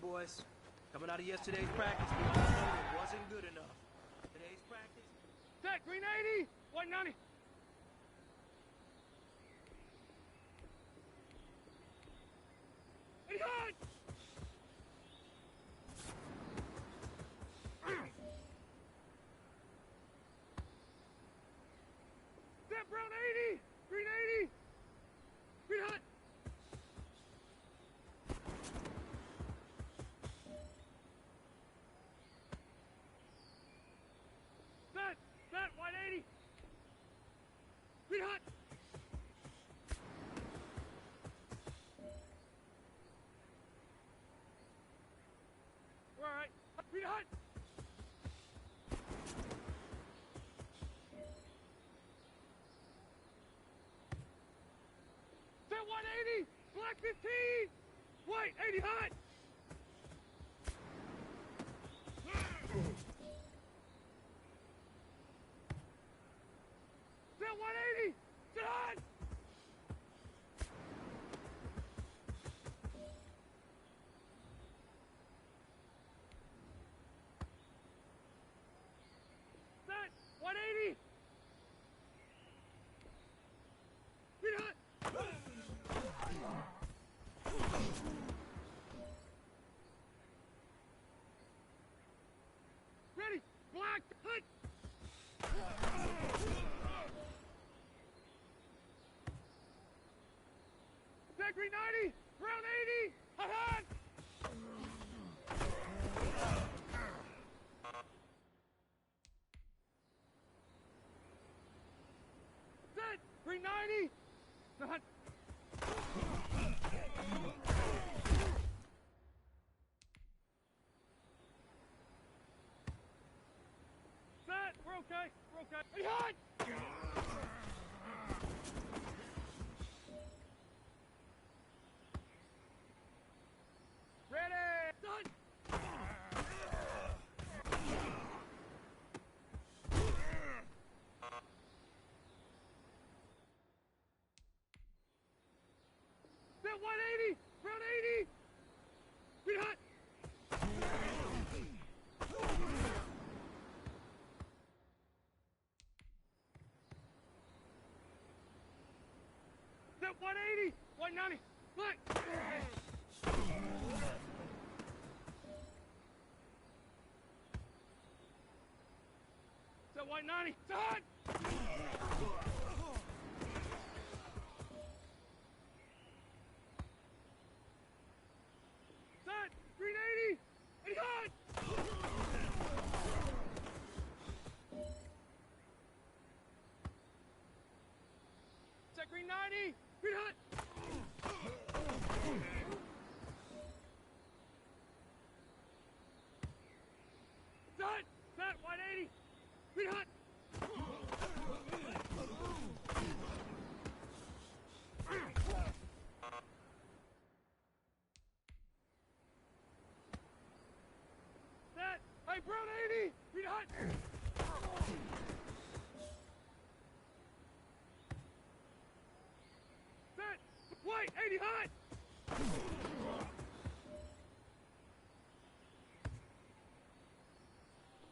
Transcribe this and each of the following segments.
boys. Coming out of yesterday's practice, we all know it wasn't good enough. Today's practice... Set, green 80! White 90! Hey, hard! Set, brown 80! Green 80! Green hot! Set, white 80! Green hot! We're all right. Green hot! Set, white 80! Black 15! White 80 hot! Set 180! Sit on! Set 180! Get hot! Ready! Black! Hut! Set green 90! Brown 80! Hot hot! Set green 90! Hot! Set! We're okay! We're okay! Hey, hot! Ready! Done! Set 180! Brown 80! Green hot! Set 180! 190! Black! Set white 90! Done! Set green 80! 80 hot! Set green 90! Green hot! Set! Set white 80! Green hot! Set! Hey, brown 80! Green hot! Set! White 80 hot!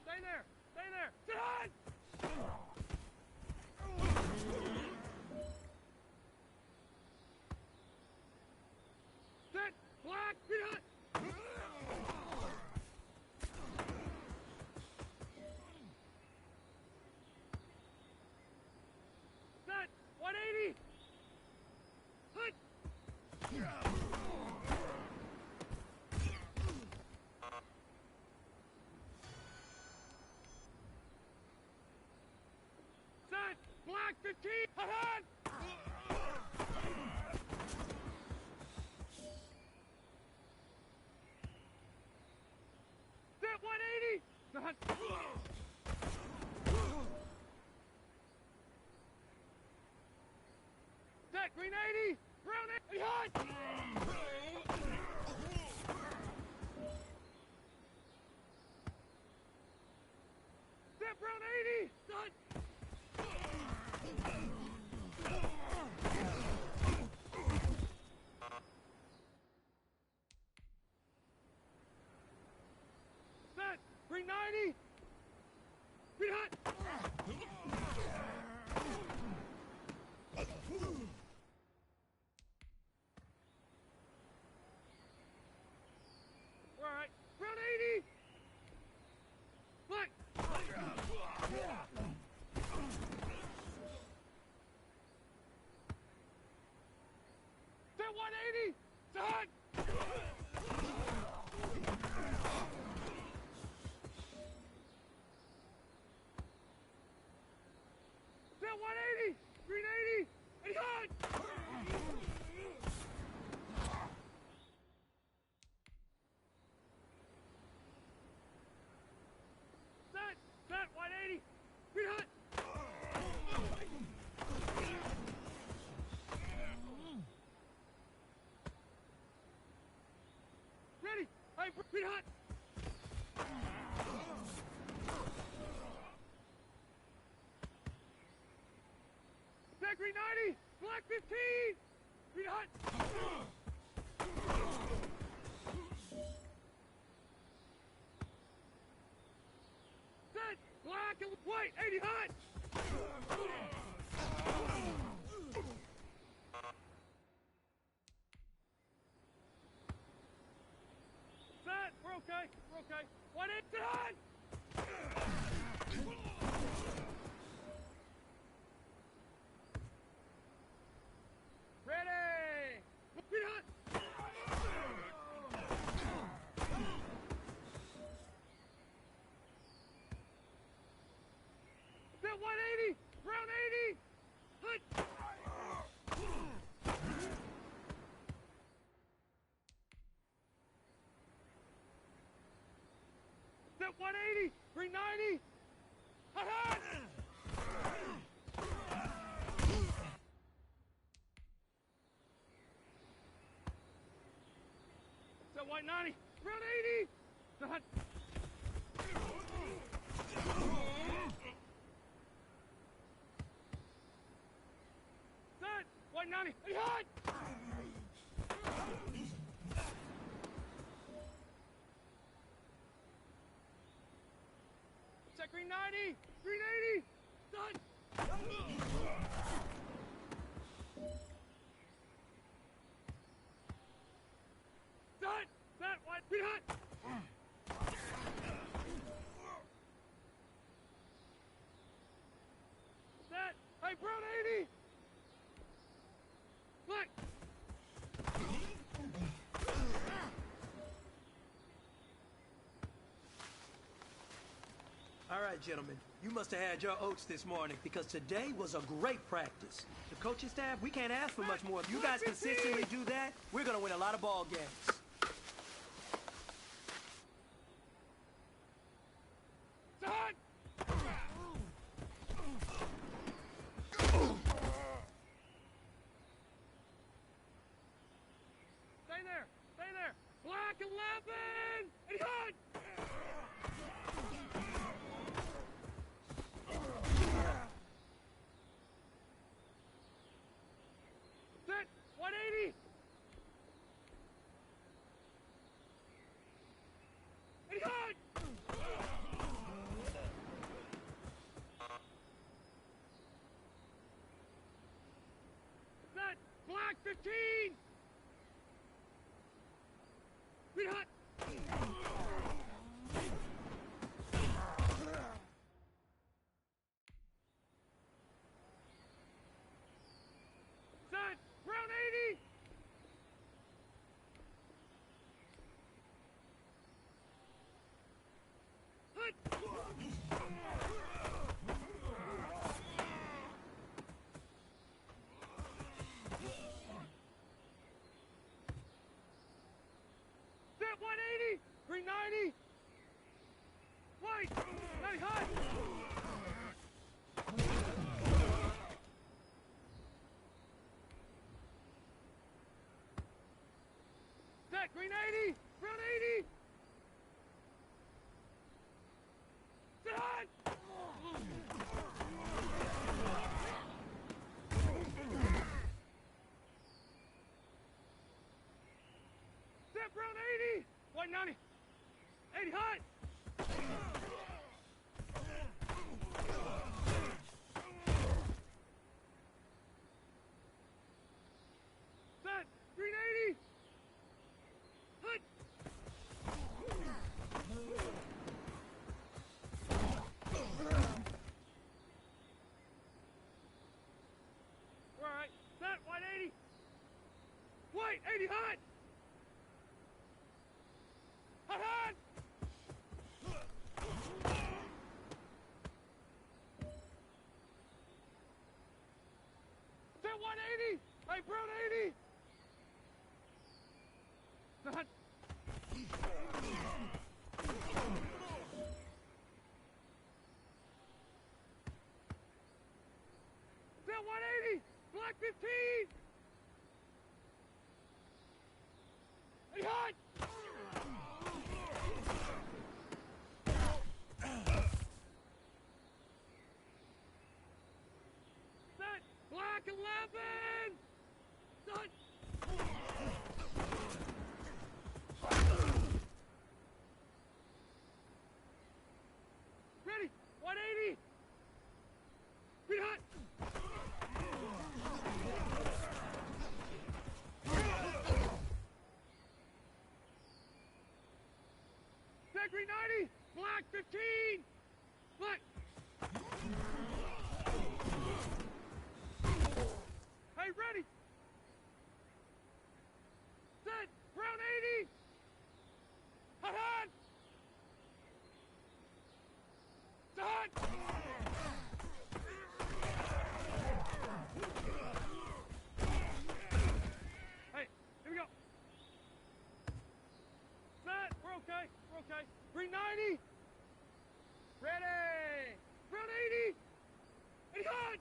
Stay there! Stay there! Sit on! Set! Black! Green hot! Set! 180! Hut! Set! Black 15! Hut! Set 180! Hut! Set green 80! Brown 80! Hut! Set brown 80! Hut! green 90. Green hot. All right, brown 80. Black. Set 180. It's hot. Set 180. Green 80. And hot. Set 180. Green hot. Ready. Hey, green hot. Set green 90. Black 15. Green hot. Set black and white 80 hot. Set. We're okay. We're okay. 180 hot. Ready. Green hot. Set 180. Brown 80. Hot. Set 180. Green 90. Hot hot. Set white 90. Brown 80. Hot. Set white 90. Hey, hot. Set green 90. Green 80. Done. Done. Set white. Green hot. Set. Hey, brown 80. Black. All right, gentlemen, you must have had your oats this morning because today was a great practice. The coaching staff, we can't ask for much more. If you guys consistently do that, we're going to win a lot of ball games. It's hot. Stay there. Stay there. Black 11. And hot. Set 180. And hot. Set black 15. Green hot. Set brown 80. Hot. Set 180. Green 90. White. 90 hot. Set green 80. Brown 80. Set hot. Set brown 80. White 90. 80 hot. Set. Green 80. Hut. All right. Set. White 80. White 80 hot. Hot hot. Set 180. Hey, brown 80. Hot. Set 180. Black 15. Hey, hot. Set. Black 11. Set. Ready. 180. Green hot. Set green 90. Black 15. Black. Hey, ready. Set. Brown 80. Hot hot. Hot. Hey, here we go. Set. We're okay. We're okay. Green 90. Ready. Brown 80. And hot.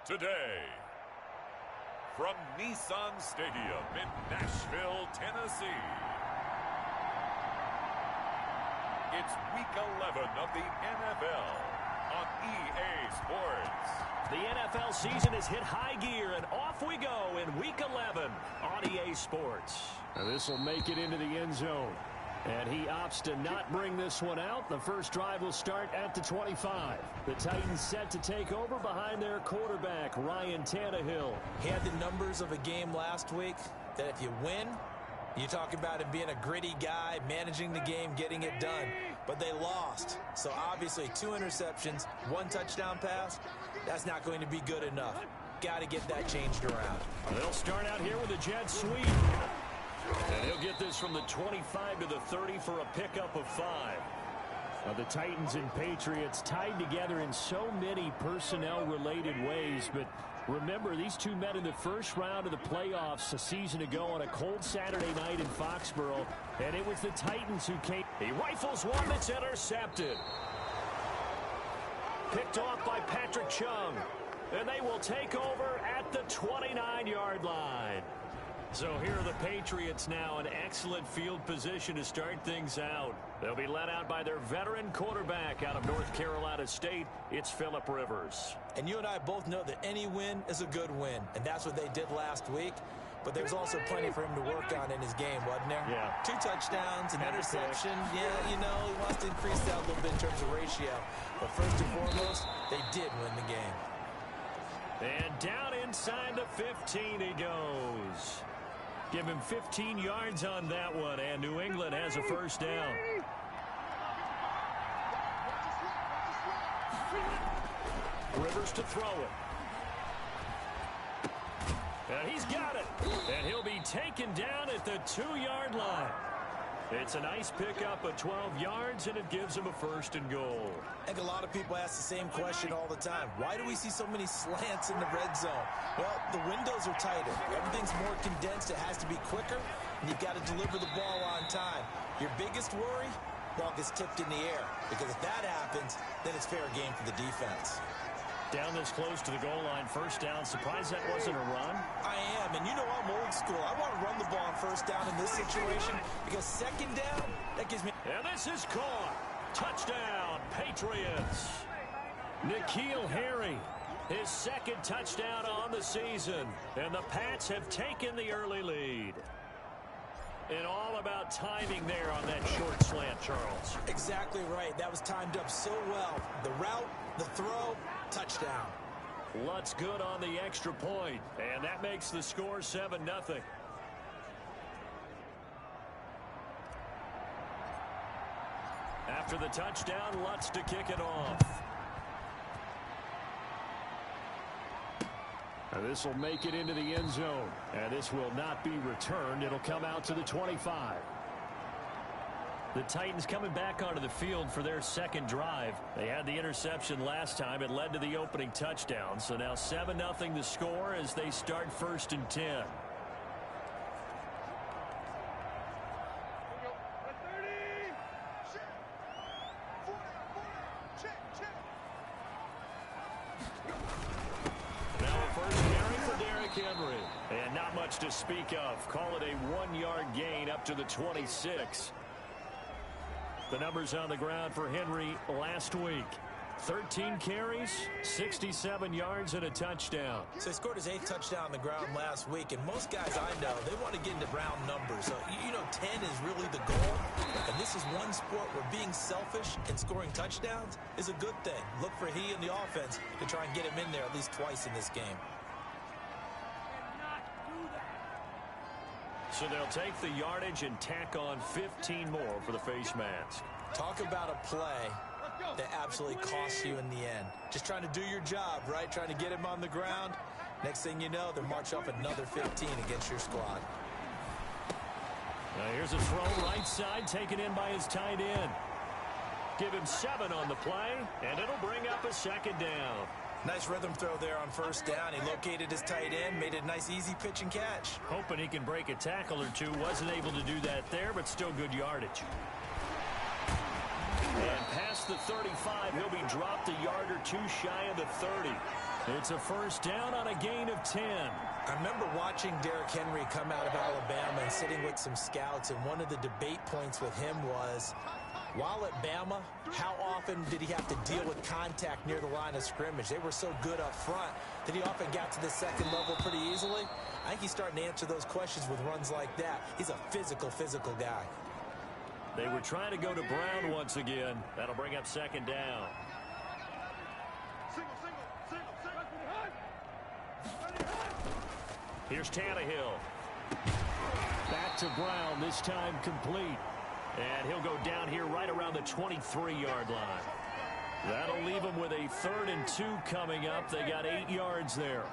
Today, from Nissan Stadium in Nashville, Tennessee, it's Week 11 of the NFL on EA Sports. The NFL season has hit high gear, and off we go in Week 11 on EA Sports. Now this will make it into the end zone. And he opts to not bring this one out. The first drive will start at the 25. The Titans set to take over behind their quarterback, Ryan Tannehill. He had the numbers of a game last week that if you win, you talk about him being a gritty guy, managing the game, getting it done. But they lost. So obviously 2 interceptions, 1 touchdown pass, that's not going to be good enough. Got to get that changed around. They'll start out here with a jet sweep. And he'll get this from the 25 to the 30 for a pickup of 5. The Titans and Patriots tied together in so many personnel-related ways, but remember, these two met in the first round of the playoffs a season ago on a cold Saturday night in Foxborough, and it was the Titans who came. He rifles one that's intercepted. Picked off by Patrick Chung, and they will take over at the 29-yard line. So here are the Patriots now in excellent field position to start things out. They'll be led out by their veteran quarterback out of North Carolina State. It's Phillip Rivers. And you and I both know that any win is a good win, and that's what they did last week. But there's also plenty for him to work on in his game, wasn't there? Yeah. 2 touchdowns, an interception. Yeah, you know, he wants to increase that a little bit in terms of ratio. But first and foremost, they did win the game. And down inside the 15 he goes. Give him 15 yards on that one, and New England has a first down. Rivers to throw it. And he's got it. And he'll be taken down at the 2-yard line. It's a nice pickup of 12 yards, and it gives him a first and goal. I think a lot of people ask the same question all the time. Why do we see so many slants in the red zone? Well, the windows are tighter. Everything's more condensed. It has to be quicker, and you've got to deliver the ball on time. Your biggest worry? Ball gets tipped in the air, because if that happens, then it's fair game for the defense. Down this close to the goal line, first down. Surprised that wasn't a run? I am, and you know I'm old school. I want to run the ball on first down in this situation because second down, that gives me... And this is caught. Touchdown, Patriots. N'Keal Harry, his second touchdown on the season. And the Pats have taken the early lead. And all about timing there on that short slant, Charles. Exactly right. That was timed up so well. The route, the throw, touchdown. Lutz good on the extra point, and that makes the score 7-0. After the touchdown, Lutz to kick it off. And this will make it into the end zone, and this will not be returned. It'll come out to the 25. The Titans coming back onto the field for their second drive. They had the interception last time. It led to the opening touchdown. So now 7-0 the score as they start first and 10. Now a first carry for Derrick Henry. And not much to speak of. Call it a 1-yard gain up to the 26. The numbers on the ground for Henry last week. 13 carries, 67 yards, and a touchdown. So he scored his 8th touchdown on the ground last week, and most guys I know, they want to get into round numbers. So, you know, 10 is really the goal, and this is one sport where being selfish and scoring touchdowns is a good thing. Look for he and the offense to try and get him in there at least twice in this game. So they'll take the yardage and tack on 15 more for the face mask. Talk about a play that absolutely costs you in the end. Just trying to do your job, right? Trying to get him on the ground. Next thing you know, they'll march off another 15 against your squad. Now here's a throw right side, taken in by his tight end. Give him 7 on the play, and it'll bring up a second down. Nice rhythm throw there on first down. He located his tight end, made it a nice easy pitch and catch. Hoping he can break a tackle or two. Wasn't able to do that there, but still good yardage. And past the 35, he'll be dropped a yard or two shy of the 30. It's a first down on a gain of 10. I remember watching Derrick Henry come out of Alabama and sitting with some scouts, and one of the debate points with him was, while at Bama, how often did he have to deal with contact near the line of scrimmage? They were so good up front that he often got to the second level pretty easily. I think he's starting to answer those questions with runs like that. He's a physical guy. They were trying to go to Brown once again. That'll bring up second down. Here's Tannehill. Back to Brown, this time complete. And he'll go down here right around the 23-yard line. That'll leave them with a 3rd and 2 coming up. They got 8 yards there.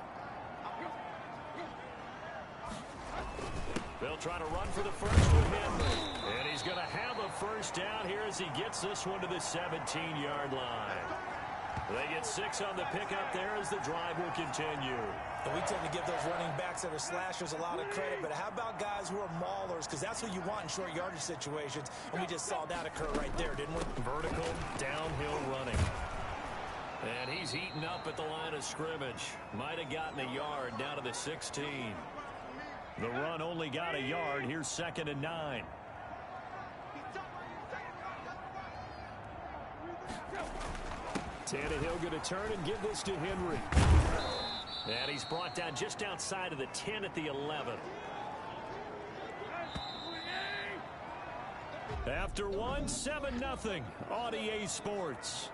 They'll try to run for the first with Henry. And he's going to have a first down here as he gets this one to the 17-yard line. They get 6 on the pickup there as the drive will continue. And we tend to give those running backs that are slashers a lot of credit, but how about guys who are maulers? Because that's what you want in short yardage situations, and we just saw that occur right there, didn't we? Vertical, downhill running. And he's eaten up at the line of scrimmage. Might have gotten a yard down to the 16. The run only got a yard. Here's 2nd and 9. Tannehill going to turn and give this to Henry. And he's brought down just outside of the 10 at the 11. After 7-0 on EA Sports.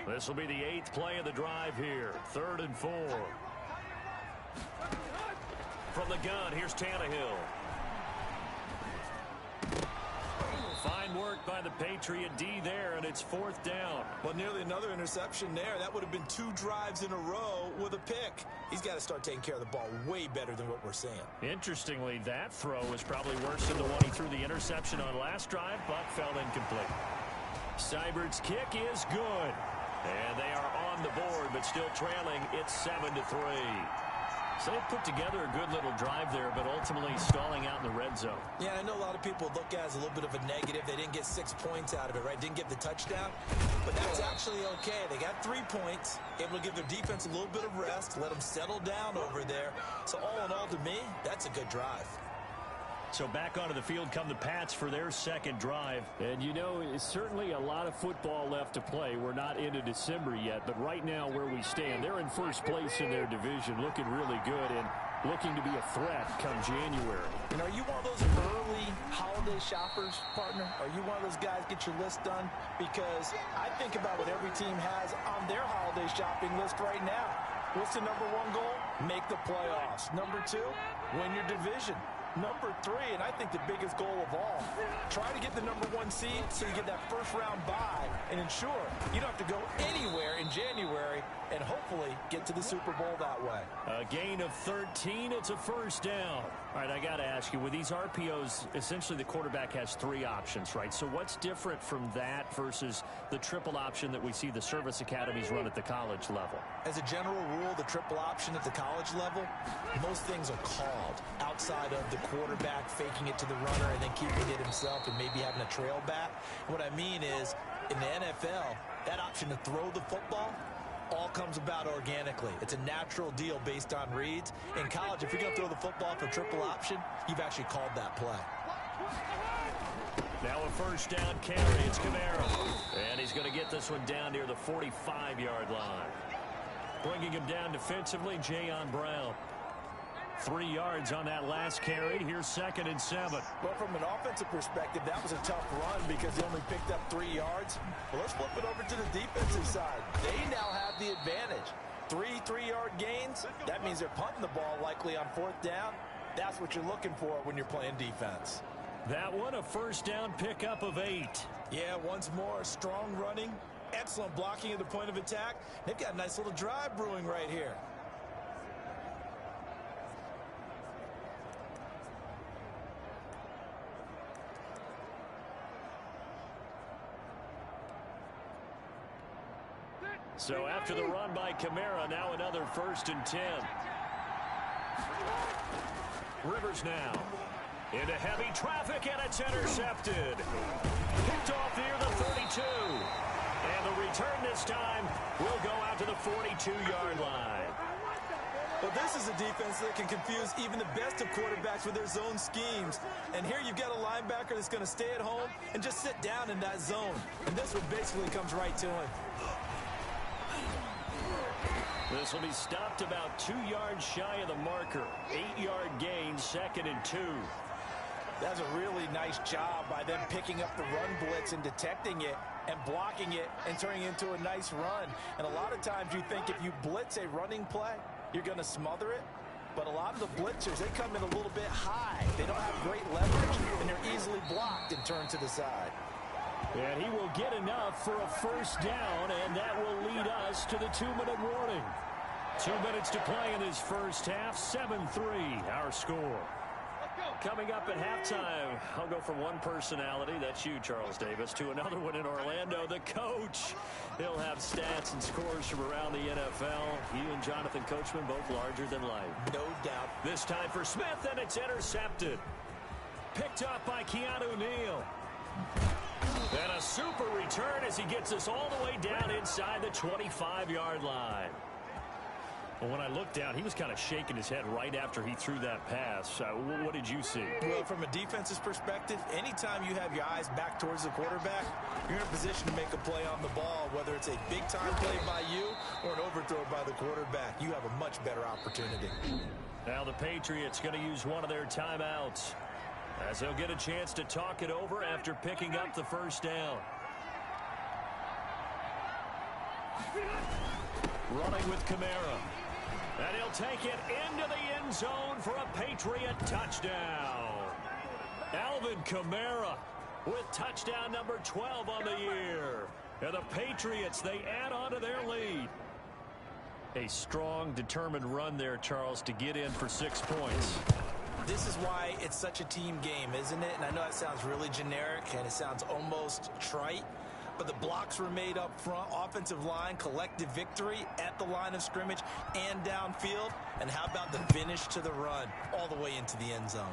This will be the 8th play of the drive here. 3rd and 4. From the gun, here's Tannehill. Fine work by the Patriot D there, and it's 4th down. Well, nearly another interception there. That would have been 2 drives in a row with a pick. He's got to start taking care of the ball way better than what we're seeing. Interestingly, that throw was probably worse than the one he threw the interception on last drive, but fell incomplete. Seibert's kick is good. And they are on the board, but still trailing. It's 7-3. So they put together a good little drive there, but ultimately stalling out in the red zone. Yeah, I know a lot of people look at it as a little bit of a negative. They didn't get 6 points out of it, right? Didn't get the touchdown. But that's actually okay. They got 3 points, able to give their defense a little bit of rest, let them settle down over there. So all in all, to me, that's a good drive. So back onto the field come the Pats for their 2nd drive. And, you know, it's certainly a lot of football left to play. We're not into December yet, but right now where we stand, they're in first place in their division, looking really good and looking to be a threat come January. And are you one of those early holiday shoppers, partner? Are you one of those guys get your list done? Because I think about what every team has on their holiday shopping list right now. What's the number 1 goal? Make the playoffs. Number 2, win your division. Number 3, and I think the biggest goal of all, try to get the number 1 seed so you get that first round bye and ensure you don't have to go anywhere in January and hopefully get to the Super Bowl that way. A gain of 13. It's a first down. All right, I got to ask you, with these RPOs, essentially the quarterback has 3 options, right? So what's different from that versus the triple option that we see the service academies run at the college level? As a general rule, the triple option at the college level, most things are called outside of the quarterback faking it to the runner and then keeping it himself and maybe having a trail back. What I mean is, in the NFL, that option to throw the football all comes about organically. It's a natural deal based on reads. In college, if you're going to throw the football for triple option, you've actually called that play. Now a first down carry. It's Kamara. And he's going to get this one down near the 45-yard line. Bringing him down defensively, Jayon Brown. 3 yards on that last carry. Here's 2nd and 7. Well, from an offensive perspective, that was a tough run because he only picked up 3 yards. Well, let's flip it over to the defensive side. They now have the advantage. 3 3-yard gains. That means they're punting the ball likely on 4th down. That's what you're looking for when you're playing defense. That one, a first down pickup of 8. Yeah, once more, strong running, excellent blocking at the point of attack. They've got a nice little drive brewing right here. So after the run by Kamara, now another 1st and 10. Rivers now into heavy traffic, and it's intercepted. Picked off near the 32. And the return this time will go out to the 42-yard line. Well, this is a defense that can confuse even the best of quarterbacks with their zone schemes. And here you've got a linebacker that's going to stay at home and just sit down in that zone. And this one basically comes right to him. This will be stopped about 2 yards shy of the marker. 8-yard gain, 2nd and 2. That's a really nice job by them picking up the run blitz and detecting it and blocking it and turning it into a nice run. And a lot of times you think if you blitz a running play, you're going to smother it. But a lot of the blitzers, they come in a little bit high. They don't have great leverage, and they're easily blocked and turned to the side. And he will get enough for a first down, and that will lead us to the 2-minute warning. 2 minutes to play in this first half. 7-3, our score. Coming up at halftime, I'll go from one personality, that's you, Charles Davis, to another one in Orlando, the coach. He'll have stats and scores from around the NFL. You and Jonathan Coachman both larger than life. No doubt. This time for Smith, and it's intercepted. Picked up by Keanu Neal. And a super return as he gets us all the way down inside the 25-yard line. Well, when I looked down, he was kind of shaking his head right after he threw that pass. What did you see? Well, from a defense's perspective, anytime you have your eyes back towards the quarterback, you're in a position to make a play on the ball, whether it's a big-time play by you or an overthrow by the quarterback. You have a much better opportunity. Now the Patriots going to use one of their timeouts as they'll get a chance to talk it over after picking up the first down. Running with Kamara. And he'll take it into the end zone for a Patriot touchdown. Alvin Kamara with touchdown number 12 on the year. And the Patriots, they add on to their lead. A strong, determined run there, Charles, to get in for 6 points. This is why it's such a team game, isn't it? And I know that sounds really generic and it sounds almost trite, but the blocks were made up front, offensive line, collective victory at the line of scrimmage and downfield. And how about the finish to the run all the way into the end zone?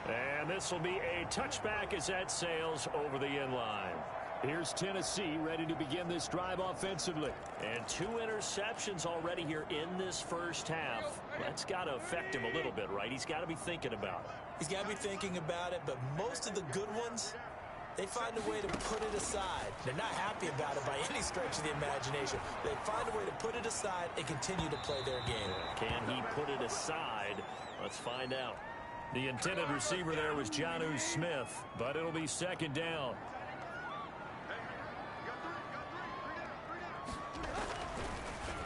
And this will be a touchback as that sails over the end line. Here's Tennessee ready to begin this drive offensively. And 2 interceptions already here in this first half. That's got to affect him a little bit, right? He's got to be thinking about it. He's got to be thinking about it, but most of the good ones, they find a way to put it aside. They're not happy about it by any stretch of the imagination. They find a way to put it aside and continue to play their game. Can he put it aside? Let's find out. The intended receiver there was Jonnu Smith, but it'll be second down.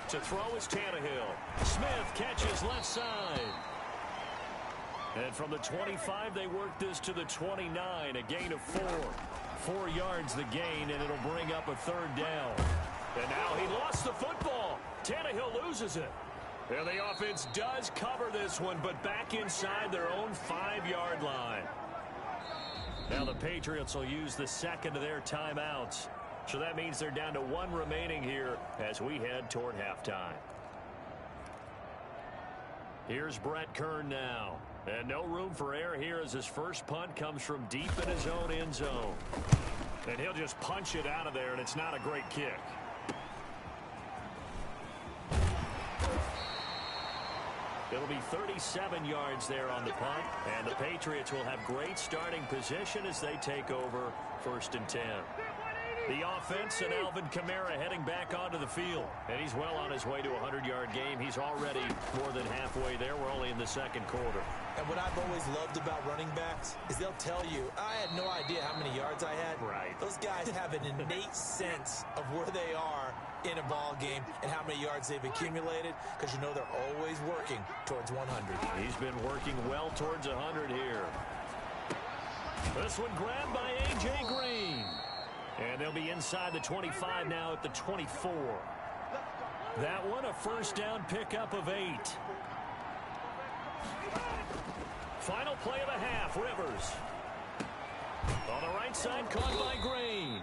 To throw is Tannehill. Smith catches left side. And from the 25, they work this to the 29, a gain of 4. 4 yards the gain, and it'll bring up a third down. And now he lost the football. Tannehill loses it. And the offense does cover this one, but back inside their own 5-yard line. Now the Patriots will use the second of their timeouts. So that means they're down to 1 remaining here as we head toward halftime. Here's Brett Kern now. And no room for error here as his first punt comes from deep in his own end zone. And he'll just punch it out of there, and it's not a great kick. It'll be 37 yards there on the punt, and the Patriots will have great starting position as they take over 1st and 10. The offense and Alvin Kamara heading back onto the field. And he's well on his way to a 100-yard game. He's already more than halfway there. We're only in the second quarter. And what I've always loved about running backs is they'll tell you, I had no idea how many yards I had. Right. Those guys have an innate sense of where they are in a ball game and how many yards they've accumulated, because you know they're always working towards 100. He's been working well towards 100 here. This one grabbed by A.J. Green. And they'll be inside the 25 now at the 24. That one, a first down pickup of 8. Final play of the half, Rivers. On the right side, caught by Green.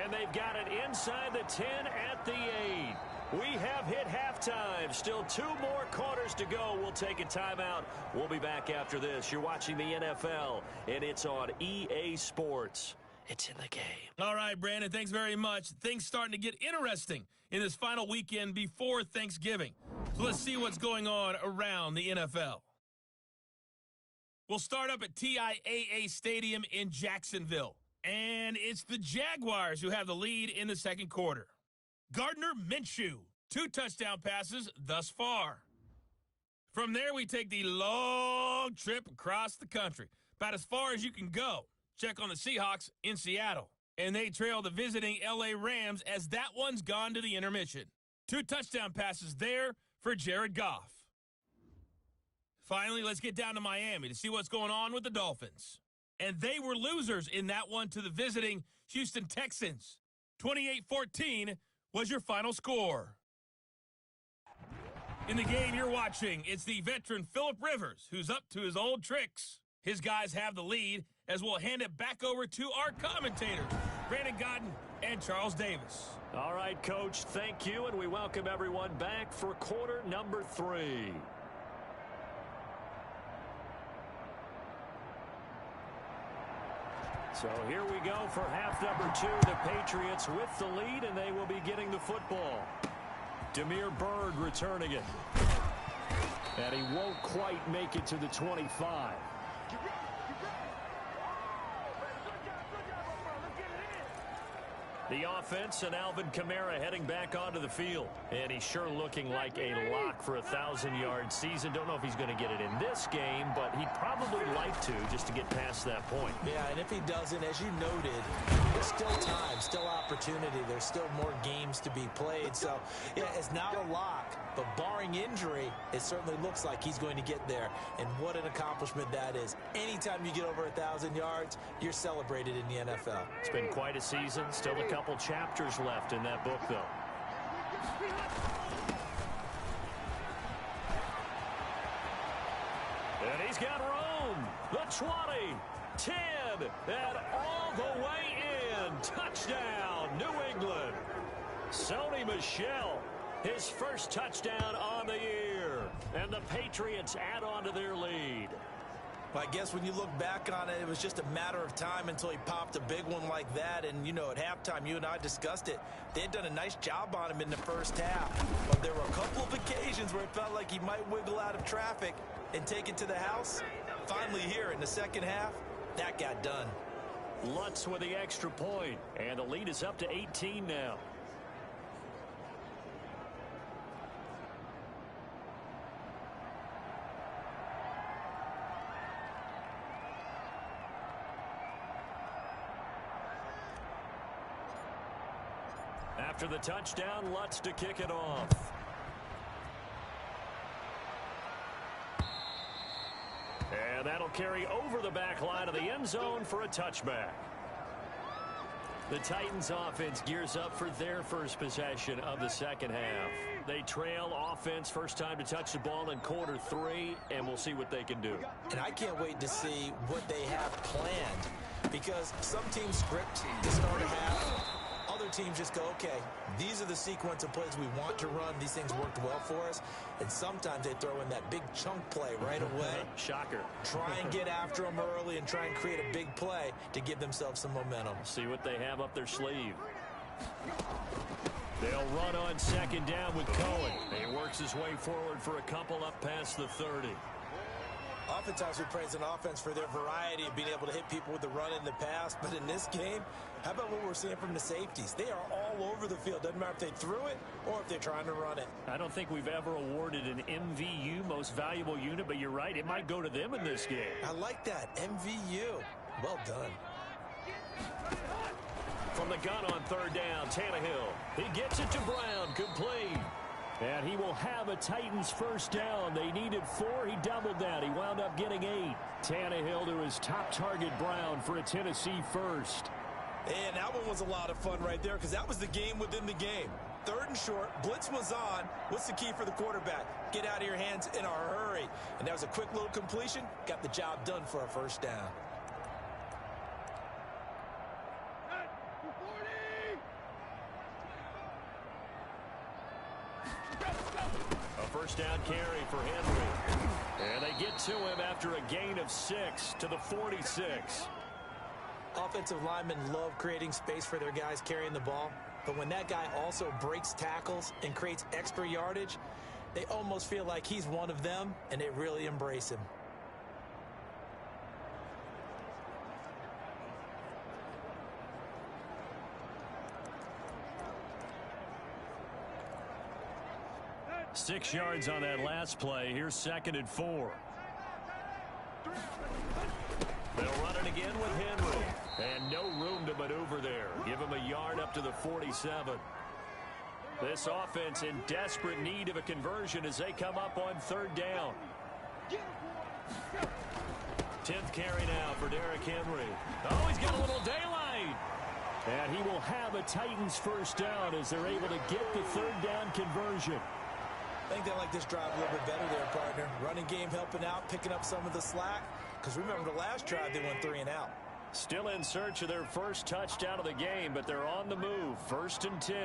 And they've got it inside the 10 at the 8. We have hit halftime. Still 2 more quarters to go. We'll take a timeout. We'll be back after this. You're watching the NFL, and it's on EA Sports. It's in the game. All right, Brandon, thanks very much. Things starting to get interesting in this final weekend before Thanksgiving. So let's see what's going on around the NFL. We'll start up at TIAA Stadium in Jacksonville. And it's the Jaguars who have the lead in the second quarter. Gardner Minshew, 2 touchdown passes thus far. From there, we take the long trip across the country, about as far as you can go. Check on the Seahawks in Seattle. And they trail the visiting L.A. Rams as that one's gone to the intermission. 2 touchdown passes there for Jared Goff. Finally, let's get down to Miami to see what's going on with the Dolphins. And they were losers in that one to the visiting Houston Texans. 28-14 was your final score. In the game you're watching, it's the veteran Phillip Rivers who's up to his old tricks. His guys have the lead as we'll hand it back over to our commentators, Brandon Godden and Charles Davis. All right, Coach, thank you, and we welcome everyone back for quarter number 3. So here we go for half number 2. The Patriots with the lead, and they will be getting the football. Damiere Byrd returning it. And he won't quite make it to the 25. The offense and Alvin Kamara heading back onto the field. And he's sure looking like a lock for a 1,000-yard season. Don't know if he's going to get it in this game, but he'd probably like to just to get past that point. Yeah, and if he doesn't, as you noted, there's still time, still opportunity. There's still more games to be played. So, yeah, it's not a lock, but barring injury, it certainly looks like he's going to get there. And what an accomplishment that is. Anytime you get over 1,000 yards, you're celebrated in the NFL. It's been quite a season. Still a couple chapters left in that book, though. And he's got room. The 20, 10, and all the way in. Touchdown, New England. Sony Michel, his first touchdown on the year. And the Patriots add on to their lead. I guess when you look back on it, it was just a matter of time until he popped a big one like that. And, you know, at halftime, you and I discussed it. They had done a nice job on him in the first half. But there were a couple of occasions where it felt like he might wiggle out of traffic and take it to the house. Finally here in the second half, that got done. Lutz with the extra point. And the lead is up to 18 now. After the touchdown, Lutz to kick it off. And that'll carry over the back line of the end zone for a touchback. The Titans offense gears up for their first possession of the second half. They trail offense, first time to touch the ball in quarter 3, and we'll see what they can do. And I can't wait to see what they have planned, because some teams script to start a half. Other teams just go, okay, these are the sequence of plays we want to run. These things worked well for us. And sometimes they throw in that big chunk play right away. Shocker. Try and get after them early and try and create a big play to give themselves some momentum. See what they have up their sleeve. They'll run on second down with Cohen. He works his way forward for a couple up past the 30. Oftentimes we praise an offense for their variety of being able to hit people with the run in the pass. But in this game, how about what we're seeing from the safeties? They are all over the field. Doesn't matter if they threw it or if they're trying to run it. I don't think we've ever awarded an MVU, most valuable unit, but you're right. It might go to them in this game. I like that. MVU. Well done. From the gun on third down, Tannehill. He gets it to Brown. Complete. And he will have a Titans first down. They needed 4. He doubled that. He wound up getting 8. Tannehill to his top target, Brown, for a Tennessee first. And that one was a lot of fun right there, because that was the game within the game. Third and short, blitz was on. What's the key for the quarterback? Get out of your hands in a hurry. And that was a quick little completion. Got the job done for a first down. A first down carry for Henry. And they get to him after a gain of 6 to the 46. Offensive linemen love creating space for their guys carrying the ball. But when that guy also breaks tackles and creates extra yardage, they almost feel like he's one of them, and they really embrace him. Six yards on that last play. Here's 2nd and 4. They'll run it again with Henry. And no room to maneuver there. Give him a yard up to the 47. This offense in desperate need of a conversion as they come up on third down. 10th carry now for Derrick Henry. Oh, he's got a little daylight. And he will have a Titans first down as they're able to get the third down conversion. I think they like this drive a little bit better there, partner. Running game helping out, picking up some of the slack. Because remember the last drive, they went 3 and out. Still in search of their first touchdown of the game, but they're on the move. 1st and 10.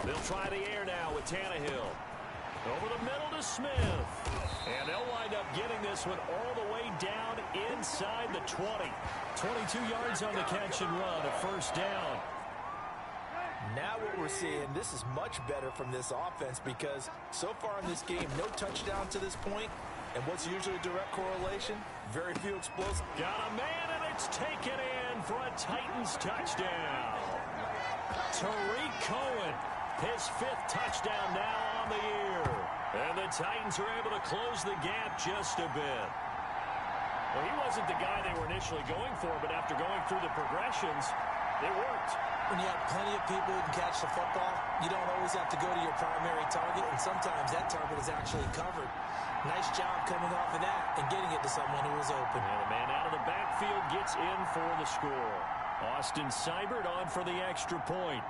They'll try the air now with Tannehill. Over the middle to Smith. And they'll wind up getting this one all the way down inside the 20. 22 yards on the catch and run, a first down. Now what we're seeing, this is much better from this offense because so far in this game, no touchdown to this point. And what's usually a direct correlation? Very few explosive. Got a man, and it's taken in for a Titans touchdown. Tariq Cohen, his 5th touchdown now on the year. And the Titans are able to close the gap just a bit. Well, he wasn't the guy they were initially going for, but after going through the progressions, it worked. When you have plenty of people who can catch the football, you don't always have to go to your primary target, and sometimes that target is actually covered. Nice job coming off of that and getting it to someone who was open. And the man out of the backfield gets in for the score. Austin Seibert on for the extra point.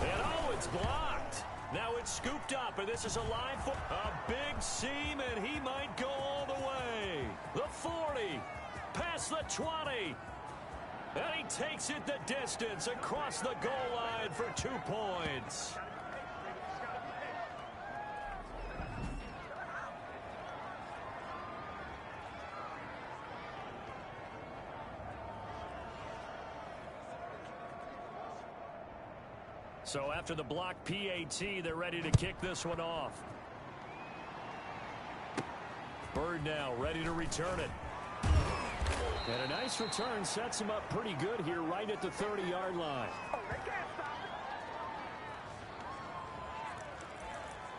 And oh, it's blocked. Now it's scooped up, and this is a live foot. A big seam, and he might go all the way. The 40, past the 20. And he takes it the distance across the goal line for 2 points. So after the block PAT, they're ready to kick this one off. Bird now ready to return it. And a nice return sets him up pretty good here right at the 30-yard line.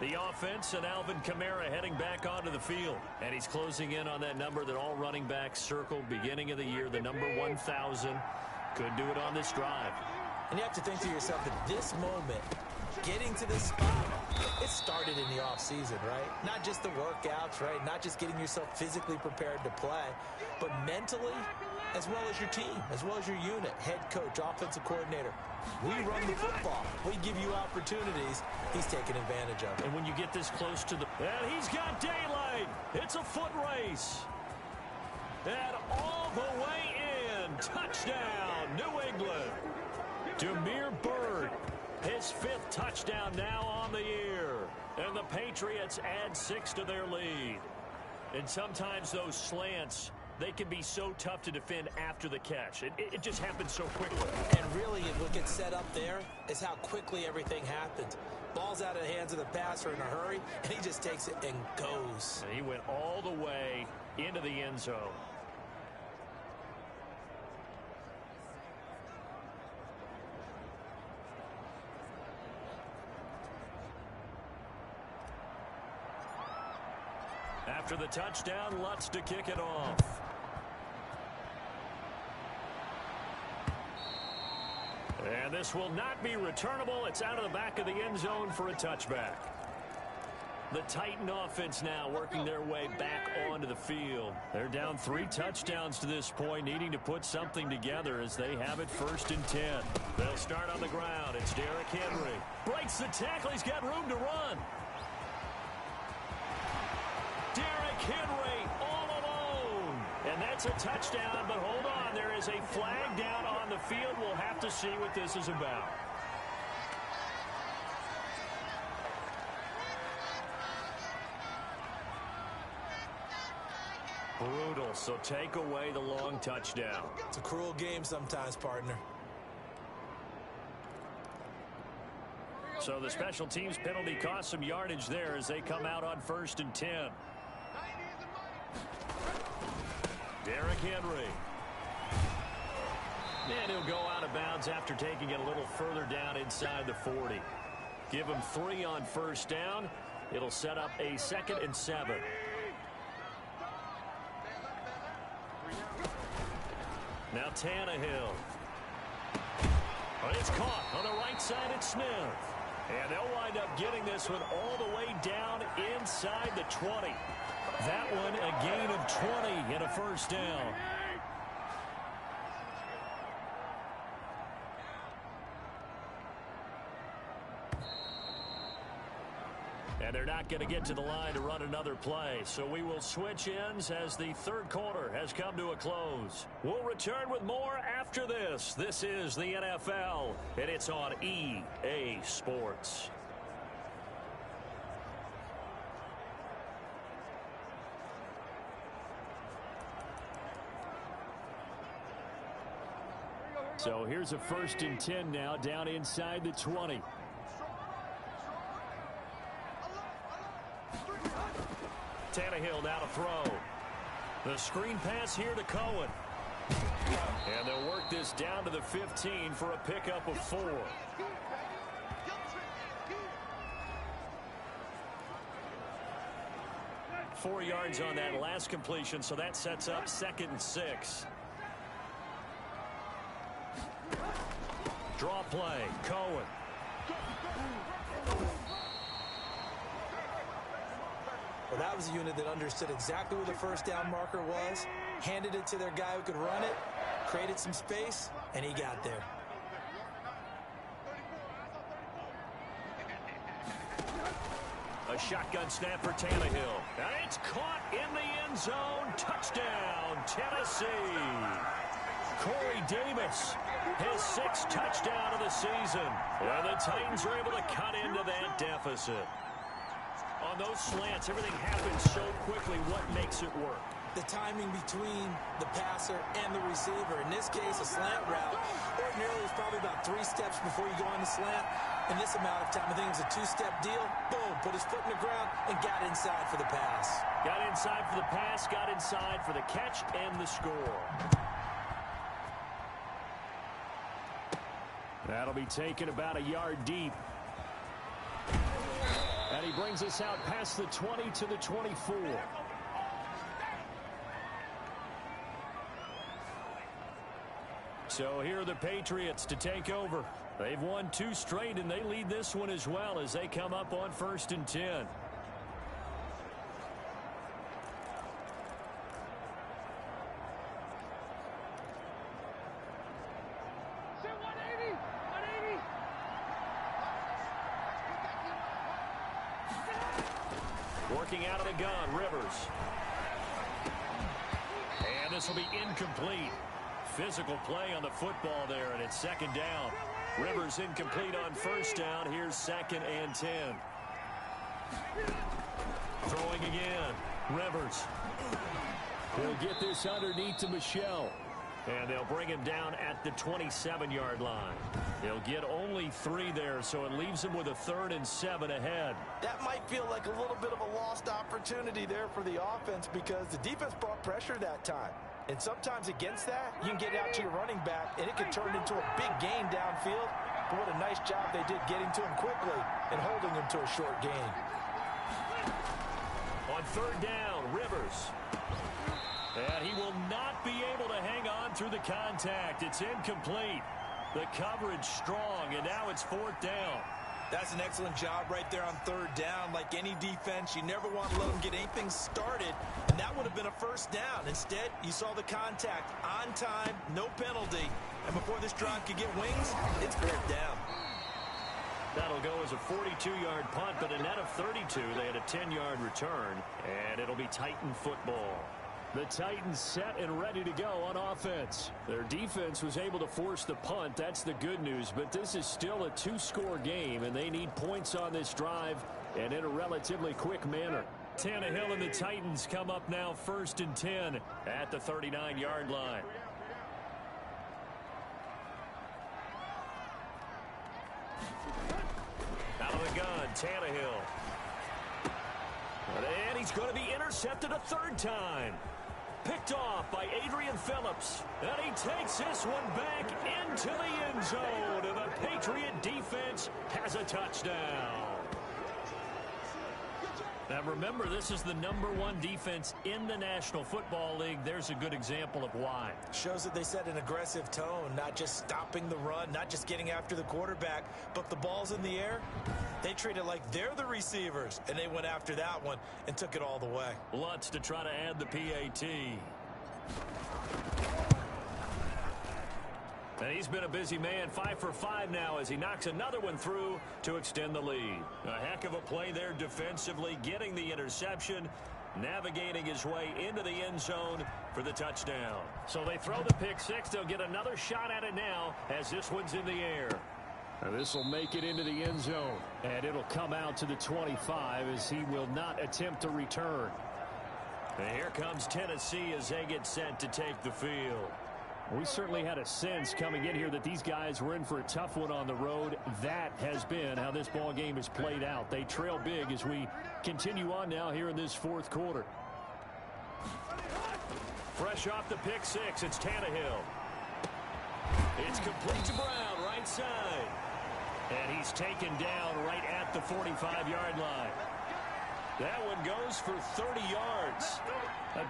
The offense and Alvin Kamara heading back onto the field. And he's closing in on that number that all running backs circled beginning of the year, the number 1,000. Could do it on this drive. And you have to think to yourself at this moment, getting to this spot, it started in the offseason, right? Not just the workouts, right? Not just getting yourself physically prepared to play, but mentally, as well as your team, as well as your unit, head coach, offensive coordinator. We run the football. We give you opportunities. He's taking advantage of it. And when you get this close to the... And he's got daylight. It's a foot race. And all the way in. Touchdown, New England. Damiere Byrd, his 5th touchdown now on the year. And the Patriots add 6 to their lead. And sometimes those slants, they can be so tough to defend after the catch. It just happens so quickly. And really, what gets set up there is how quickly everything happens. Ball's out of the hands of the passer in a hurry, and he just takes it and goes. And he went all the way into the end zone. After the touchdown, Lutz to kick it off. And this will not be returnable. It's out of the back of the end zone for a touchback. The Titan offense now working their way back onto the field. They're down 3 touchdowns to this point, needing to put something together as they have it 1st and 10. They'll start on the ground. It's Derrick Henry. Breaks the tackle. He's got room to run. Derrick Henry all alone. And that's a touchdown, but hold on. There is a flag down on the field. We'll have to see what this is about. Brutal, so take away the long touchdown. It's a cruel game sometimes, partner. So the special teams penalty cost some yardage there as they come out on 1st and 10. Derrick Henry. And he'll go out of bounds after taking it a little further down inside the 40. Give him 3 on 1st down. It'll set up a 2nd and 7. Now Tannehill. It's caught on the right side at Smith. And they'll wind up getting this one all the way down inside the 20. That one a gain of 20 and a 1st down. And they're not going to get to the line to run another play. So we will switch ends as the third quarter has come to a close. We'll return with more after this. This is the NFL, and it's on EA Sports. So here's a 1st and 10 now, down inside the 20. Tannehill now to throw. The screen pass here to Cohen. And they'll work this down to the 15 for a pickup of 4. Four yards on that last completion, so that sets up 2nd and 6. Draw play, Cohen. Well, that was a unit that understood exactly where the first down marker was, handed it to their guy who could run it, created some space, and he got there. A shotgun snap for Tannehill. And it's caught in the end zone. Touchdown, Tennessee. Corey Davis, his 6th touchdown of the season. And the Titans are able to cut into that deficit. On those slants, everything happens so quickly. What makes it work? The timing between the passer and the receiver. In this case, a slant route. Ordinarily, it's probably about 3 steps before you go on the slant. In this amount of time, I think it was a 2-step deal. Boom, put his foot in the ground and got inside for the pass. Got inside for the pass, got inside for the catch and the score. That'll be taken about a yard deep. And he brings us out past the 20 to the 24. So here are the Patriots to take over. They've won 2 straight, and they lead this one as well as they come up on 1st and 10. Working out of the gun, Rivers. And this will be incomplete. Physical play on the football there, and it's 2nd down. Rivers incomplete on 1st down. Here's 2nd and 10. Throwing again. Rivers. He'll get this underneath to Michelle. And they'll bring him down at the 27-yard line. He'll get only 3 there, so it leaves him with a 3rd and 7 ahead. That might feel like a little bit of a lost opportunity there for the offense because the defense brought pressure that time. And sometimes against that, you can get out to your running back, and it can turn into a big gain downfield. But what a nice job they did getting to him quickly and holding him to a short gain. On 3rd down, Rivers. And he will not be able to hang on through the contact. It's incomplete. The coverage strong, and now it's 4th down. That's an excellent job right there on 3rd down. Like any defense, you never want to let them get anything started, and that would have been a 1st down. Instead, you saw the contact on time, no penalty, and before this drive could get wings, it's 4th down. That'll go as a 42-yard punt, but a net of 32. They had a 10-yard return, and it'll be Titan football. The Titans set and ready to go on offense. Their defense was able to force the punt. That's the good news. But this is still a 2-score game, and they need points on this drive and in a relatively quick manner. Tannehill and the Titans come up now 1st and 10 at the 39-yard line. Out of the gun, Tannehill. And he's going to be intercepted a 3rd time. Picked off by Adrian Phillips. And he takes this one back into the end zone. And the Patriot defense has a touchdown. Now remember, this is the #1 defense in the National Football League. There's a good example of why. Shows that they set an aggressive tone, not just stopping the run, not just getting after the quarterback, but the ball's in the air. They treat it like they're the receivers, and they went after that one and took it all the way. Lutz to try to add the PAT. And he's been a busy man, 5 for 5 now as he knocks another one through to extend the lead. A heck of a play there defensively, getting the interception, navigating his way into the end zone for the touchdown. So they throw the pick six. They'll get another shot at it now as this one's in the air. This will make it into the end zone, and it'll come out to the 25 as he will not attempt to return. And here comes Tennessee as they get set to take the field. We certainly had a sense coming in here that these guys were in for a tough one on the road. That has been how this ball game has played out. They trail big as we continue on now here in this fourth quarter. Fresh off the pick six, it's Tannehill. It's complete to Brown, right side. And he's taken down right at the 45-yard line. That one goes for 30 yards.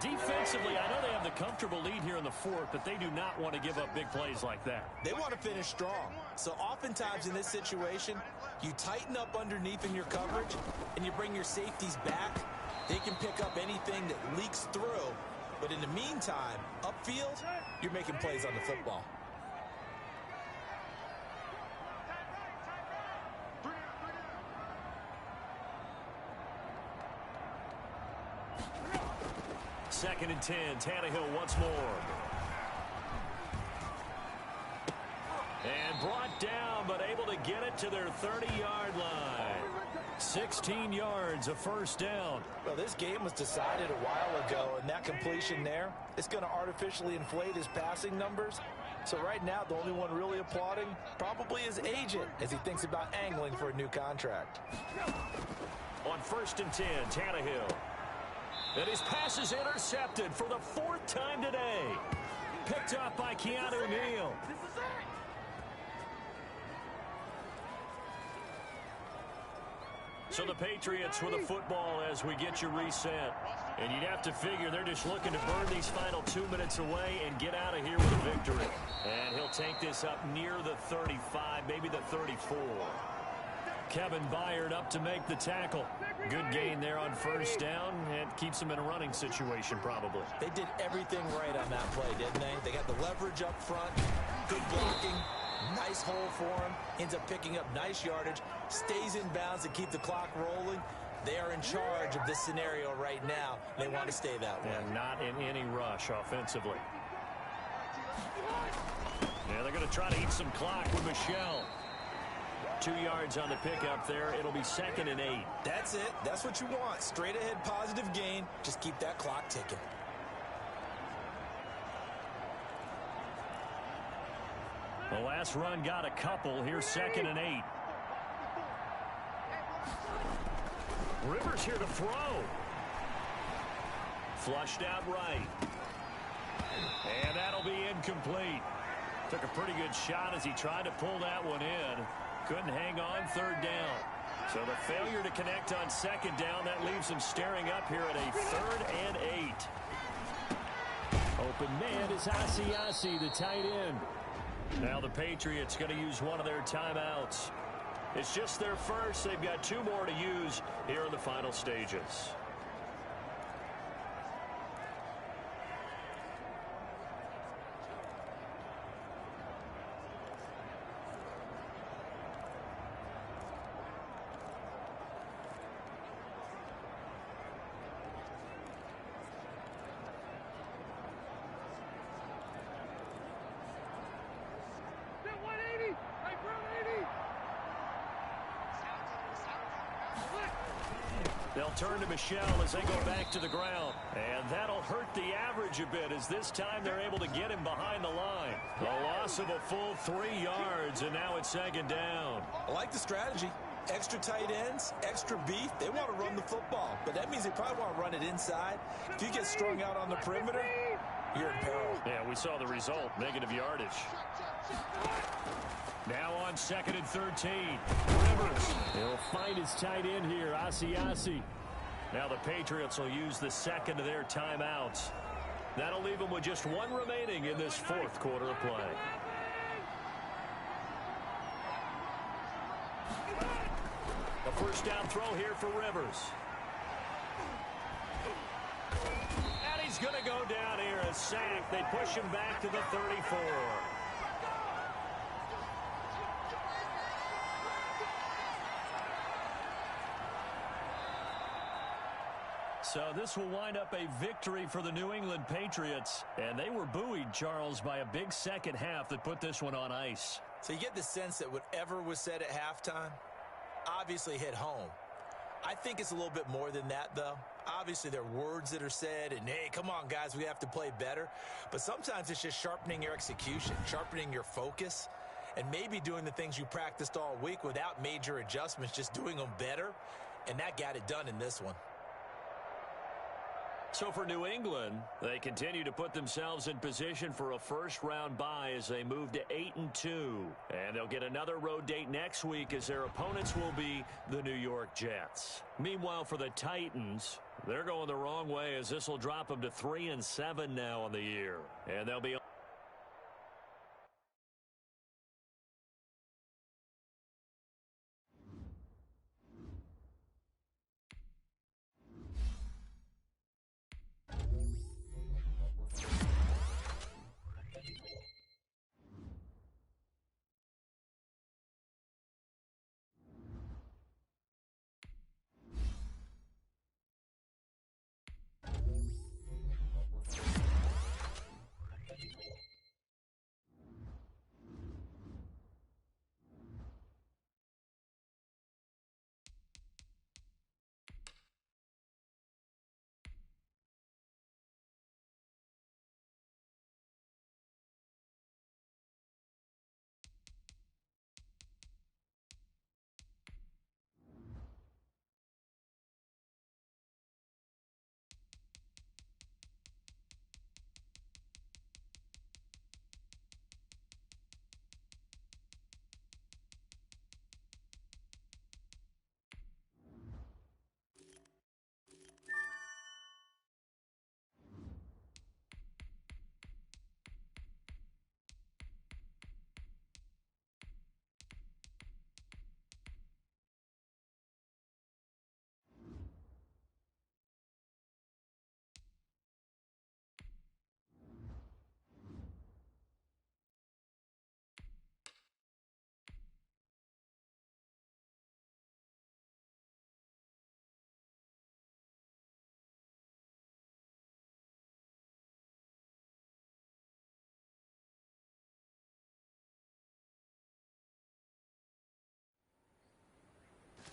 Defensively, I know they have the comfortable lead here in the fourth, but they do not want to give up big plays like that. They want to finish strong. So oftentimes in this situation, you tighten up underneath in your coverage, and you bring your safeties back. They can pick up anything that leaks through. But in the meantime, upfield, you're making plays on the football. Second and 10, Tannehill once more. And brought down, but able to get it to their 30-yard line. 16 yards, a first down. Well, this game was decided a while ago, and that completion there is going to artificially inflate his passing numbers. So right now, the only one really applauding probably his agent as he thinks about angling for a new contract. On first and 10, Tannehill. And his pass is intercepted for the fourth time today. Picked up by Keanu Neal. So the Patriots with the football as we get you reset. And you'd have to figure they're just looking to burn these final 2 minutes away and get out of here with a victory. And he'll take this up near the 35, maybe the 34. Kevin Byard up to make the tackle. Good gain there on first down, and keeps him in a running situation probably. They did everything right on that play, didn't they? They got the leverage up front, good blocking, nice hole for him, ends up picking up nice yardage, stays in bounds to keep the clock rolling. They are in charge of this scenario right now. They want to stay that way. And not in any rush offensively. Yeah, they're going to try to eat some clock with Michelle. 2 yards on the pickup there. It'll be 2nd and 8. That's it. That's what you want. Straight ahead positive gain. Just keep that clock ticking. The last run got a couple. Here's 2nd and 8. Rivers here to throw. Flushed out right. And that'll be incomplete. Took a pretty good shot as he tried to pull that one in. Couldn't hang on, third down. So the failure to connect on second down, that leaves him staring up here at a 3rd and 8. Open man is Asiasi, the tight end. Now the Patriots going to use one of their timeouts. It's just their first. They've got 2 more to use here in the final stages. They'll turn to Michelle as they go back to the ground. And that'll hurt the average a bit as this time they're able to get him behind the line. A loss of a full 3 yards, and now it's 2nd down. I like the strategy. Extra tight ends, extra beef. They want to run the football, but that means they probably want to run it inside. If you get strung out on the perimeter, you're in peril. Yeah, we saw the result, negative yardage. Now on 2nd and 13. Rivers. He'll find his tight end here, Asiasi. Now the Patriots will use the second of their timeouts. That'll leave them with just 1 remaining in this fourth quarter of play. A first down throw here for Rivers. And he's going to go down here, a sack. They push him back to the 34. So this will wind up a victory for the New England Patriots. And they were buoyed, Charles, by a big second half that put this one on ice. So you get the sense that whatever was said at halftime obviously hit home. I think it's a little bit more than that, though. Obviously, there are words that are said, and, hey, come on, guys, we have to play better. But sometimes it's just sharpening your execution, sharpening your focus, and maybe doing the things you practiced all week without major adjustments, just doing them better. And that got it done in this one. So for New England, they continue to put themselves in position for a first-round bye as they move to 8-2. And they'll get another road date next week as their opponents will be the New York Jets. Meanwhile, for the Titans, they're going the wrong way as this will drop them to 3-7 now on the year. And they'll be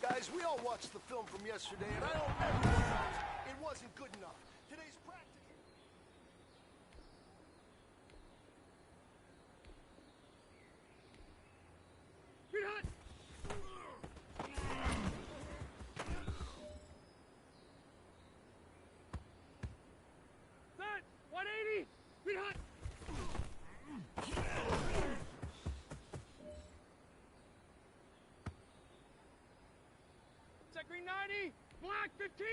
Guys, we all watched the film from yesterday, and I know everyone knows it wasn't good enough. Today's practice... Green hot! Set! 180! Green hot! Set green 90! Black 15!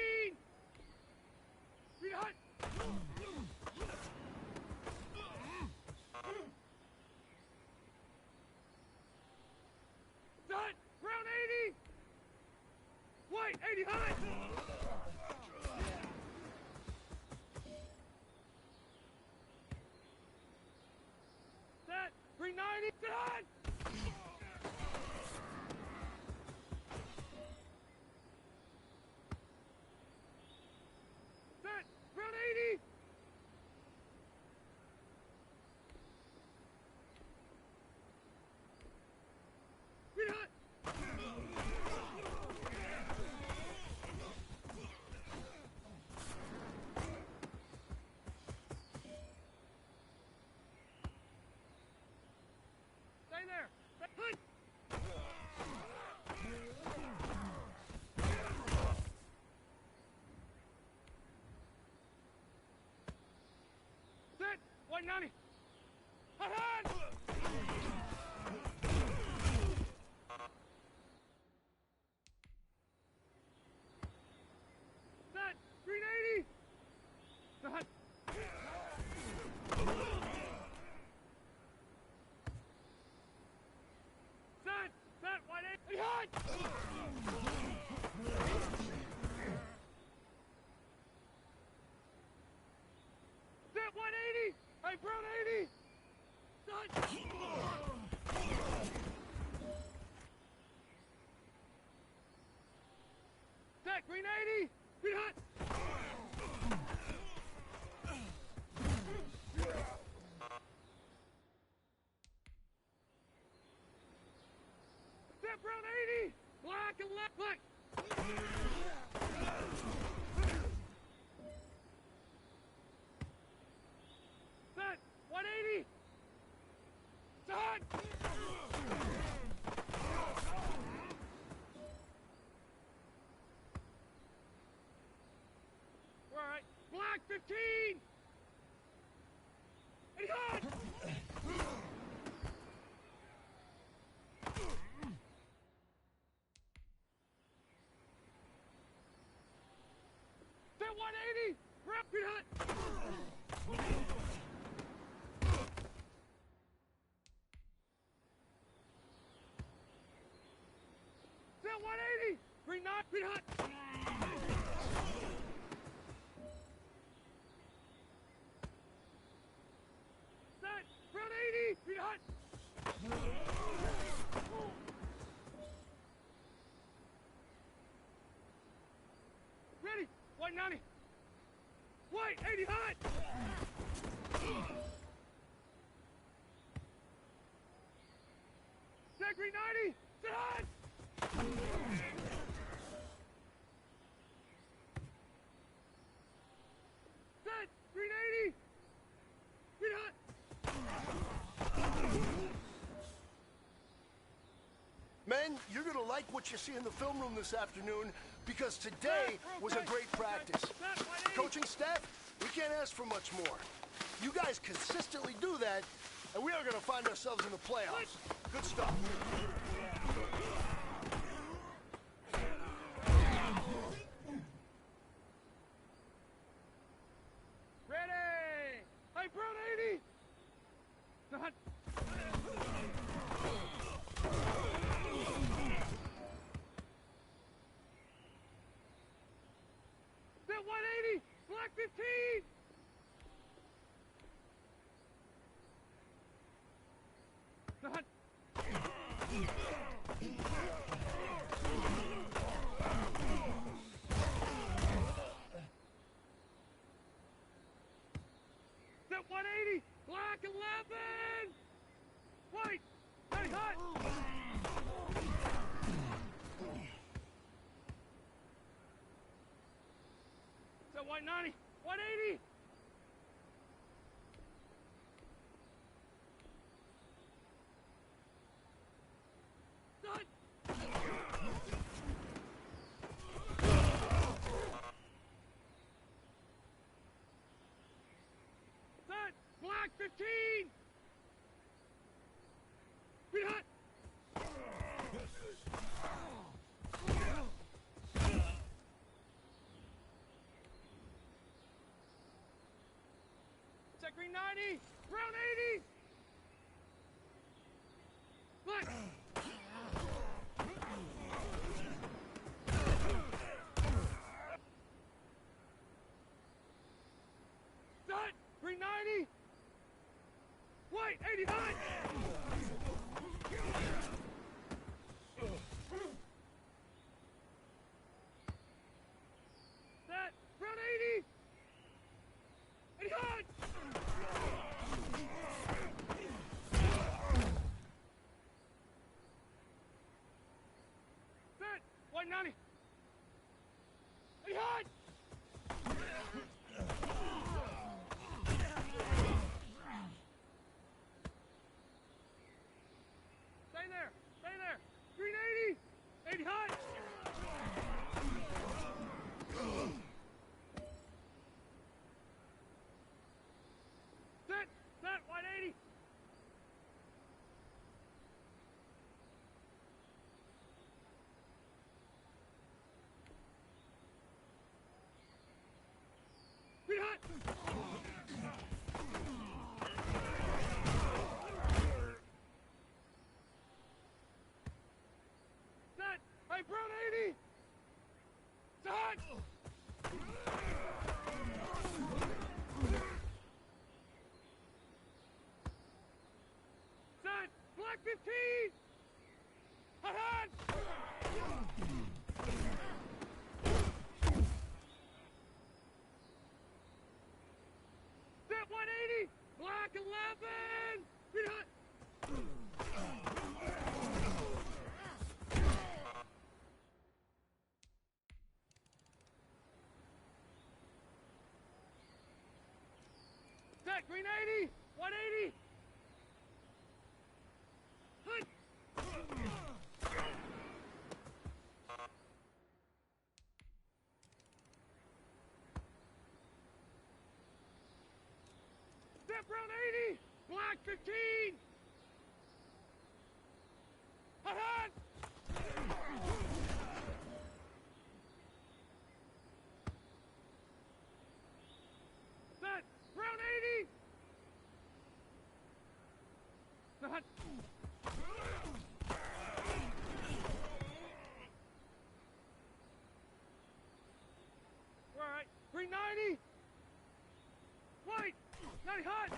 Green hot! Set! Brown 80! White 80 hot! Set! Green 90! Set hot! Set! Brown 80! Green hot! Stay there! Hunt! Set! 190! Hot, hot! Set! Green 80! Hot! Set! Set! 180! Hot! Set 180! Hey, Brown 80! Set! Set, green 80! Green hot! Black. Set. 180. Set. All right. Black 15. And hot. Set 180. Rapid hot. Set 180. Green knot. Green hot. Set. Round 80. Green hot. Ready. White 90. White 80 hot. Set green 90. Set hot. Set green 80. Green hot. Men, you're gonna like what you see in the film room this afternoon because today was a great practice. Coaching staff, we can't ask for much more. You guys consistently do that, and we are gonna find ourselves in the playoffs. Good stuff. Ready. Hey, Brown 80. Hot. Set 180. Black 15. Hot. Set 180. Black 11. White. Hey, hot. Set white 90. 180. Done. Set. Black 15. Green hot. Set green 90. Brown 80. Black. Set. Green 90. White 80 hot. Set. Brown 80. 80 hot. Set. White 90. 80 hot. Stay there. Stay there. Green 80. 80 hot. Set. Set. White 80. Green hot. Set. Hey, Brown 80. Set. Set. Black 15. Hot, hot. Set 180. Black 11. Green hot. green 80, 180. Hut. Step round 80, black 15. Hut, hut. Set, round 80. Hut. All right, green 90. White, 90 hot.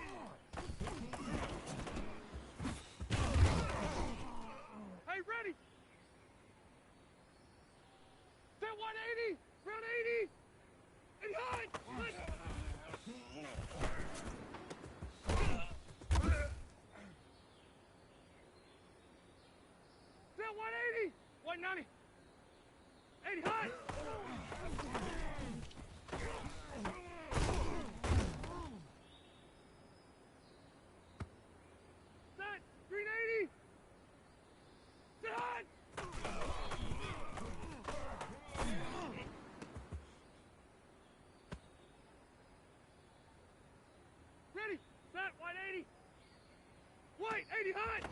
Hey, ready. Set 180, round 80. And hot. Set 180, 190. 80 hot. Set, green 80. Set hot. Ready, set, 180. White, 80 hot.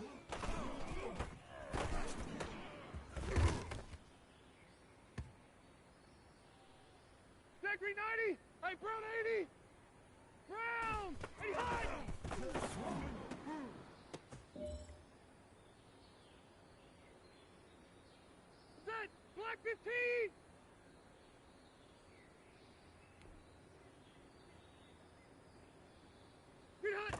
Set, green 90. Hey, brown 80. Brown, 80 hot. Set, black 15. Green hot.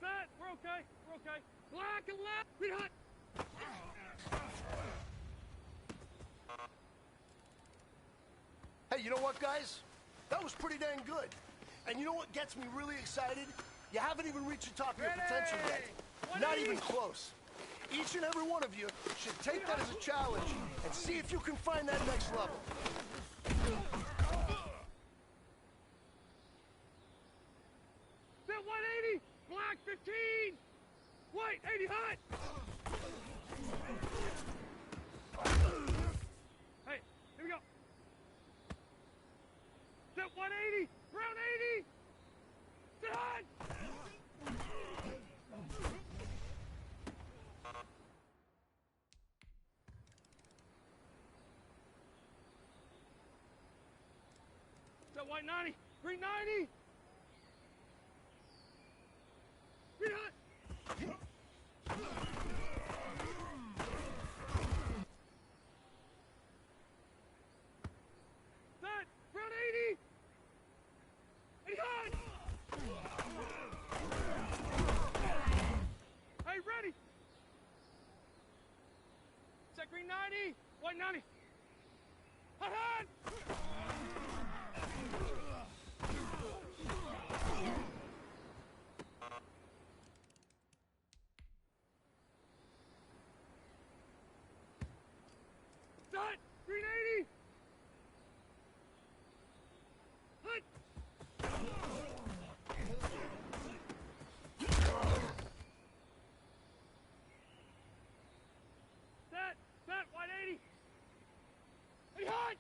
Set, we're okay, we're okay. Black and left, green hot. Hey, you know what, guys? That was pretty dang good. And you know what gets me really excited? You haven't even reached the top of your potential yet. Not even close. Each and every one of you should take that as a challenge and see if you can find that next level. Set 180, black 15. White, 80 hot. Hey, here we go. Set 180, brown 80. Set hot. Set white 90, green 90. Green hot. Set, brown 80. 80 hot. Hey, ready. Set green 90, white 90. Hot, hot. Set, green 80. Hut. Set, white 80. Hey, hot.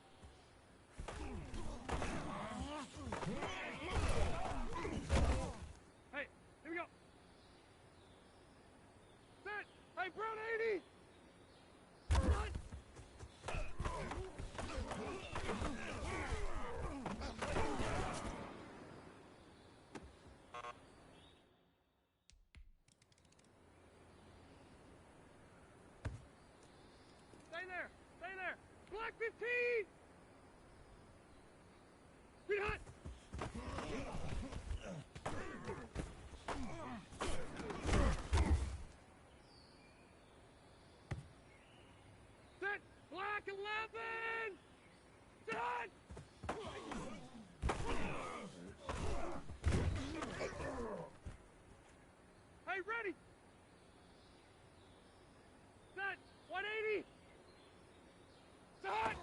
Hey, here we go. Set, hey, brown 80. Hut. Stay there, stay there. Black 15. Green hot. Set, black 11. Set hot. Hey, ready. Set, 180. Set hot.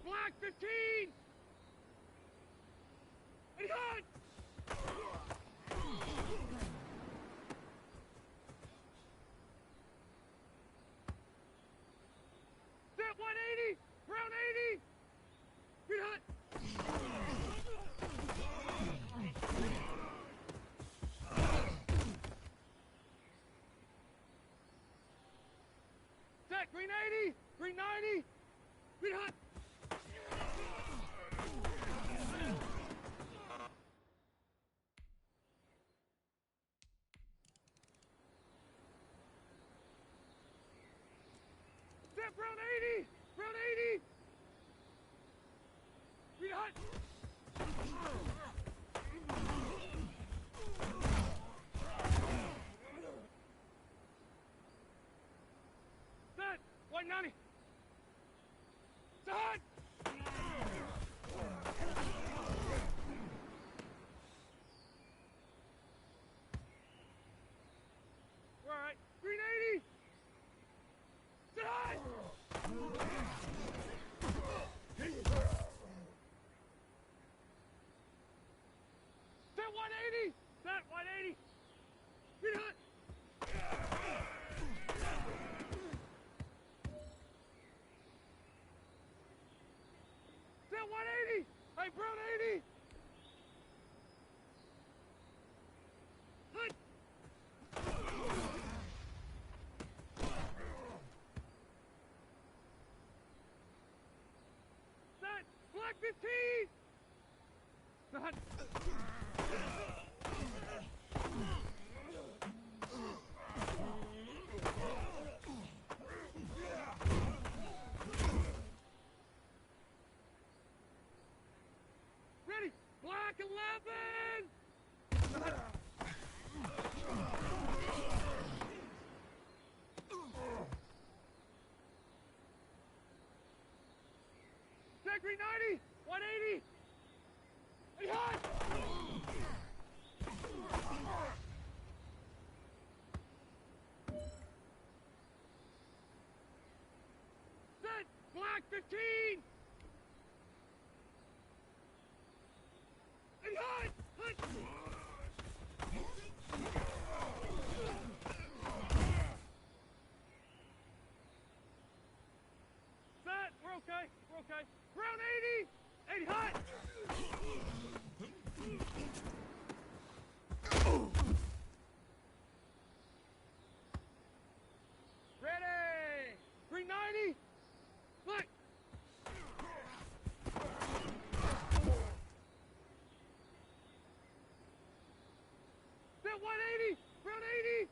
Black 15! And hot! Set 180! Brown 80! Get hot! Set green 80! Green 90! Get hot! Set brown 80! Brown 80! Get hot! Set 190! Set! All right, green 80! Set! Set 180! Set 180! Get hot! Set 180! Hey, brown 80! Hut! Set black 15! Set! Ready! Black 11! Set green 90! 180! Hey, hot! Set black 15! Hey, hot! Hot! Set! We're okay. We're okay. Brown 80! 80 hot! Ready! Green 90! Black! Set 180! Brown 80!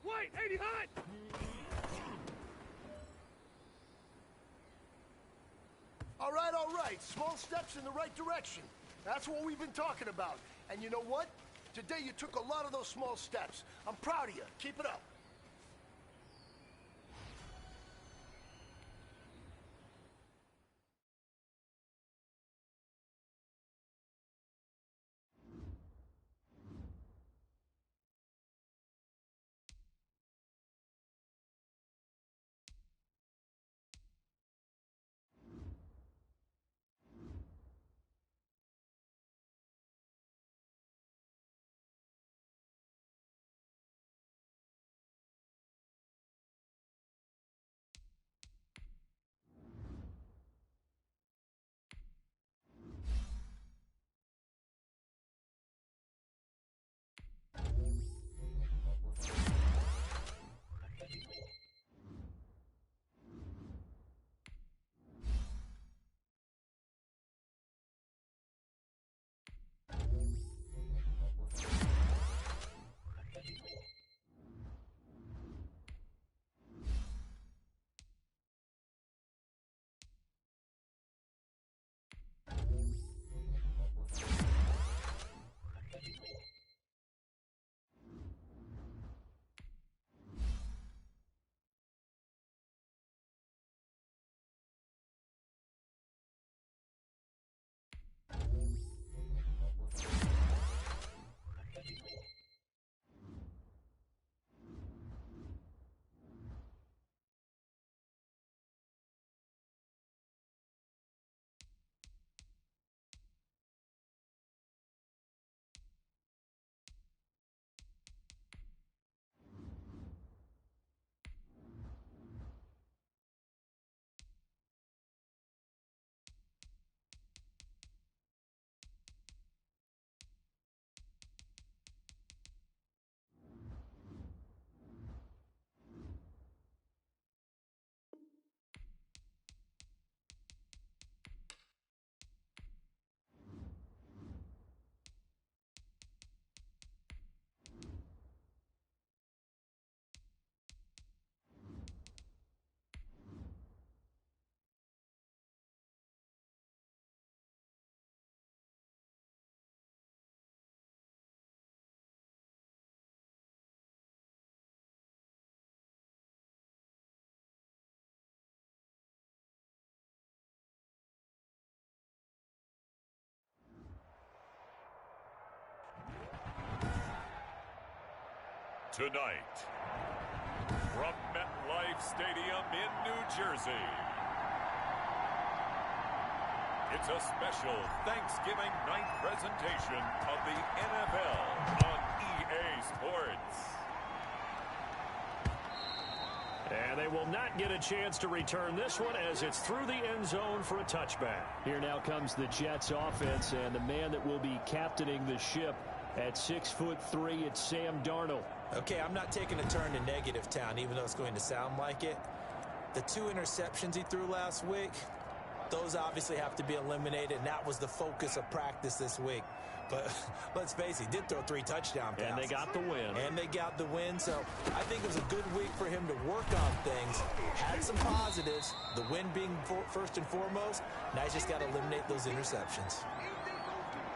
White 80 hot! All right. Small steps in the right direction. That's what we've been talking about. And you know what? Today you took a lot of those small steps. I'm proud of you. Keep it up. tonight. From MetLife Stadium in New Jersey, it's a special Thanksgiving night presentation of the NFL on EA Sports. And they will not get a chance to return this one as it's through the end zone for a touchback. Here now comes the Jets offense, and the man that will be captaining the ship at 6'3", it's Sam Darnold. Okay, I'm not taking a turn to negative town, even though it's going to sound like it. The 2 interceptions he threw last week, those obviously have to be eliminated, and that was the focus of practice this week. But let's face it, he did throw 3 touchdown passes. And they got the win. And they got the win, so I think it was a good week for him to work on things. Had some positives, the win being first and foremost. Now he's just got to eliminate those interceptions.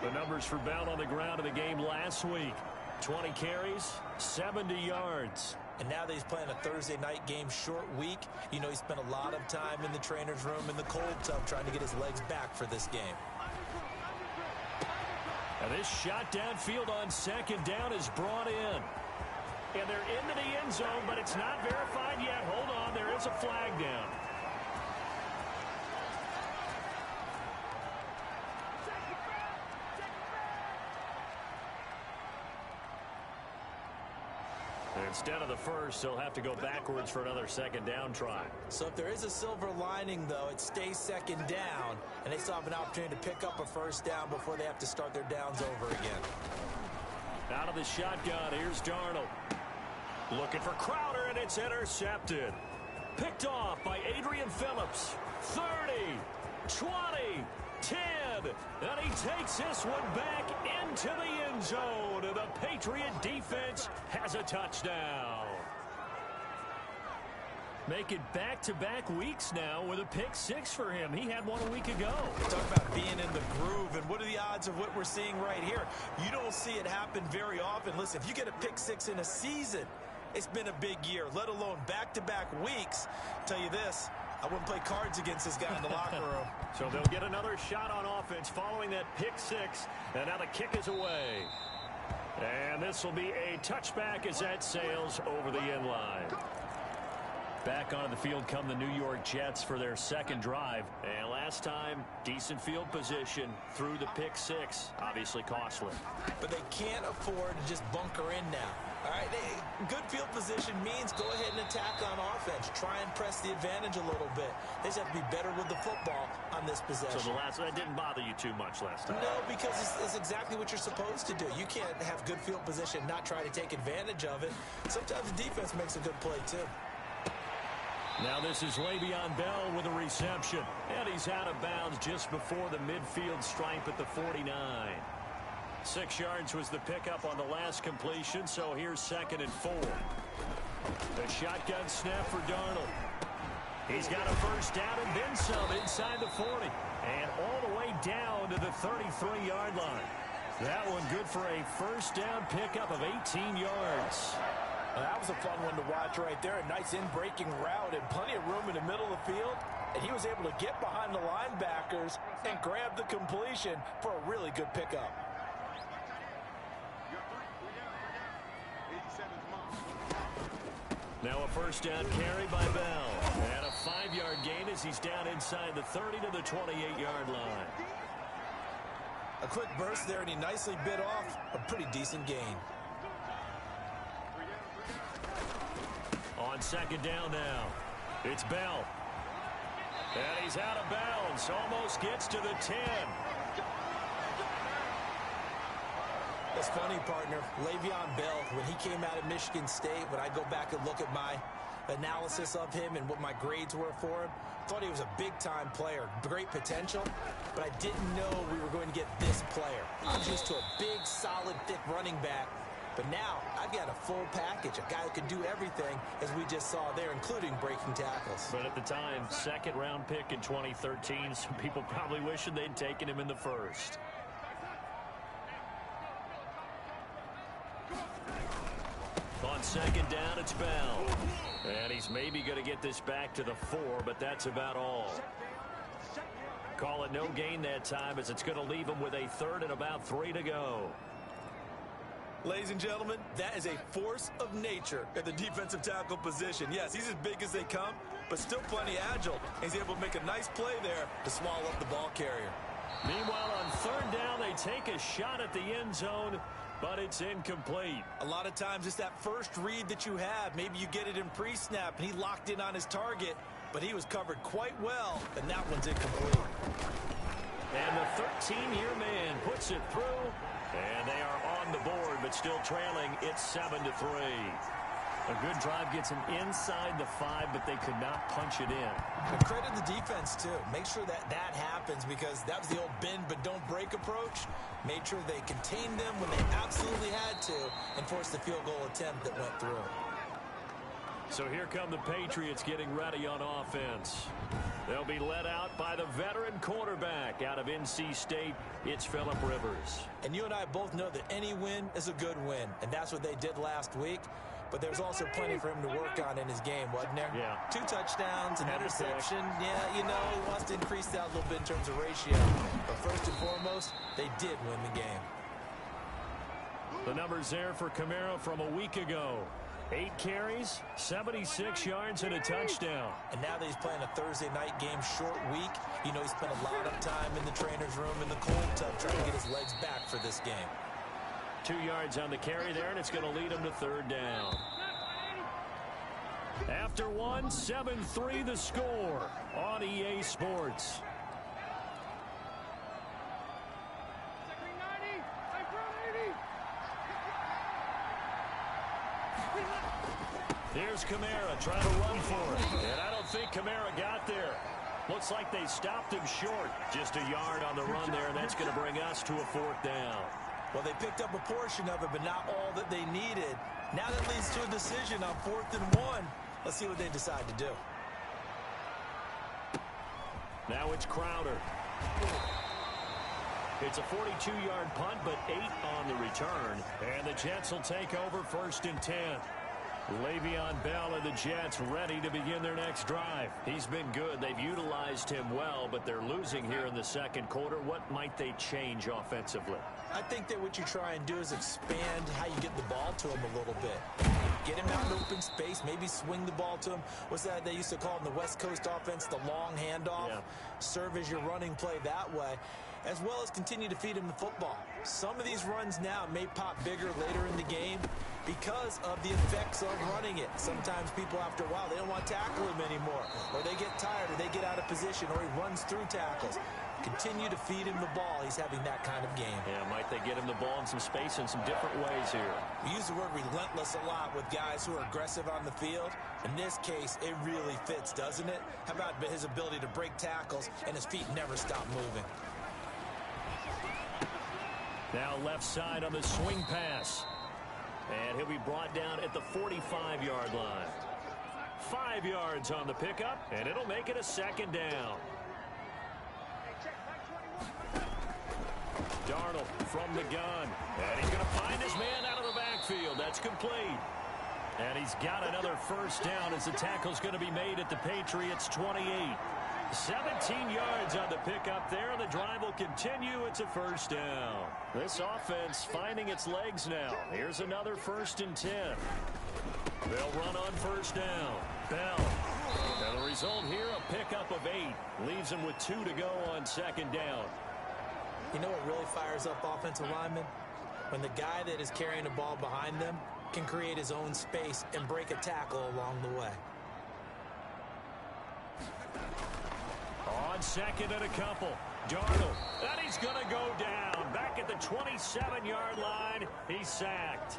The numbers for Bell on the ground of the game last week. 20 carries, 70 yards. And now that he's playing a Thursday night game, short week, you know he spent a lot of time in the trainer's room in the cold tub trying to get his legs back for this game. And this shot downfield on second down is brought in. And they're into the end zone, but it's not verified yet. Hold on, there is a flag down. Instead of the first, they'll have to go backwards for another second down try. So if there is a silver lining, though, it stays second down, and they still have an opportunity to pick up a first down before they have to start their downs over again. Out of the shotgun, here's Darnold. Looking for Crowder, and it's intercepted. Picked off by Adrian Phillips. 30, 20, 10, and he takes this one back into the end zone. And the Patriot defense has a touchdown. Make it back-to-back weeks now with a pick 6 for him. He had one a week ago. Talk about being in the groove, and what are the odds of what we're seeing right here? You don't see it happen very often. Listen, if you get a pick 6 in a season, it's been a big year, let alone back-to-back weeks. I'll tell you this, I wouldn't play cards against this guy in the locker room. So they'll get another shot on offense following that pick 6, and now the kick is away. And this will be a touchback as that sails over the end line. Back onto the field come the New York Jets for their second drive. And last time, decent field position through the pick 6. Obviously costly. But they can't afford to just bunker in now. All right, good field position means go ahead and attack on offense. Try and press the advantage a little bit. They just have to be better with the football on this possession. So that didn't bother you too much last time? No, because it's exactly what you're supposed to do. You can't have good field position and not try to take advantage of it. Sometimes the defense makes a good play, too. Now this is Le'Veon Bell with a reception. And he's out of bounds just before the midfield stripe at the 49. 6 yards was the pickup on the last completion, so here's 2nd and 4. The shotgun snap for Darnold. He's got a first down and then some inside the 40. And all the way down to the 33-yard line. That one good for a first down pickup of 18 yards. Well, that was a fun one to watch right there. A nice in-breaking route and plenty of room in the middle of the field. And he was able to get behind the linebackers and grab the completion for a really good pickup. Now a first down carry by Bell. And a 5-yard gain as he's down inside the 30 to the 28-yard line. A quick burst there, and he nicely bit off a pretty decent gain. On second down now, it's Bell. And he's out of bounds, almost gets to the 10. It's funny, partner. Le'Veon Bell, when he came out of Michigan State, when I go back and look at my analysis of him and what my grades were for him, thought he was a big-time player, great potential, but I didn't know we were going to get this player. I was used to a big, solid, thick running back, but now I've got a full package, a guy who can do everything, as we just saw there, including breaking tackles. But at the time, 2nd-round pick in 2013, some people probably wishing they'd taken him in the 1st. On second down, it's Bell. And he's maybe going to get this back to the 4, but that's about all. Call it no gain that time as it's going to leave him with a 3rd and about 3 to go. Ladies and gentlemen, that is a force of nature at the defensive tackle position. Yes, he's as big as they come, but still plenty agile. He's able to make a nice play there to swallow up the ball carrier. Meanwhile, on third down, they take a shot at the end zone, but it's incomplete. A lot of times it's that first read that you have. Maybe you get it in pre-snap, and he locked in on his target, but he was covered quite well, and that one's incomplete. And the 13-year man puts it through, and they are on the board, but still trailing. It's 7-3. A good drive gets them inside the 5, but they could not punch it in. And credit the defense, too. Make sure that happens, because that was the old bend but don't break approach. Made sure they contained them when they absolutely had to and forced the field goal attempt that went through. So here come the Patriots getting ready on offense. They'll be led out by the veteran quarterback out of NC State. It's Phillip Rivers. And you and I both know that any win is a good win, and that's what they did last week. But there's also plenty for him to work on in his game, wasn't there? Yeah. 2 touchdowns, an interception. Yeah, you know, he wants to increase that a little bit in terms of ratio. But first and foremost, they did win the game. The numbers there for Kamara from a week ago. 8 carries, 76 yards, and a touchdown. And now that he's playing a Thursday night game, short week, you know, he spent a lot of time in the trainer's room in the cold tub trying to get his legs back for this game. 2 yards on the carry there, and it's going to lead him to third down. After one, 7-3 the score on EA Sports. Here's Kamara trying to run for it. And I don't think Kamara got there. Looks like they stopped him short. Just a yard on the run there, and that's going to bring us to a fourth down. Well, they picked up a portion of it, but not all that they needed. Now that leads to a decision on 4th and 1. Let's see what they decide to do. Now it's Crowder. It's a 42-yard punt, but 8 on the return. And the Jets will take over 1st and 10. Le'Veon Bell and the Jets ready to begin their next drive. He's been good. They've utilized him well, but they're losing here in the second quarter. What might they change offensively? I think that what you try and do is expand how you get the ball to him a little bit. Get him out in open space, maybe swing the ball to him. What's that they used to call in the West Coast offense, the long handoff? Yeah. Serve as your running play that way, as well as continue to feed him the football. Some of these runs now may pop bigger later in the game because of the effects of running it. Sometimes people, after a while, they don't want to tackle him anymore, or they get tired, or they get out of position, or he runs through tackles. Continue to feed him the ball. He's having that kind of game. Yeah, might they get him the ball in some space in some different ways here. We use the word relentless a lot with guys who are aggressive on the field. In this case, it really fits, doesn't it? How about his ability to break tackles and his feet never stop moving? Now left side on the swing pass. And he'll be brought down at the 45-yard line. 5 yards on the pickup, and it'll make it a 2nd down. Darnold from the gun. And he's going to find his man out of the backfield. That's complete. And he's got another 1st down as the tackle's going to be made at the Patriots' 28. 17 yards on the pickup there, and the drive will continue. It's a 1st down. This offense finding its legs now. Here's another 1st and 10. They'll run on 1st down. Bell. And the result here, a pickup of 8. Leaves them with 2 to go on 2nd down. You know what really fires up offensive linemen? When the guy that is carrying the ball behind them can create his own space and break a tackle along the way. On 2nd and a couple. Darnold. And he's going to go down. Back at the 27-yard line. He's sacked.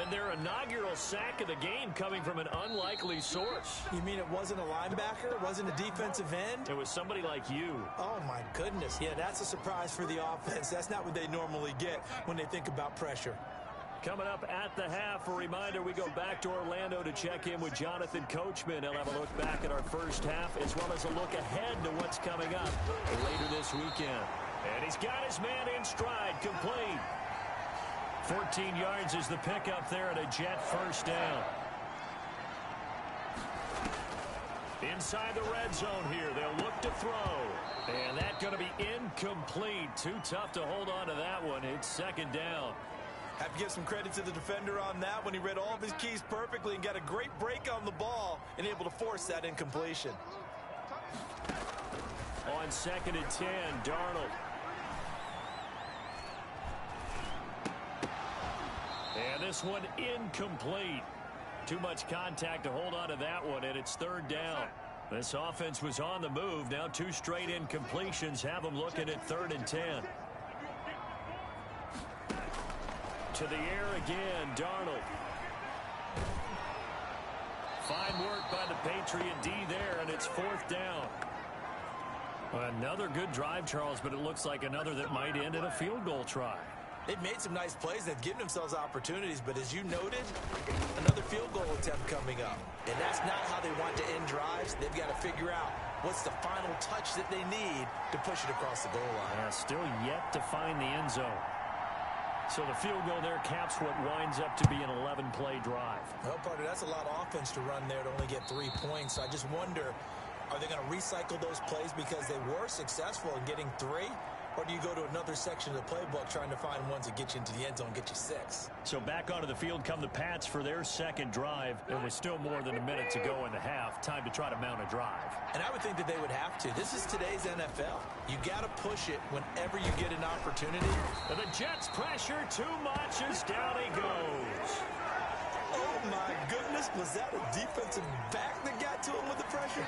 And their inaugural sack of the game coming from an unlikely source. You mean it wasn't a linebacker? It wasn't a defensive end? It was somebody like you. Oh, my goodness. Yeah, that's a surprise for the offense. That's not what they normally get when they think about pressure. Coming up at the half, a reminder, we go back to Orlando to check in with Jonathan Coachman. He'll have a look back at our first half, as well as a look ahead to what's coming up later this weekend. And he's got his man in stride, complete. 14 yards is the pickup there at a Jet 1st down. Inside the red zone here, they'll look to throw. And that's going to be incomplete. Too tough to hold on to that one. It's 2nd down. Have to give some credit to the defender on that when he read all of his keys perfectly and got a great break on the ball and able to force that incompletion. On 2nd and 10, Darnold. And this one incomplete. Too much contact to hold on to that one, and it's 3rd down. This offense was on the move. Now 2 straight incompletions have them looking at 3rd and 10. To the air again, Darnold. Fine work by the Patriot D there, and it's 4th down. Another good drive, Charles, but it looks like another that might end in a field goal try. They've made some nice plays. They've given themselves opportunities, but as you noted, another field goal attempt coming up. And that's not how they want to end drives. They've got to figure out what's the final touch that they need to push it across the goal line. Still yet to find the end zone. So the field goal there caps what winds up to be an 11-play drive. Well, partner, that's a lot of offense to run there to only get 3 points. I just wonder, are they going to recycle those plays because they were successful in getting 3? Or do you go to another section of the playbook trying to find ones that get you into the end zone and get you 6? So back onto the field come the Pats for their 2nd drive. There was still more than a minute to go in the half. Time to try to mount a drive. And I would think that they would have to. This is today's NFL. You got to push it whenever you get an opportunity. And the Jets pressure too much as down he goes. Oh, my goodness. Was that a defensive back that got to him with the pressure?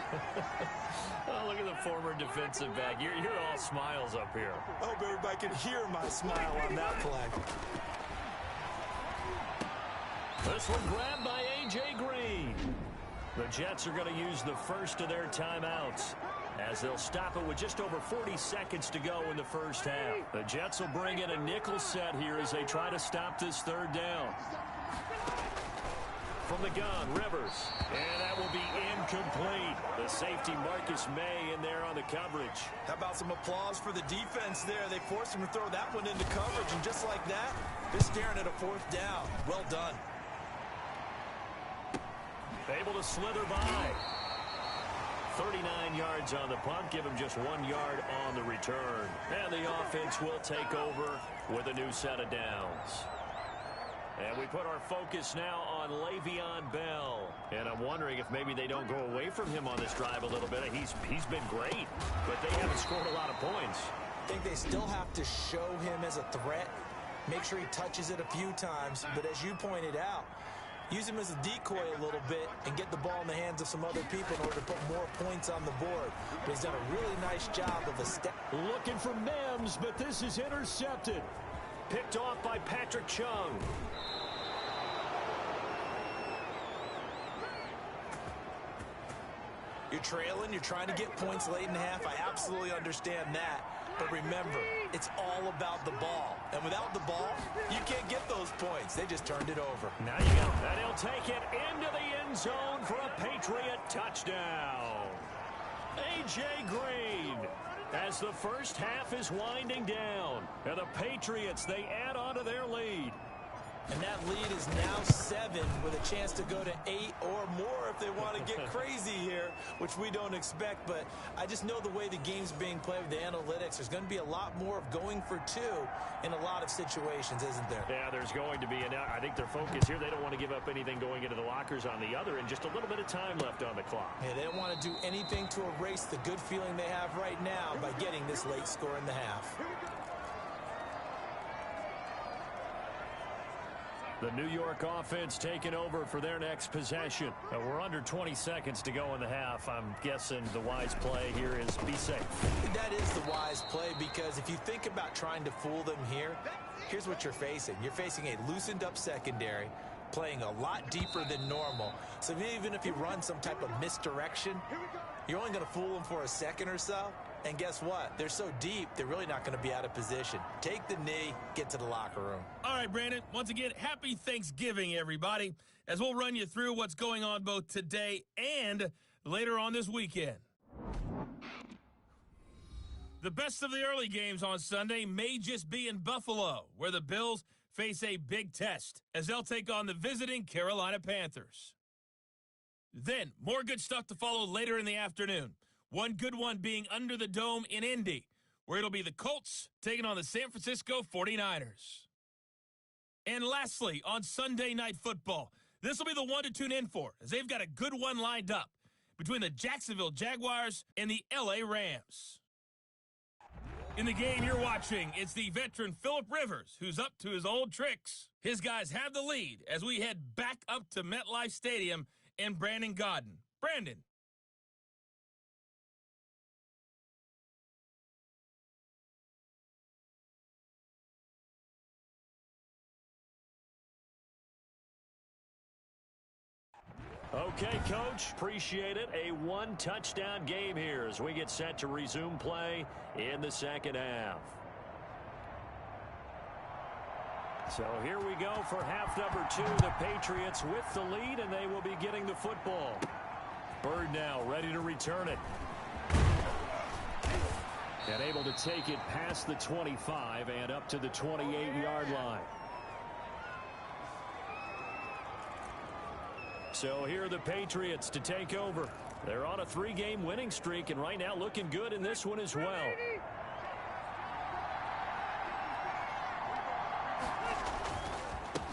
Oh, look at the former defensive back. You're all smiles up here. I hope everybody can hear my smile on that play. This one grabbed by A.J. Green. The Jets are going to use the first of their timeouts as they'll stop it with just over 40 seconds to go in the first half. The Jets will bring in a nickel set here as they try to stop this 3rd down. From the gun, Rivers. And that will be incomplete. The safety, Marcus May, in there on the coverage. How about some applause for the defense there? They forced him to throw that one into coverage, and just like that, they're staring at a 4th down. Well done. Able to slither by. 39 yards on the punt. Give him just 1 yard on the return. And the offense will take over with a new set of downs. And we put our focus now on Le'Veon Bell. And I'm wondering if maybe they don't go away from him on this drive a little bit. He's been great, but they haven't scored a lot of points. I think they still have to show him as a threat. Make sure he touches it a few times. But as you pointed out, use him as a decoy a little bit and get the ball in the hands of some other people in order to put more points on the board. But he's done a really nice job of a step. Looking for Mims, but this is intercepted. Picked off by Patrick Chung. You're trailing, you're trying to get points late in the half. I absolutely understand that. But remember, it's all about the ball. And without the ball, you can't get those points. They just turned it over. Now you got that. He'll take it into the end zone for a Patriot touchdown. A.J. Green, as the first half is winding down. And the Patriots, they add on to their lead. And that lead is now 7 with a chance to go to 8 or more if they want to get crazy here, which we don't expect. But I just know the way the game's being played with the analytics, there's going to be a lot more of going for 2 in a lot of situations, isn't there? Yeah, there's going to be. And I think their focus here, they don't want to give up anything going into the lockers on the other, and just a little bit of time left on the clock. Yeah, they don't want to do anything to erase the good feeling they have right now by getting this late score in the half. The New York offense taking over for their next possession. We're under 20 seconds to go in the half. I'm guessing the wise play here is be safe. That is the wise play, because if you think about trying to fool them here, here's what you're facing. You're facing a loosened up secondary, playing a lot deeper than normal. So even if you run some type of misdirection, you're only going to fool them for a second or so. And guess what? They're so deep, they're really not going to be out of position. Take the knee, get to the locker room. All right, Brandon, once again, happy Thanksgiving, everybody, as we'll run you through what's going on both today and later on this weekend. The best of the early games on Sunday may just be in Buffalo, where the Bills face a big test as they'll take on the visiting Carolina Panthers. Then, more good stuff to follow later in the afternoon. One good one being under the dome in Indy, where it'll be the Colts taking on the San Francisco 49ers. And lastly, on Sunday Night Football, this will be the one to tune in for, as they've got a good one lined up between the Jacksonville Jaguars and the LA Rams. In the game you're watching, it's the veteran Phillip Rivers who's up to his old tricks. His guys have the lead as we head back up to MetLife Stadium and Brandon Gaudin. Brandon. Okay, Coach, appreciate it. A one-touchdown game here as we get set to resume play in the second half. So here we go for half number 2. The Patriots with the lead, and they will be getting the football. Bird now ready to return it. And able to take it past the 25 and up to the 28-yard line. So here are the Patriots to take over. They're on a 3-game winning streak, and right now looking good in this one as well.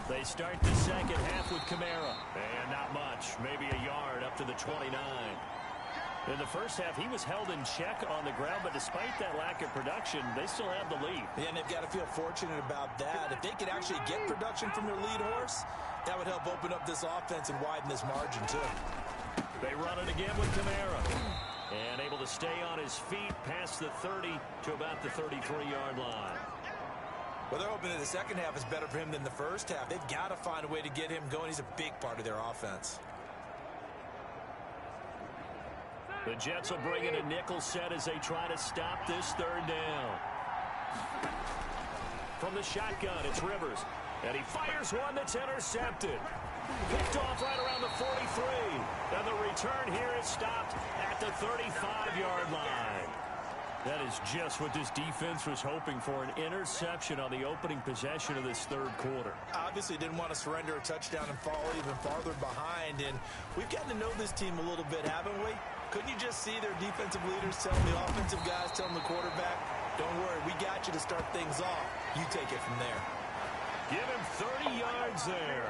They start the second half with Kamara. And not much, maybe a yard up to the 29. In the first half, he was held in check on the ground, but despite that lack of production, they still have the lead. Yeah, and they've got to feel fortunate about that. If they could actually get production from their lead horse, that would help open up this offense and widen this margin, too. They run it again with Kamara. And able to stay on his feet past the 30 to about the 33-yard line. Well, they're hoping that the second half is better for him than the first half. They've got to find a way to get him going. He's a big part of their offense. The Jets will bring in a nickel set as they try to stop this third down. From the shotgun, it's Rivers. And he fires one that's intercepted. Picked off right around the 43. And the return here is stopped at the 35-yard line. That is just what this defense was hoping for, an interception on the opening possession of this third quarter. Obviously didn't want to surrender a touchdown and fall even farther behind. And we've gotten to know this team a little bit, haven't we? Couldn't you just see their defensive leaders telling the offensive guys, telling the quarterback, don't worry, we got you to start things off. You take it from there. Give him 30 yards there.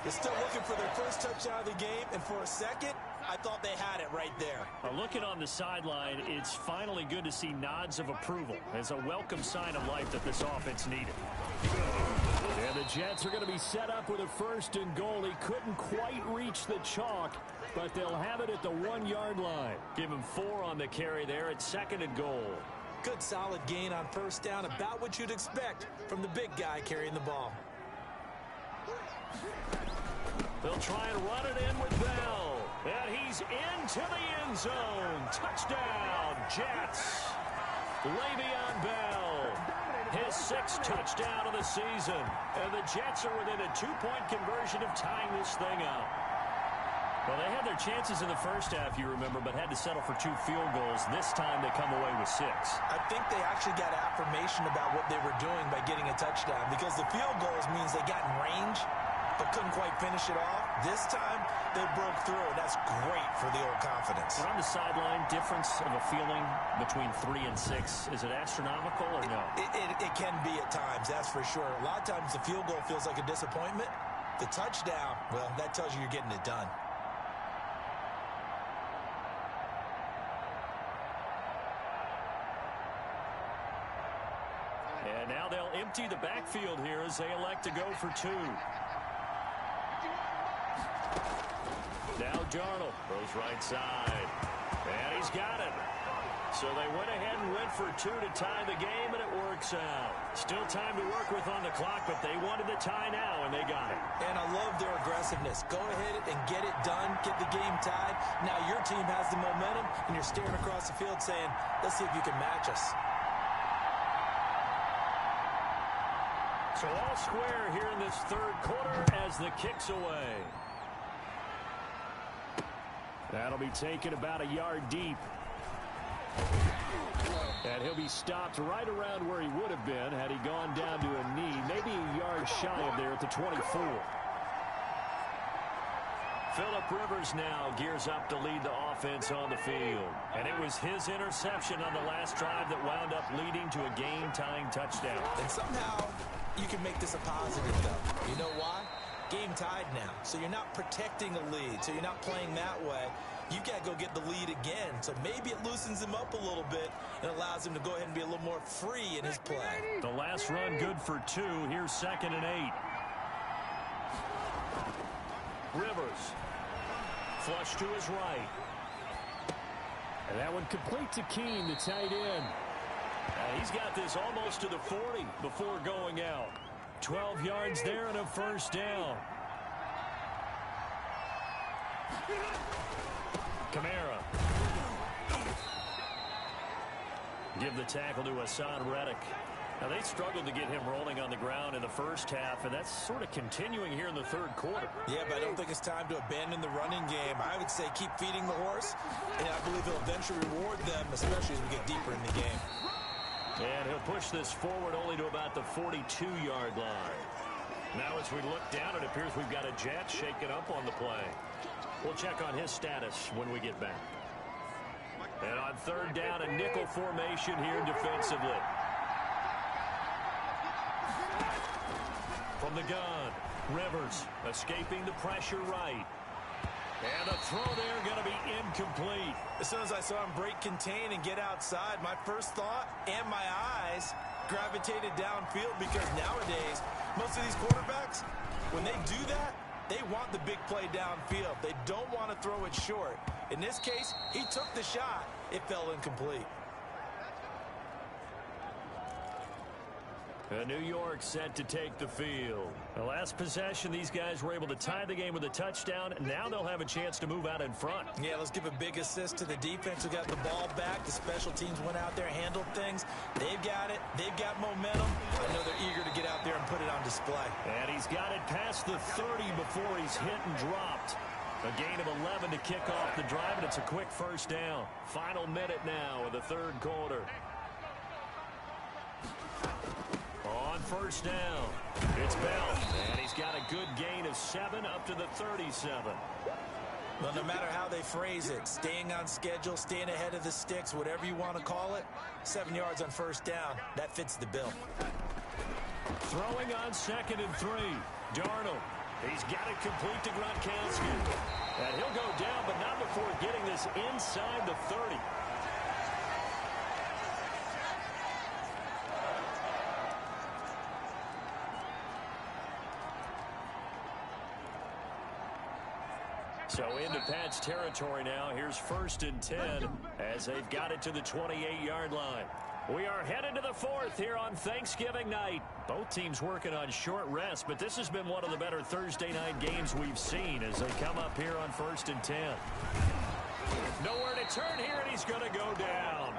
They're still looking for their first touchdown of the game, and for a second, I thought they had it right there. Looking on the sideline, it's finally good to see nods of approval as a welcome sign of life that this offense needed. And the Jets are going to be set up with a 1st and goal. He couldn't quite reach the chalk, but they'll have it at the 1-yard line. Give him 4 on the carry there at 2nd and goal. Good solid gain on first down, about what you'd expect from the big guy carrying the ball. They'll try and run it in with Bell. And he's into the end zone. Touchdown, Jets. Le'Veon Bell. His 6th touchdown of the season. And the Jets are within a 2-point conversion of tying this thing up. Well, they had their chances in the first half, you remember, but had to settle for 2 field goals. This time they come away with 6. I think they actually got affirmation about what they were doing by getting a touchdown, because the field goals means they got in range but couldn't quite finish it off. This time, they broke through, and that's great for the old confidence. And on the sideline, difference of a feeling between 3 and 6, is it astronomical or no? It can be at times, that's for sure. A lot of times the field goal feels like a disappointment. The touchdown, well, that tells you you're getting it done. And now they'll empty the backfield here as they elect to go for 2. Now Darnold goes right side. And he's got it. So they went ahead and went for 2 to tie the game, and it works out. Still time to work with on the clock, but they wanted the tie now, and they got it. And I love their aggressiveness. Go ahead and get it done, get the game tied. Now your team has the momentum, and you're staring across the field saying, let's see if you can match us. So all square here in this third quarter as the kick's away. That'll be taken about a yard deep. And he'll be stopped right around where he would have been had he gone down to a knee, maybe a yard shy of there at the 24. Phillip Rivers now gears up to lead the offense on the field. And it was his interception on the last drive that wound up leading to a game-tying touchdown. And somehow you can make this a positive, though. You know why? Game tied now, so you're not protecting a lead, so you're not playing that way. You've got to go get the lead again, so maybe it loosens him up a little bit and allows him to go ahead and be a little more free in his play. The last run good for 2. Here's 2nd and 8. Rivers. Flush to his right. And that one complete to Keene, the tight end. He's got this almost to the 40 before going out. 12 yards there and a first down. Kamara. Give the tackle to Hassan Reddick. Now, they struggled to get him rolling on the ground in the first half, and that's sort of continuing here in the third quarter. Yeah, but I don't think it's time to abandon the running game. I would say keep feeding the horse, and I believe he'll eventually reward them, especially as we get deeper in the game. And he'll push this forward only to about the 42-yard line. Now, as we look down, it appears we've got a Jet shaken up on the play. We'll check on his status when we get back. And on third down, a nickel formation here defensively. From the gun, Rivers escaping the pressure right. And the throw there going to be incomplete. As soon as I saw him break contain and get outside, my first thought and my eyes gravitated downfield, because nowadays, most of these quarterbacks, when they do that, they want the big play downfield. They don't want to throw it short. In this case, he took the shot. It fell incomplete. New York set to take the field. The last possession, these guys were able to tie the game with a touchdown. Now they'll have a chance to move out in front. Yeah, let's give a big assist to the defense who got the ball back. The special teams went out there, handled things. They've got it. They've got momentum. I know they're eager to get out there and put it on display. And he's got it past the 30 before he's hit and dropped. A gain of 11 to kick off the drive, and it's a quick first down. Final minute now of the third quarter. On first down, it's Bell, and he's got a good gain of 7 up to the 37. Well, no matter how they phrase it, staying on schedule, staying ahead of the sticks, whatever you want to call it, 7 yards on first down, that fits the bill. Throwing on 2nd and 3, Darnold. He's got it complete to Gronkowski. And he'll go down, but not before getting this inside the 30. So into Pat's territory now. Here's 1st and 10 as they've got it to the 28-yard line. We are headed to the 4th here on Thanksgiving night. Both teams working on short rest, but this has been one of the better Thursday night games we've seen as they come up here on 1st and 10. Nowhere to turn here, and he's going to go down.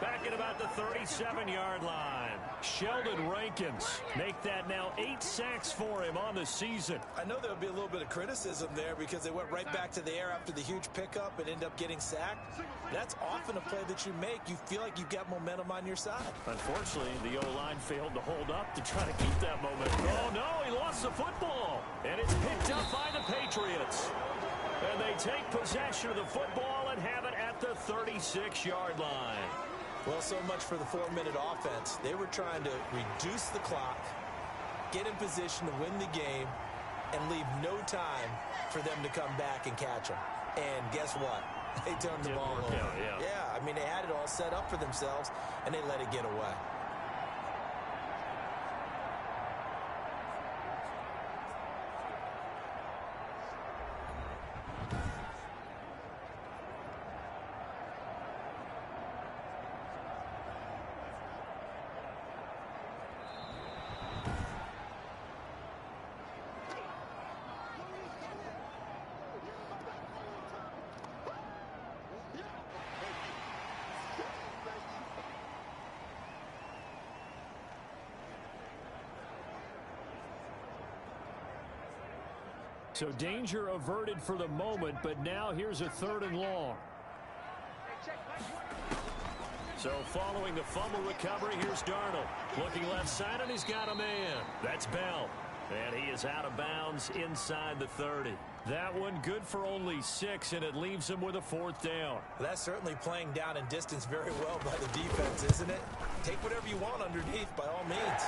Back at about the 37-yard line. Sheldon Rankins make that now 8 sacks for him on the season. I know there'll be a little bit of criticism there because they went right back to the air after the huge pickup and end up getting sacked. That's often a play that you make. You feel like you've got momentum on your side. Unfortunately, the O-line failed to hold up to try to keep that momentum. Oh, no, he lost the football. And it's picked up by the Patriots. And they take possession of the football and have it at the 36-yard line. Well, so much for the 4-minute offense. They were trying to reduce the clock, get in position to win the game, and leave no time for them to come back and catch them. And guess what? They turned the ball over. Yeah, I mean, they had it all set up for themselves, and they let it get away. So danger averted for the moment, but now here's a 3rd and long. So following the fumble recovery, here's Darnold. Looking left side, and he's got a man. That's Bell. And he is out of bounds inside the 30. That one good for only 6, and it leaves him with a 4th down. Well, that's certainly playing down and distance very well by the defense, isn't it? Take whatever you want underneath by all means.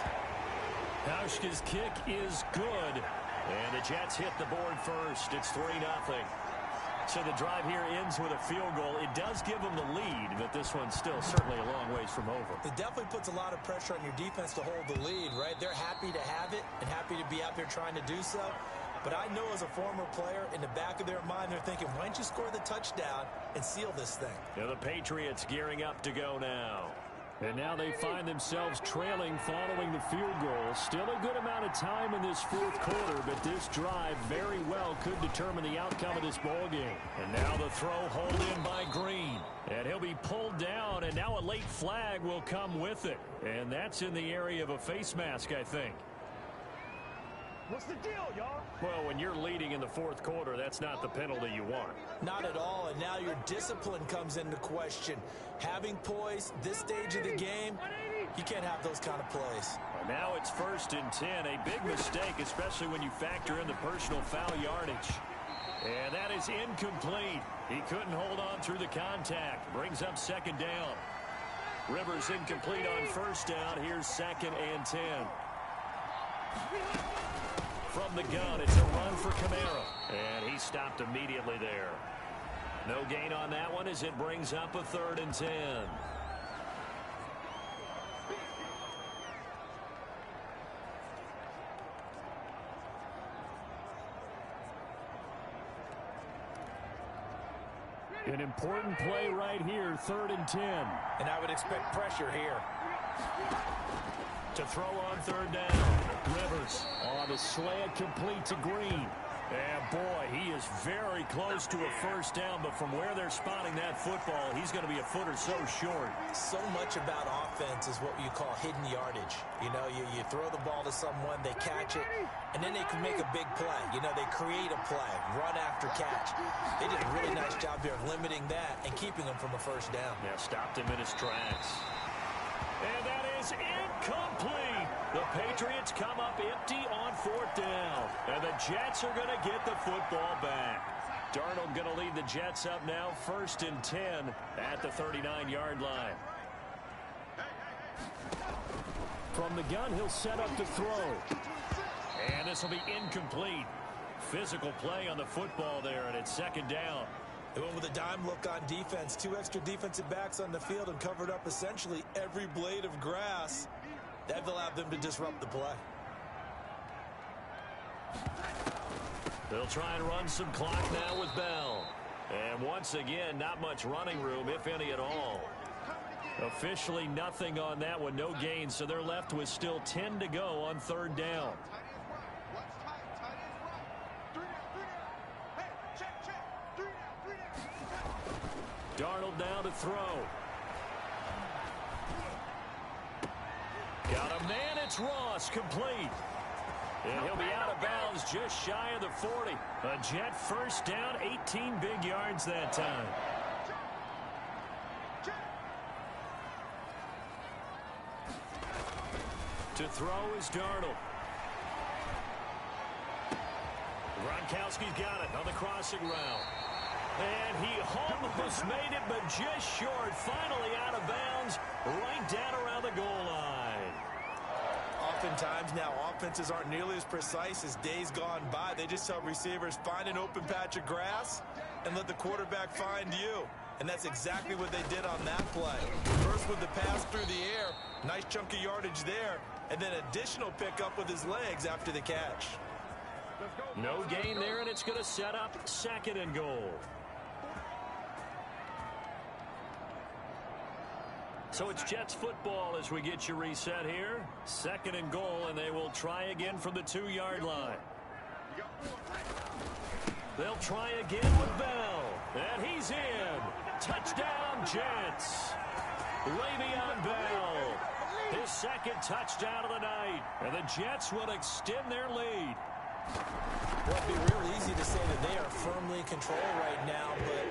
Hauschka's kick is good. And the Jets hit the board first. It's 3-0. So the drive here ends with a field goal. It does give them the lead, but this one's still certainly a long ways from over. It definitely puts a lot of pressure on your defense to hold the lead, right? They're happy to have it and happy to be out there trying to do so. But I know as a former player, in the back of their mind, they're thinking, why don't you score the touchdown and seal this thing? Yeah, the Patriots gearing up to go now. And now they find themselves trailing following the field goal. Still a good amount of time in this fourth quarter, but this drive very well could determine the outcome of this ball game. And now the throw hauled in by Green. And he'll be pulled down, and now a late flag will come with it. And that's in the area of a face mask, I think. What's the deal, y'all? Well, when you're leading in the fourth quarter, that's not the penalty you want. Not at all, and now your discipline comes into question. Having poise this stage of the game, you can't have those kind of plays. And now it's 1st and 10, a big mistake, especially when you factor in the personal foul yardage. And that is incomplete. He couldn't hold on through the contact. Brings up 2nd down. Rivers incomplete on 1st down. Here's 2nd and 10. From the gun, it's a run for Kamara. And he stopped immediately there. No gain on that one as it brings up a 3rd and 10. An important play right here, 3rd and 10. And I would expect pressure here. To throw on 3rd down. Rivers on the slant, complete to Green. And boy, he is very close to a 1st down, but from where they're spotting that football, he's going to be a foot or so short. So much about offense is what you call hidden yardage. You know, you throw the ball to someone, they catch it, and then they can make a big play. You know, they create a play, run after catch. They did a really nice job there of limiting that and keeping them from a 1st down. Yeah, stopped him in his tracks. And that is incomplete. The Patriots come up empty on 4th down. And the Jets are going to get the football back. Darnold going to lead the Jets up now, 1st and 10 at the 39-yard line. From the gun, he'll set up to throw. And this will be incomplete. Physical play on the football there, and it's 2nd down. They went with a dime look on defense. 2 extra defensive backs on the field and covered up essentially every blade of grass. That allowed them to disrupt the play. They'll try and run some clock now with Bell. And once again, not much running room, if any at all. Officially nothing on that one, no gain, so they're left with still 10 to go on 3rd down. Darnold now to throw. Got a man, it's Ross, complete. And he'll be out of bounds just shy of the 40. A Jet 1st down, 18 big yards that time. To throw is Darnold. Gronkowski's got it on the crossing route. And he almost made it, but just short. Finally out of bounds, right down around the goal line. Oftentimes now, offenses aren't nearly as precise as days gone by. They just tell receivers, find an open patch of grass and let the quarterback find you. And that's exactly what they did on that play. First with the pass through the air, nice chunk of yardage there, and then additional pickup with his legs after the catch. No gain there, and it's going to set up 2nd and goal. So it's Jets football as we get you reset here. 2nd and goal, and they will try again from the 2-yard line. They'll try again with Bell. And he's in. Touchdown, Jets. Le'Veon Bell. His 2nd touchdown of the night. And the Jets will extend their lead. Well, it'd be real easy to say that they are firmly in control right now, but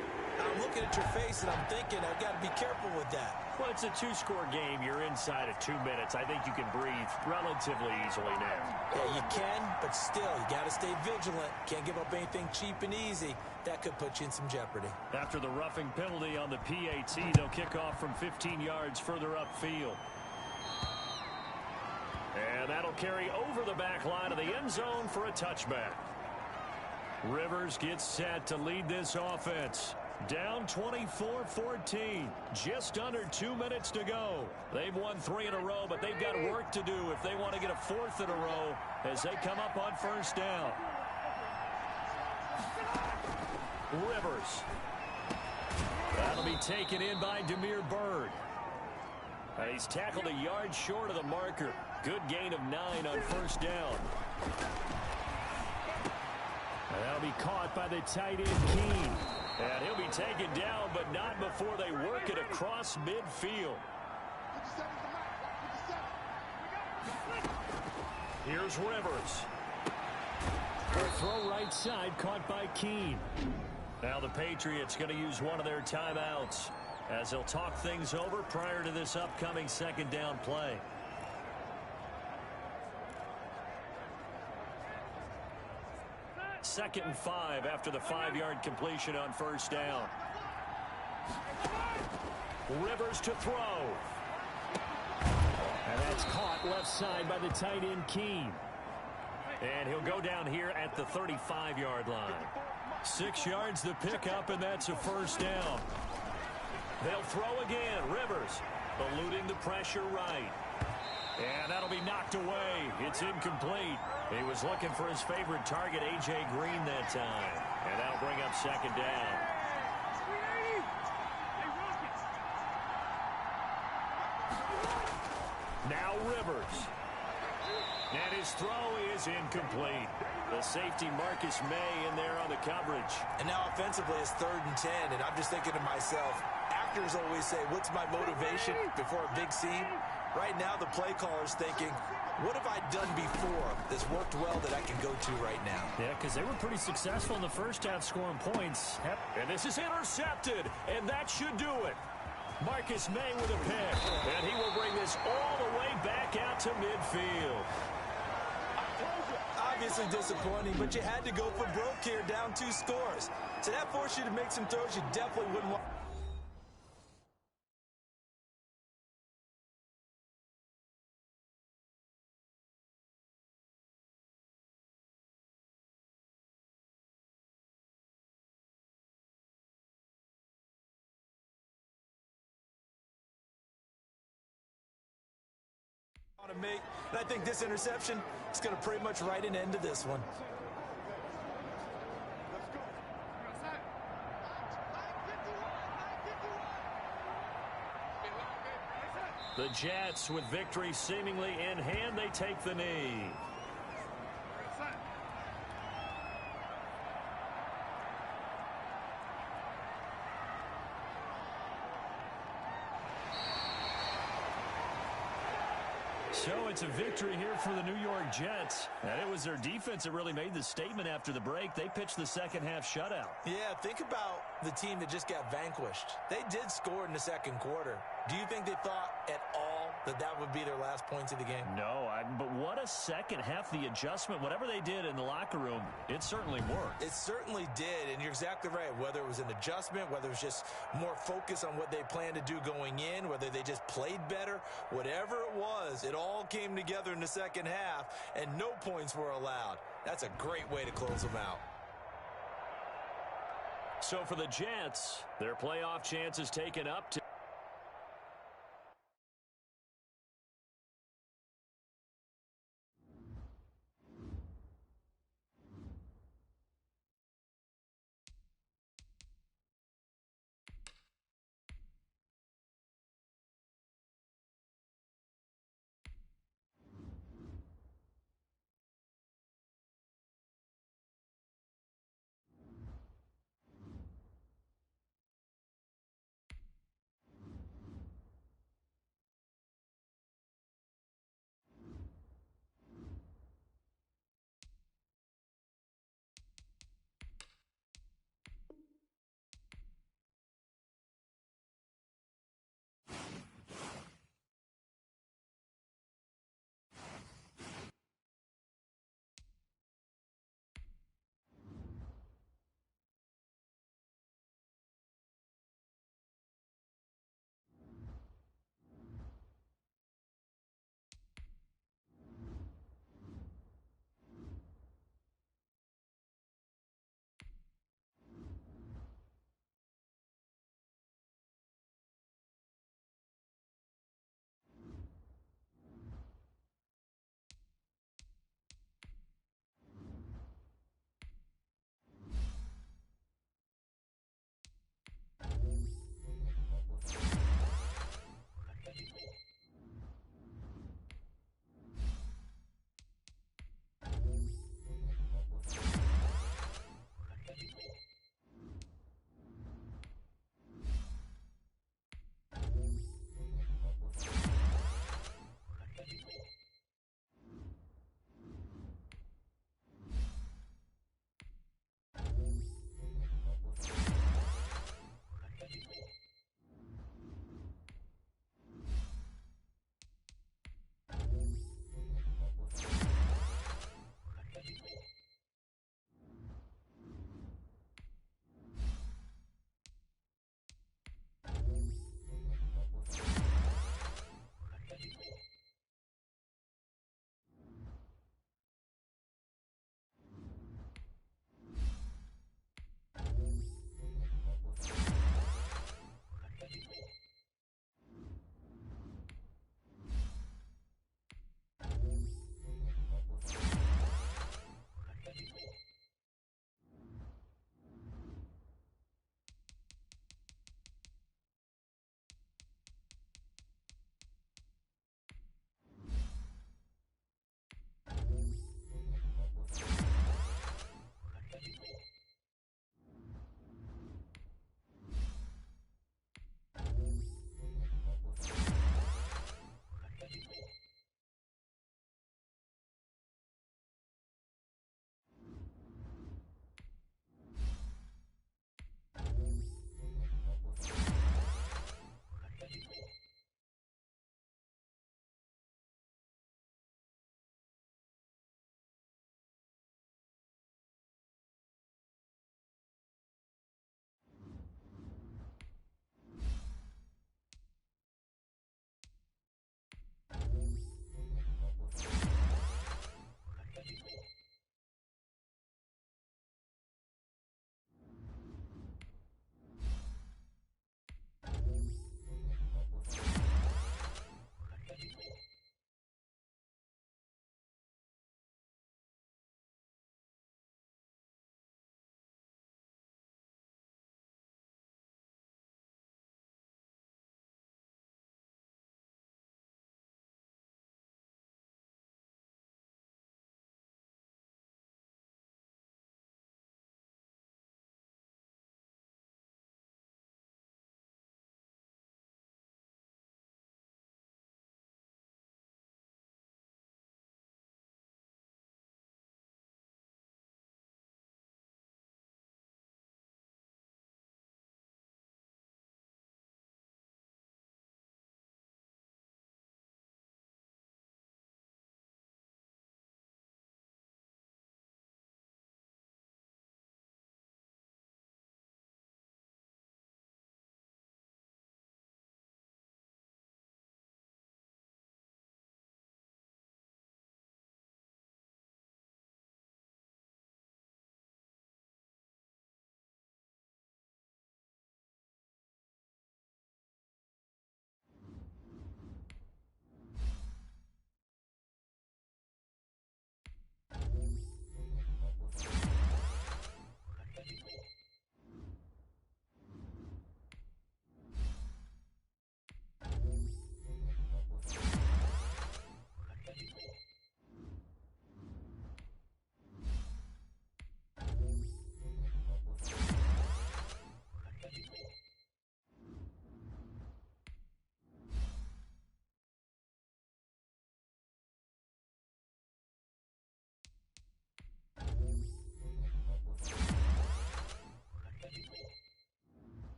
I'm looking at your face and I'm thinking I've got to be careful with that. Well, it's a 2-score game. You're inside of 2 minutes. I think you can breathe relatively easily now. Yeah, you can, but still, you got to stay vigilant. Can't give up anything cheap and easy. That could put you in some jeopardy. After the roughing penalty on the PAT, they'll kick off from 15 yards further upfield. And that'll carry over the back line of the end zone for a touchback. Rivers gets set to lead this offense. Down 24-14. Just under 2 minutes to go. They've won 3 in a row, but they've got work to do if they want to get a 4th in a row as they come up on first down. Rivers. That'll be taken in by Demir Bird. He's tackled a yard short of the marker. Good gain of 9 on first down. That'll be caught by the tight end, Keene. And he'll be taken down, but not before they work it across midfield. Here's Rivers. A throw right side caught by Keene. Now the Patriots going to use one of their timeouts as they'll talk things over prior to this upcoming second down play. Second and 5 after the 5-yard completion on first down. Rivers to throw. And that's caught left side by the tight end, Keene. And he'll go down here at the 35-yard line. 6 yards the pickup, and that's a first down. They'll throw again. Rivers eluding the pressure right. And that'll be knocked away. It's incomplete. He was looking for his favorite target, A.J. Green, that time. And that'll bring up second down. Now Rivers. And his throw is incomplete. The safety Marcus May in there on the coverage. And now offensively it's 3rd and 10, and I'm just thinking to myself, actors always say, what's my motivation before a big scene? Right now the play caller's thinking, what have I done before that's worked well that I can go to right now? Yeah, because they were pretty successful in the first half scoring points. Yep. And this is intercepted, and that should do it. Marcus May with a pick, and he will bring this all the way back out to midfield. Obviously disappointing, but you had to go for broke here, down 2 scores. So that forced you to make some throws you definitely wouldn't want. To make, and I think this interception is going to pretty much write an end to this one. The Jets, with victory seemingly in hand, they take the knee. So it's a victory here for the New York Jets. And it was their defense that really made the statement after the break. They pitched the second half shutout. Yeah, think about the team that just got vanquished. They did score in the second quarter. Do you think they thought at all that that would be their last points of the game? No, but what a second half. The adjustment, whatever they did in the locker room, it certainly worked. It certainly did, and you're exactly right. Whether it was an adjustment, whether it was just more focus on what they planned to do going in, whether they just played better, whatever it was, it all came together in the second half, and no points were allowed. That's a great way to close them out. So for the Jets, their playoff chances taken up to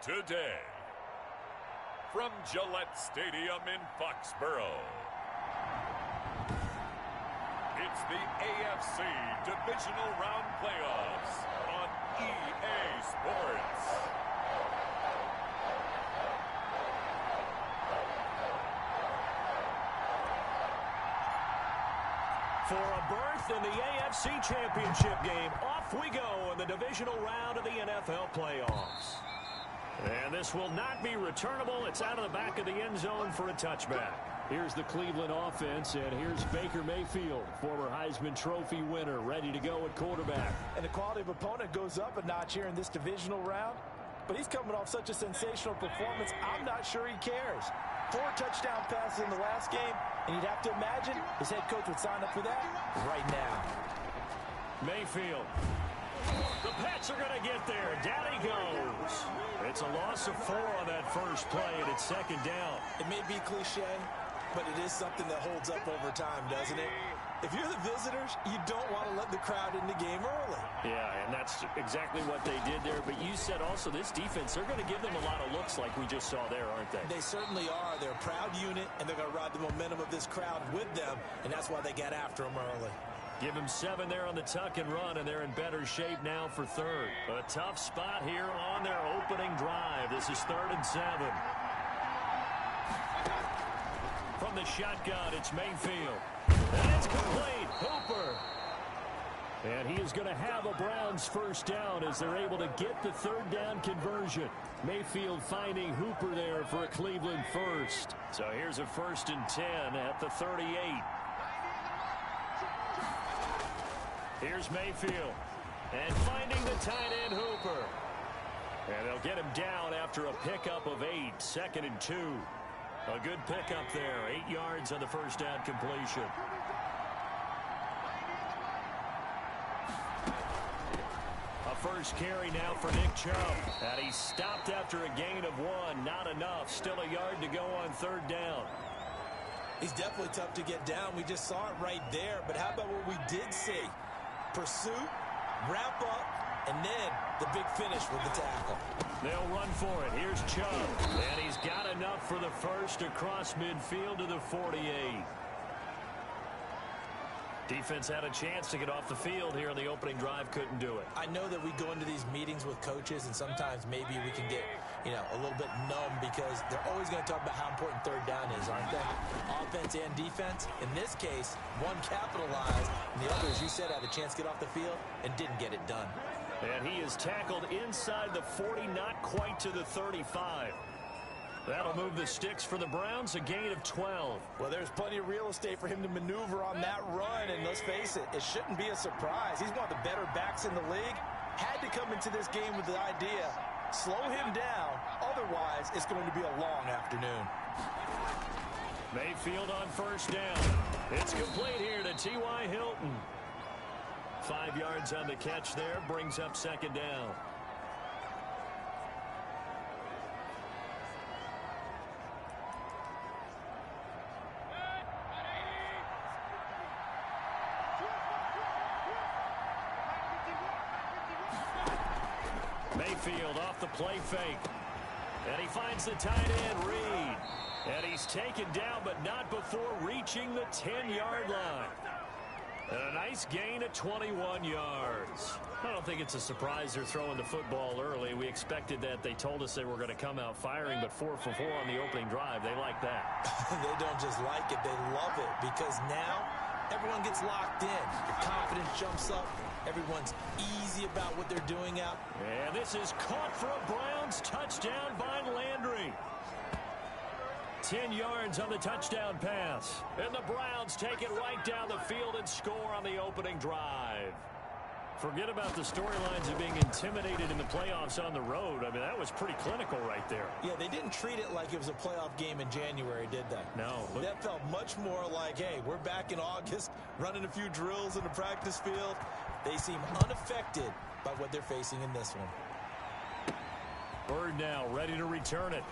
today. From Gillette Stadium in Foxborough, it's the AFC Divisional Round Playoffs on EA Sports. For a berth in the AFC Championship game, off we go in the divisional round of the NFL playoffs. And this will not be returnable. It's out of the back of the end zone for a touchback. Here's the Cleveland offense, and here's Baker Mayfield, former Heisman Trophy winner, ready to go at quarterback. And the quality of opponent goes up a notch here in this divisional round. But he's coming off such a sensational performance, I'm not sure he cares. 4 touchdown passes in the last game, and you'd have to imagine his head coach would sign up for that right now. Mayfield. The Pats are going to get there. Down he goes. It's a loss of 4 on that first play, and it's second down. It may be cliche, but it is something that holds up over time, doesn't it? If you're the visitors, you don't want to let the crowd in the game early. Yeah, and that's exactly what they did there. But you said also this defense, they're going to give them a lot of looks like we just saw there, aren't they? They certainly are. They're a proud unit, and they're going to ride the momentum of this crowd with them, and that's why they got after them early. Give them 7 there on the tuck and run, and they're in better shape now for third. A tough spot here on their opening drive. This is 3rd and 7. From the shotgun, it's Mayfield. And it's complete. Hooper. And he is going to have a Browns first down as they're able to get the 3rd down conversion. Mayfield finding Hooper there for a Cleveland first. So here's a 1st and 10 at the 38. Here's Mayfield. And finding the tight end Hooper. And they'll get him down after a pickup of 8. 2nd and 2. A good pickup there. 8 yards on the first down completion. A first carry now for Nick Chubb. And he's stopped after a gain of 1. Not enough. Still a yard to go on 3rd down. He's definitely tough to get down. We just saw it right there. But how about what we did see? Pursuit, wrap up, and then the big finish with the tackle. They'll run for it. Here's Chubb. And he's got enough for the first across midfield to the 48. Defense had a chance to get off the field here in the opening drive. Couldn't do it. I know that we go into these meetings with coaches, and sometimes maybe we can get, a little bit numb because they're always going to talk about how important 3rd down is, aren't they? Offense and defense. In this case, one capitalized, and the other, as you said, had a chance to get off the field and didn't get it done. And he is tackled inside the 40, not quite to the 35. That'll move the sticks for the Browns, a gain of 12. Well, there's plenty of real estate for him to maneuver on that run, and let's face it, it shouldn't be a surprise. He's one of the better backs in the league. Had to come into this game with the idea, slow him down, otherwise it's going to be a long afternoon. Mayfield on first down. It's complete here to T.Y. Hilton. 5 yards on the catch there, brings up 2nd down. Mayfield off the play fake. And he finds the tight end, Reed. And he's taken down, but not before reaching the 10-yard line. And a nice gain of 21 yards. I don't think it's a surprise they're throwing the football early. We expected that. They told us they were going to come out firing, but 4 for 4 on the opening drive. They like that. They don't just like it, they love it, because now everyone gets locked in. Your confidence jumps up. Everyone's easy about what they're doing out. And this is caught for a Browns touchdown by Landry. 10 yards on the touchdown pass. And the Browns take it right down the field and score on the opening drive. Forget about the storylines of being intimidated in the playoffs on the road. I mean, that was pretty clinical right there. Yeah, they didn't treat it like it was a playoff game in January, did they? No. That felt much more like, hey, we're back in August, running a few drills in the practice field. They seem unaffected by what they're facing in this one. Bird now ready to return it.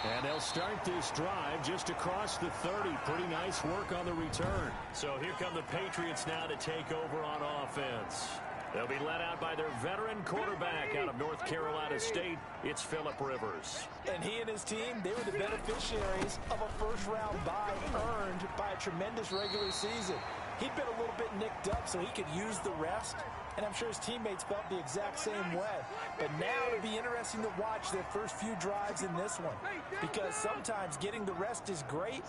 And they'll start this drive just across the 30. Pretty nice work on the return. So here come the Patriots now to take over on offense. They'll be led out by their veteran quarterback out of North Carolina State. It's Phillip Rivers. And he and his team, they were the beneficiaries of a first-round bye earned by a tremendous regular season. He'd been a little bit nicked up, so he could use the rest. And I'm sure his teammates felt the exact same way. But now it'll be interesting to watch their first few drives in this one. Because sometimes getting the rest is great,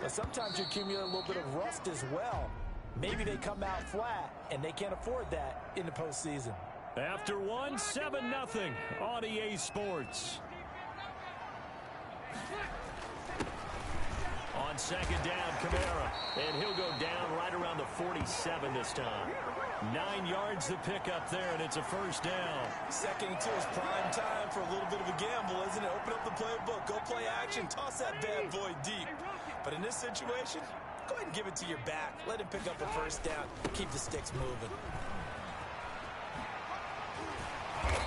but sometimes you accumulate a little bit of rust as well. Maybe they come out flat, and they can't afford that in the postseason. After one, 7-0 on EA Sports. On second down, Kamara, and he'll go down right around the 47 this time. 9 yards to pick up there, and it's a first down. Second and 2 is prime time for a little bit of a gamble, isn't it? Open up the playbook, go play action, toss that bad boy deep. But in this situation, go ahead and give it to your back. Let him pick up a first down. Keep the sticks moving.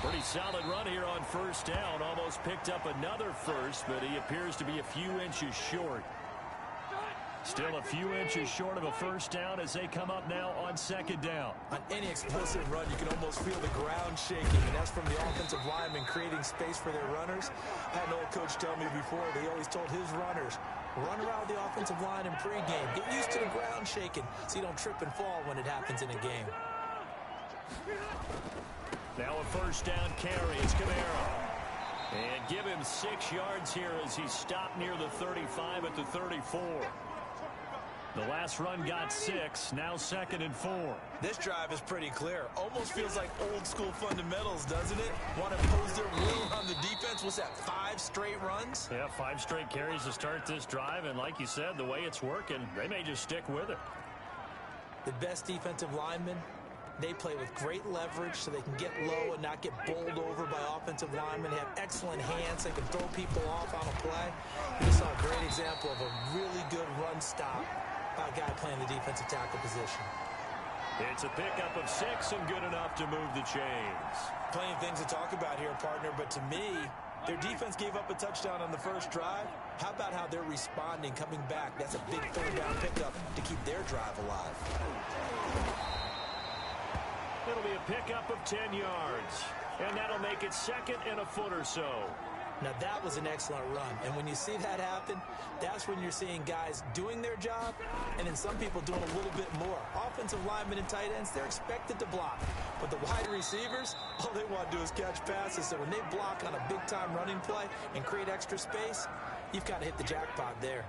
Pretty solid run here on first down. Almost picked up another first, but he appears to be a few inches short. Still a few inches short of a first down as they come up now on second down. On any explosive run, you can almost feel the ground shaking, and that's from the offensive linemen creating space for their runners. I had an old coach tell me before, they always told his runners, run around the offensive line in pregame. Get used to the ground shaking so you don't trip and fall when it happens in a game. Now a first down carry. It's Kamara. And give him 6 yards here as he stopped near the 35 at the 34. The last run got 6, now second and 4. This drive is pretty clear. Almost feels like old school fundamentals, doesn't it? Want to impose their will on the defense. What's that, 5 straight runs? Yeah, 5 straight carries to start this drive, and like you said, the way it's working, they may just stick with it. The best defensive linemen, they play with great leverage so they can get low and not get bowled over by offensive linemen. They have excellent hands. They can throw people off on a play. We saw a great example of a really good run stop by a guy playing the defensive tackle position. It's a pickup of 6 and good enough to move the chains. Plenty of things to talk about here, partner, but to me, their defense gave up a touchdown on the first drive. How about how they're responding, coming back? That's a big third down pickup to keep their drive alive. It'll be a pickup of 10 yards, and that'll make it second and a foot or so. Now, that was an excellent run, and when you see that happen, that's when you're seeing guys doing their job, and then some people doing a little bit more. Offensive linemen and tight ends, they're expected to block, but the wide receivers, all they want to do is catch passes, so when they block on a big-time running play and create extra space, you've got to hit the jackpot there.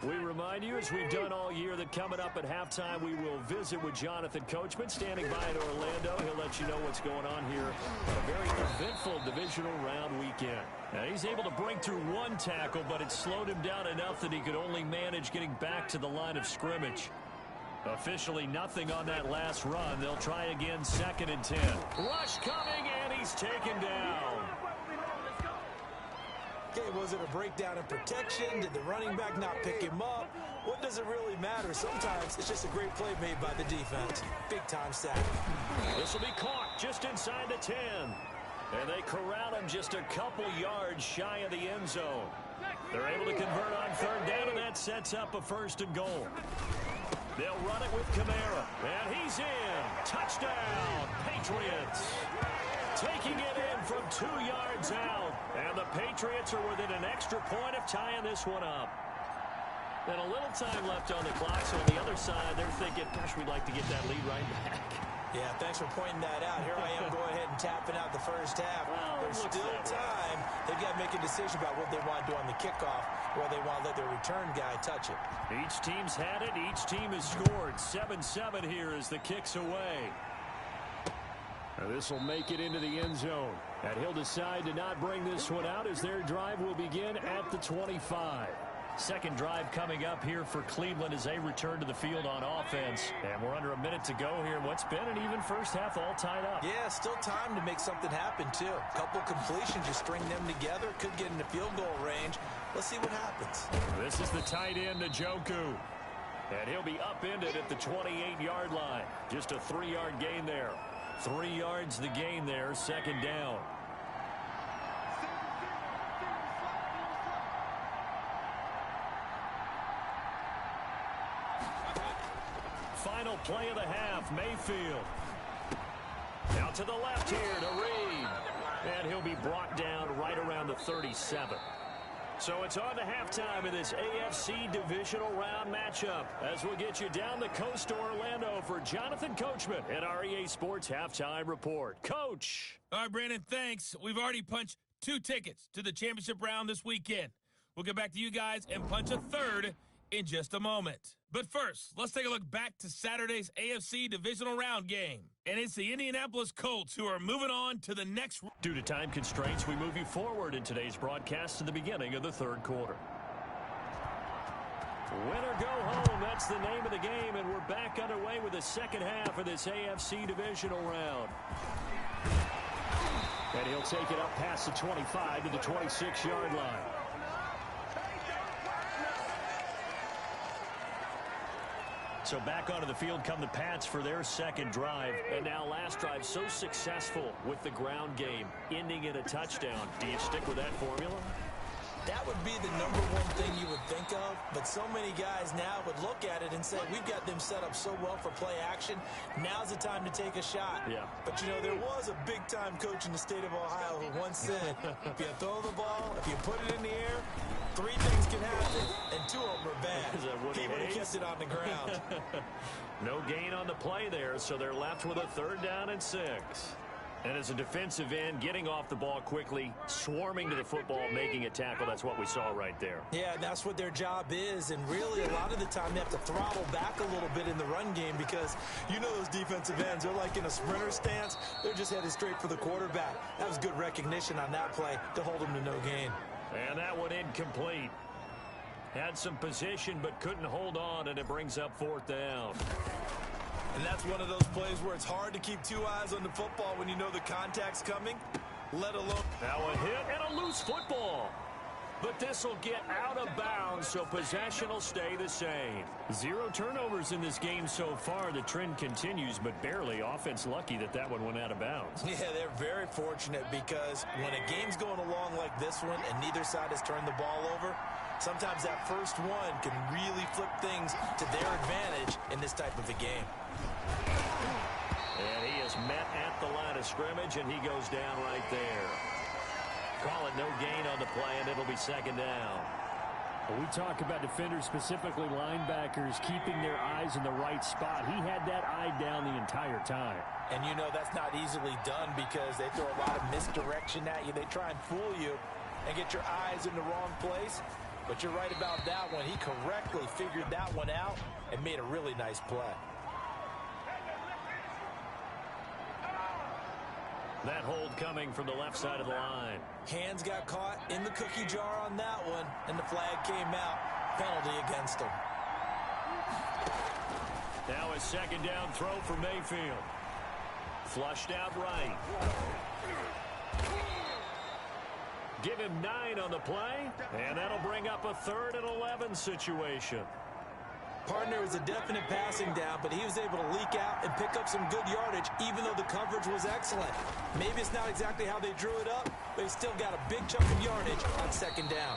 We remind you, as we've done all year, that coming up at halftime, we will visit with Jonathan Coachman, standing by in Orlando. He'll let you know what's going on here on a very eventful divisional round weekend. Now, he's able to break through 1 tackle, but it slowed him down enough that he could only manage getting back to the line of scrimmage. Officially nothing on that last run. They'll try again, second and 10. Rush coming, and he's taken down. Okay, was it a breakdown in protection? Did the running back not pick him up? What does it really matter? Sometimes it's just a great play made by the defense. Big-time sack. This will be caught just inside the 10. And they corral him just a couple yards shy of the end zone. They're able to convert on third down, and that sets up a first and goal. They'll run it with Kamara. And he's in. Touchdown, Patriots. Taking it in from 2 yards out. And the Patriots are within an extra point of tying this one up. And a little time left on the clock, so on the other side, they're thinking, gosh, we'd like to get that lead right back. Yeah, thanks for pointing that out. Here I am going ahead and tapping out the first half. Well, there's still time. They've got to make a decision about what they want to do on the kickoff, or they want to let their return guy touch it. Each team's had it. Each team has scored. 7-7 here as the kick's away. This will make it into the end zone. And he'll decide to not bring this one out as their drive will begin at the 25. Second drive coming up here for Cleveland as they return to the field on offense. And we're under a minute to go here in what's been an even first half, all tied up. Yeah, still time to make something happen, too. A couple completions, you string them together, could get into field goal range. Let's see what happens. This is the tight end, Njoku. And he'll be upended at the 28-yard line. Just a 3-yard gain there. 3 yards the gain there, second down. Final play of the half, Mayfield. Out to the left here to Reed. And he'll be brought down right around the 37. So it's on to halftime of this AFC divisional round matchup as we'll get you down the coast to Orlando for Jonathan Coachman at our EA Sports Halftime Report. Coach. All right, Brandon, thanks. We've already punched 2 tickets to the championship round this weekend. We'll get back to you guys and punch a third in just a moment. But first, let's take a look back to Saturday's AFC divisional round game. And it's the Indianapolis Colts who are moving on to the next. Due to time constraints, we move you forward in today's broadcast to the beginning of the third quarter. Win or go home, that's the name of the game, and we're back underway with the second half of this AFC divisional round. And he'll take it up past the 25 to the 26-yard line. So back onto the field come the Pats for their second drive. And now last drive so successful with the ground game, ending in a touchdown. Do you stick with that formula? That would be the number one thing you would think of, but so many guys now would look at it and say, we've got them set up so well for play action, now's the time to take a shot. Yeah. But, you know, there was a big-time coach in the state of Ohio who once said, if you throw the ball, if you put it in the air, 3 things can happen, and 2 of them are bad. He would have kept it on the ground. No gain on the play there, so they're left with a 3rd down and 6. And as a defensive end, getting off the ball quickly, swarming to the football, making a tackle, that's what we saw right there. Yeah, that's what their job is, and really a lot of the time they have to throttle back a little bit in the run game because you know those defensive ends, they're like in a sprinter stance. They're just headed straight for the quarterback. That was good recognition on that play to hold them to no gain. And that one incomplete. Had some position but couldn't hold on, and it brings up 4th down. And that's one of those plays where it's hard to keep 2 eyes on the football when you know the contact's coming, let alone. Now a hit and a loose football. But this will get out of bounds, so possession will stay the same. 0 turnovers in this game so far. The trend continues, but barely. Offense lucky that one went out of bounds. Yeah, they're very fortunate because when a game's going along like this one and neither side has turned the ball over, sometimes that first one can really flip things to their advantage in this type of a game. And he is met at the line of scrimmage, and he goes down right there. Call it no gain on the play, and it'll be 2nd down. We talk about defenders, specifically linebackers, keeping their eyes in the right spot. He had that eye down the entire time. And you know that's not easily done because they throw a lot of misdirection at you. They try and fool you and get your eyes in the wrong place. But you're right about that one. He correctly figured that one out and made a really nice play. That hold coming from the left side of the line. Hands got caught in the cookie jar on that one, and the flag came out. Penalty against him. Now a 2nd down throw for Mayfield. Flushed out right. Give him 9 on the play, and that'll bring up a 3rd and 11 situation. Partner was a definite passing down, but he was able to leak out and pick up some good yardage, even though the coverage was excellent. Maybe it's not exactly how they drew it up, but he still got a big chunk of yardage on 2nd down.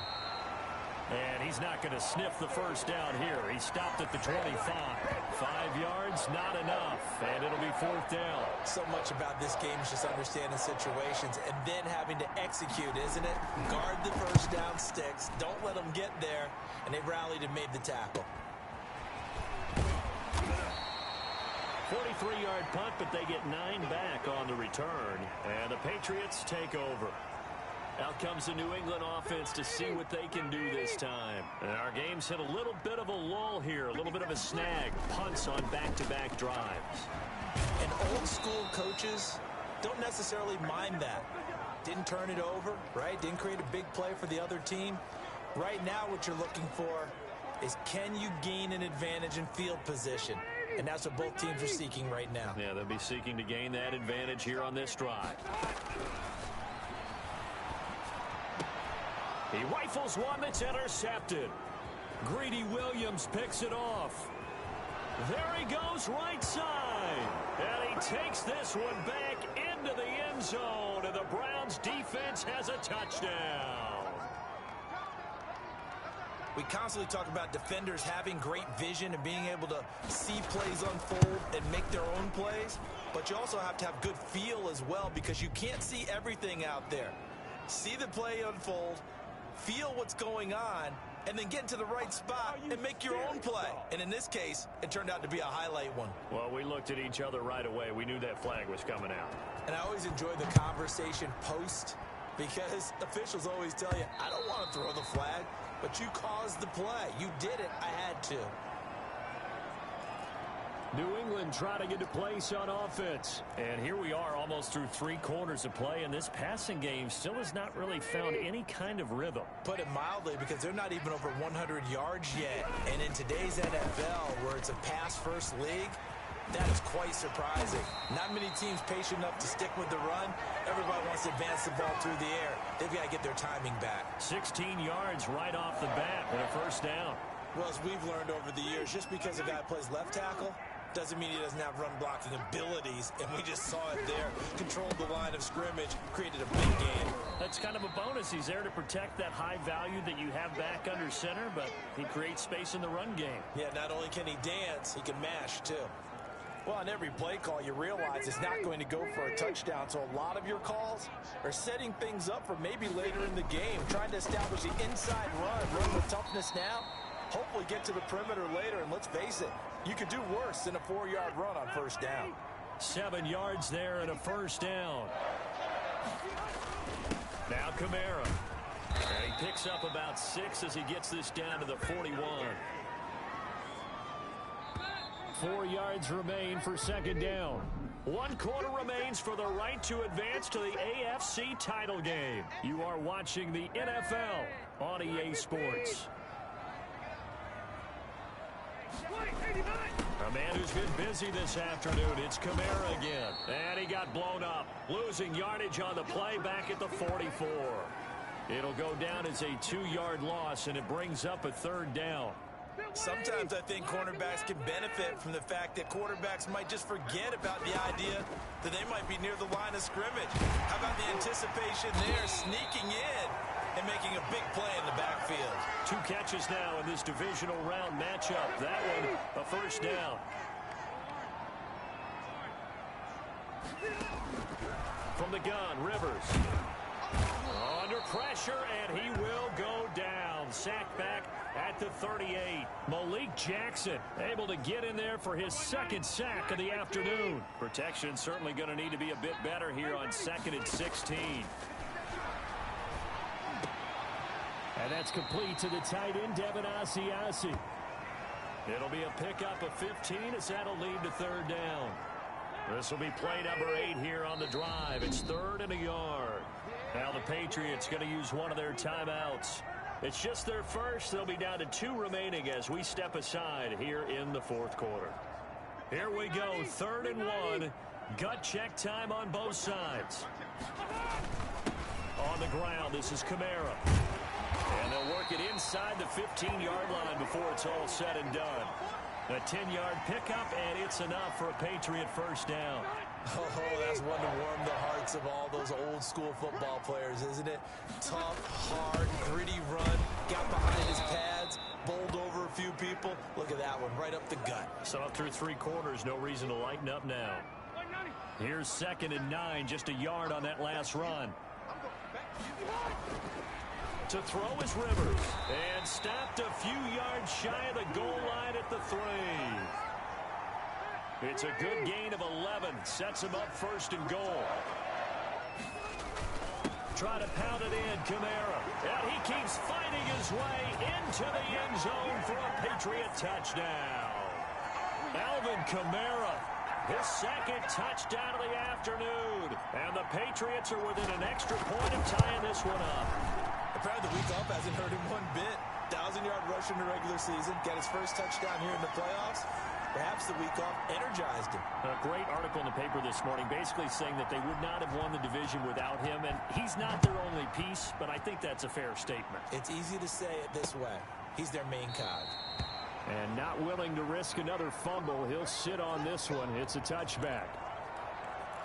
And he's not going to sniff the 1st down here. He stopped at the 25. 5 yards, not enough, and it'll be 4th down. So much about this game is just understanding situations and then having to execute, isn't it? Guard the 1st down sticks. Don't let them get there, and they rallied and made the tackle. 43-yard punt, but they get 9 back on the return, and the Patriots take over. Out comes the New England offense to see what they can do this time. And our game's hit a little bit of a lull here, a little bit of a snag. Punts on back-to-back drives. And old-school coaches don't necessarily mind that. Didn't turn it over, right? Didn't create a big play for the other team. Right now what you're looking for is can you gain an advantage in field position? And that's what both teams are seeking right now. Yeah, they'll be seeking to gain that advantage here on this drive. He rifles one that's intercepted. Greedy Williams picks it off. There he goes right side. And he takes this one back into the end zone. And the Browns defense has a touchdown. We constantly talk about defenders having great vision and being able to see plays unfold and make their own plays, but you also have to have good feel as well because you can't see everything out there. See the play unfold, feel what's going on, and then get into the right spot and make your own play. And in this case, it turned out to be a highlight one. Well, we looked at each other right away. We knew that flag was coming out. And I always enjoy the conversation post because officials always tell you, I don't want to throw the flag, but you caused the play. You did it. I had to. New England trying to get to place on offense. And here we are almost through 3 quarters of play, and this passing game still has not really found any kind of rhythm. Put it mildly, because they're not even over 100 yards yet. And in today's NFL, where it's a pass-first league, that is quite surprising. Not many teams patient enough to stick with the run. Everybody wants to advance the ball through the air. They've got to get their timing back. 16 yards right off the bat and a first down. Well, as we've learned over the years, just because a guy plays left tackle doesn't mean he doesn't have run-blocking abilities, and we just saw it there. Controlled the line of scrimmage, created a big gain. That's kind of a bonus. He's there to protect that high value that you have back under center, but he creates space in the run game. Yeah, not only can he dance, he can mash, too. Well, on every play call, you realize it's not going to go for a touchdown, so a lot of your calls are setting things up for maybe later in the game, trying to establish the inside run with toughness now, hopefully get to the perimeter later, and let's face it, you could do worse than a 4-yard run on first down. 7 yards there and a first down. Now Kamara. And he picks up about 6 as he gets this down to the 41. 4 yards remain for second down. 1 quarter remains for the right to advance to the AFC title game. You are watching the NFL on EA Sports. A man who's been busy this afternoon, it's Kamara again. And he got blown up, losing yardage on the play back at the 44. It'll go down as a 2-yard loss, and it brings up a third down. Sometimes I think cornerbacks can benefit from the fact that quarterbacks might just forget about the idea that they might be near the line of scrimmage. How about the anticipation there, sneaking in and making a big play in the backfield? 2 catches now in this divisional round matchup. That one, a first down. From the gun, Rivers. Under pressure, and he will go down. Sacked back at the 38. Malik Jackson able to get in there for his 2nd sack of the afternoon. Protection certainly going to need to be a bit better here on 2nd and 16. And that's complete to the tight end, Devin Asiasi. It'll be a pickup of 15 as that'll lead to third down. This will be play number 8 here on the drive. It's 3rd and a yard. Now the Patriots going to use one of their timeouts. It's just their first. They'll be down to 2 remaining as we step aside here in the 4th quarter. Here we go, 3rd and 1. Gut check time on both sides. On the ground, this is Kamara. And they'll work it inside the 15-yard line before it's all said and done. A 10-yard pickup, and it's enough for a Patriot first down. Oh, that's one to warm the hearts of all those old-school football players, isn't it? Tough, hard, gritty run, got behind his pads, bowled over a few people. Look at that one, right up the gut. So through 3 quarters, no reason to lighten up now. Here's 2nd and 9, just a yard on that last run. To throw is Rivers, and stopped a few yards shy of the goal line at the 3. It's a good gain of 11. Sets him up 1st and goal. Try to pound it in, Kamara. And he keeps fighting his way into the end zone for a Patriot touchdown. Alvin Kamara, his 2nd touchdown of the afternoon. And the Patriots are within an extra point of tying this one up. Apparently the week off hasn't hurt him one bit. 1,000-yard rush in the regular season. Got his first touchdown here in the playoffs. Perhaps the week off energized him. A great article in the paper this morning basically saying that they would not have won the division without him, and he's not their only piece, but I think that's a fair statement. It's easy to say it this way. He's their main cog. And not willing to risk another fumble, he'll sit on this one. It's a touchback.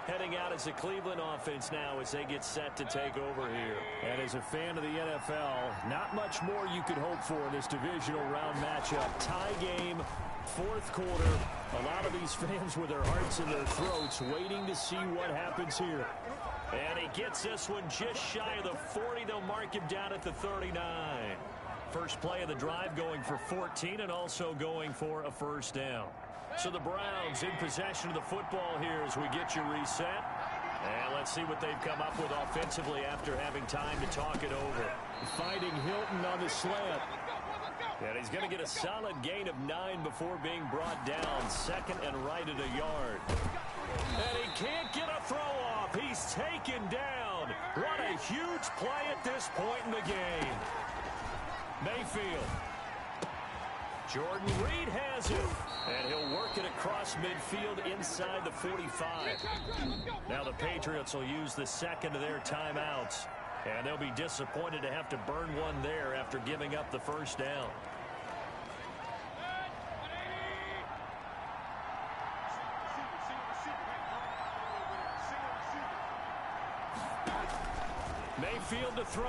heading out as a Cleveland offense now as they get set to take over here. And as a fan of the NFL, not much more you could hope for in this divisional round matchup. Tie game, fourth quarter. A lot of these fans with their hearts in their throats waiting to see what happens here. And he gets this one just shy of the 40. They'll mark him down at the 39. First play of the drive going for 14 and also going for a first down. So the Browns in possession of the football here as we get you reset. And let's see what they've come up with offensively after having time to talk it over. Finding Hilton on the slant. And he's going to get a solid gain of 9 before being brought down. Second and right at a yard. And he can't get a throw off. He's taken down. What a huge play at this point in the game. Mayfield. Jordan Reed has it. And he'll work it across midfield inside the 45. Now the Patriots will use the second of their timeouts. And they'll be disappointed to have to burn one there after giving up the first down. Mayfield to throw.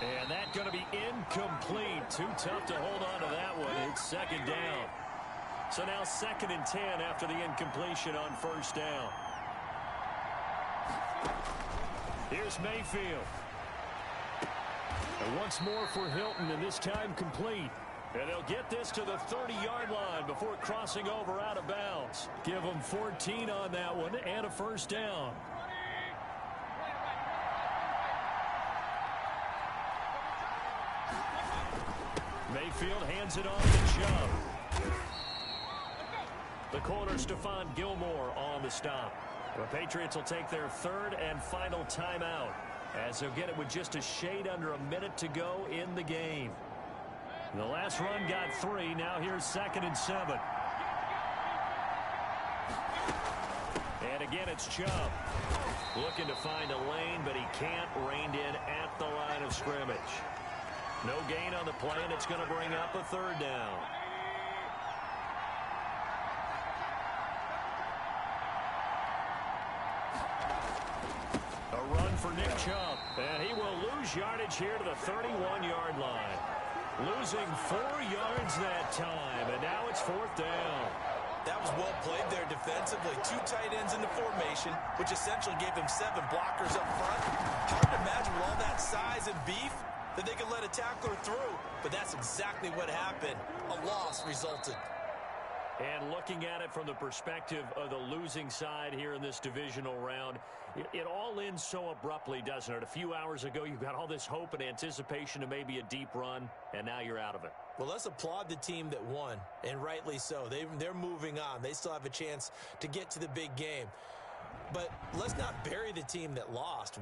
And that's going to be incomplete. Too tough to hold on to that one. It's second down. So now second and 10 after the incompletion on first down. Here's Mayfield. And once more for Hilton, and this time complete. And they'll get this to the 30-yard line before crossing over out of bounds. Give them 14 on that one and a first down. Mayfield hands it on to Chubb. The corner, Stephon Gilmore on the stop. The Patriots will take their third and final timeout as they'll get it with just a shade under a minute to go in the game. The last run got 3. Now here's second and 7. And again, it's Chubb. Looking to find a lane, but he can't. Reined in at the line of scrimmage. No gain on the play, and it's going to bring up a third down. A run for Nick Chubb. And he will lose yardage here to the 31-yard line. Losing 4 yards that time, and now it's fourth down. That was well played there defensively. 2 tight ends in the formation, which essentially gave them 7 blockers up front. Hard to imagine with all that size and beef that they could let a tackler through, but that's exactly what happened. A loss resulted. And looking at it from the perspective of the losing side here in this divisional round, it all ends so abruptly, doesn't it? A few hours ago, you got all this hope and anticipation of maybe a deep run, and now you're out of it. Well, let's applaud the team that won, and rightly so. They're moving on. They still have a chance to get to the big game. But let's not bury the team that lost.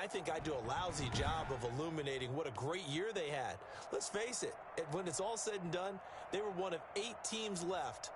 I think I do a lousy job of illuminating what a great year they had. Let's face it, when it's all said and done, they were one of 8 teams left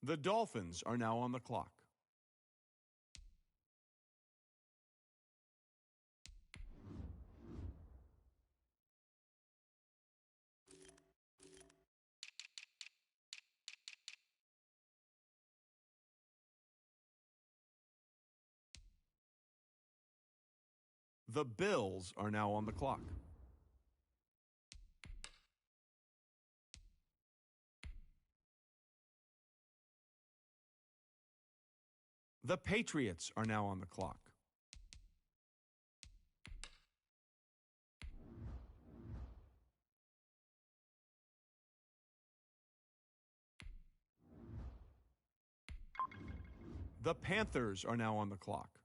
The Dolphins are now on the clock. The Bills are now on the clock. The Patriots are now on the clock. The Panthers are now on the clock.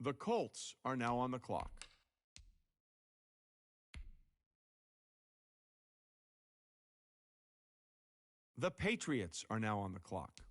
The Colts are now on the clock. The Patriots are now on the clock.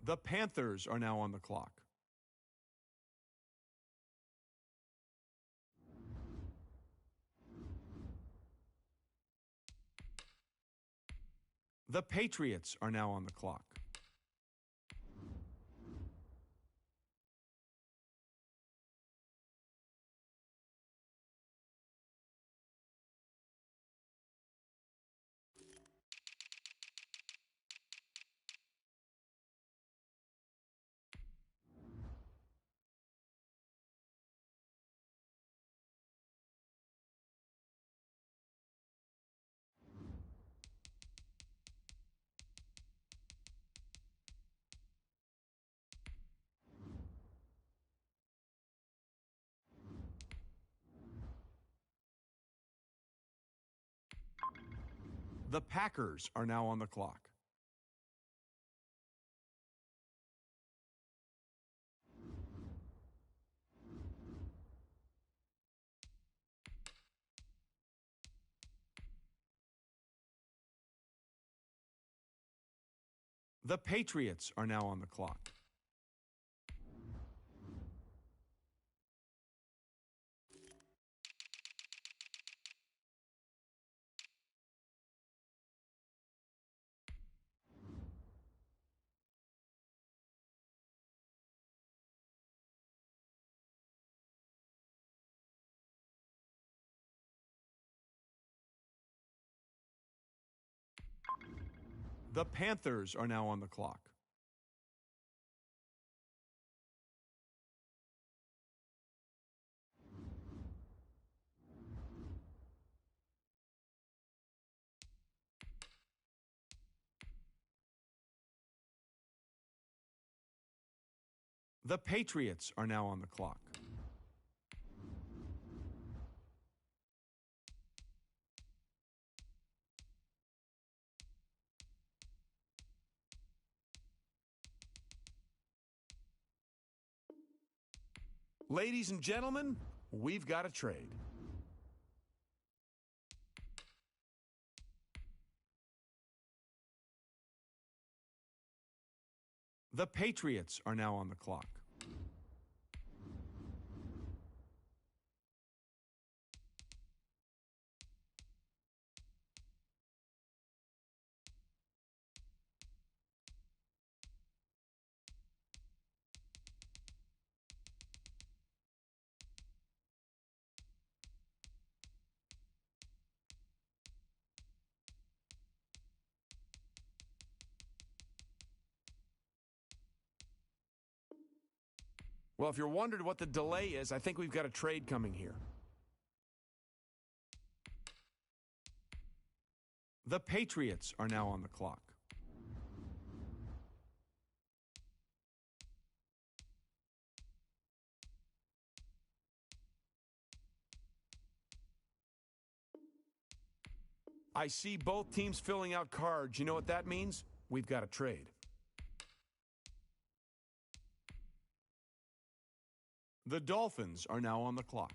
The Panthers are now on the clock. The Patriots are now on the clock. The Packers are now on the clock. The Patriots are now on the clock. The Panthers are now on the clock. The Patriots are now on the clock. Ladies and gentlemen, we've got a trade. The Patriots are now on the clock. Well, if you're wondering what the delay is, I think we've got a trade coming here. The Patriots are now on the clock. I see both teams filling out cards. You know what that means? We've got a trade. The Dolphins are now on the clock.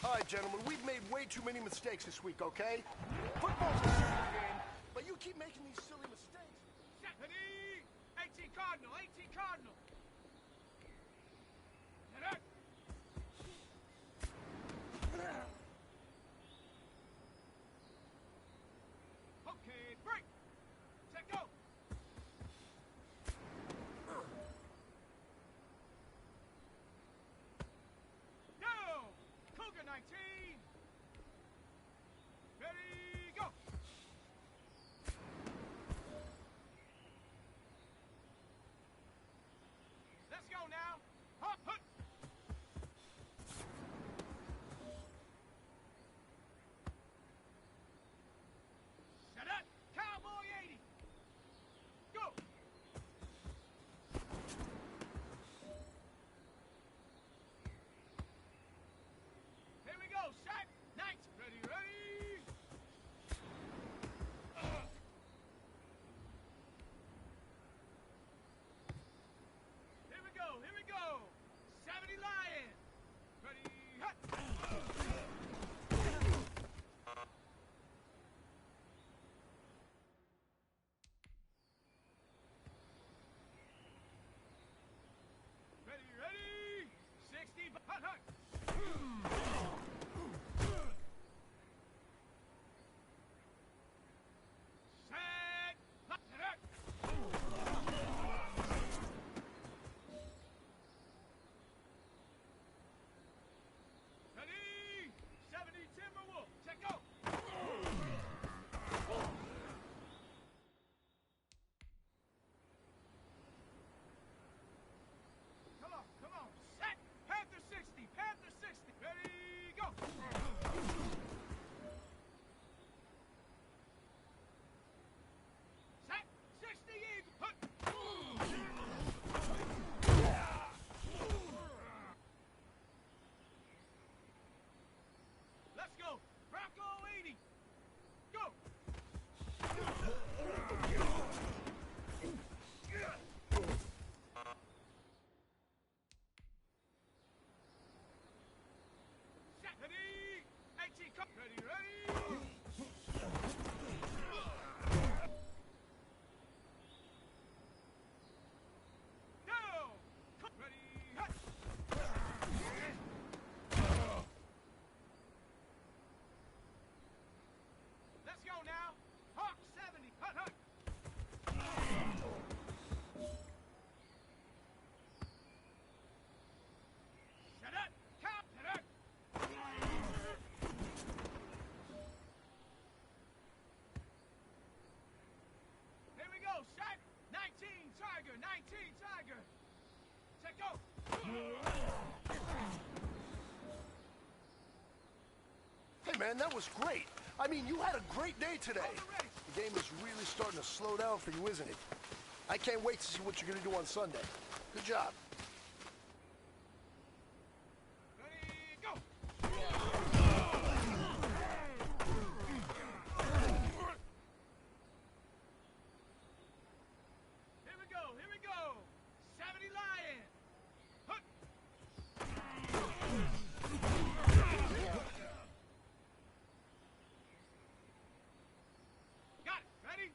All right, gentlemen, we've made way too many mistakes this week, okay? Football's a simple game, but you keep making these silly mistakes. Ready? 18 Cardinal, 18 Cardinal. Get up. Okay, break. Set go. Go. Cougar 19. Ready, go. Let's go now. Hop, hut. Set up. Cowboy 80. Go. Here we go. Shot. Knights. Ready, ready. Here we go. Here we go. 70 Lions. Ready, hut. Ready, ready. 60 hut, hut. Set. Hut, hut. Ready? 70 Timberwolf. Check go. Come on, come on. Set. Panther 60. Panther 60. Ready? Go. Set. 60 Eagle. Hut. Let's go. Bronco 80. Go. Set. Ready. 18 cup. Ready, ready. Go. Cup. Ready. Hut. Let's go now. Hawk 70. Hut, hut. Shut up. Count. Shut up. Here we go. Shot. 19 Tiger. 19 Tiger. Set go. Hey, man, that was great. I mean, you had a great day today. The game is really starting to slow down for you, isn't it? I can't wait to see what you're going to do on Sunday. Good job. Ready, go. Here we go. Here we go. 70 Lions. Hut. Got it. Ready?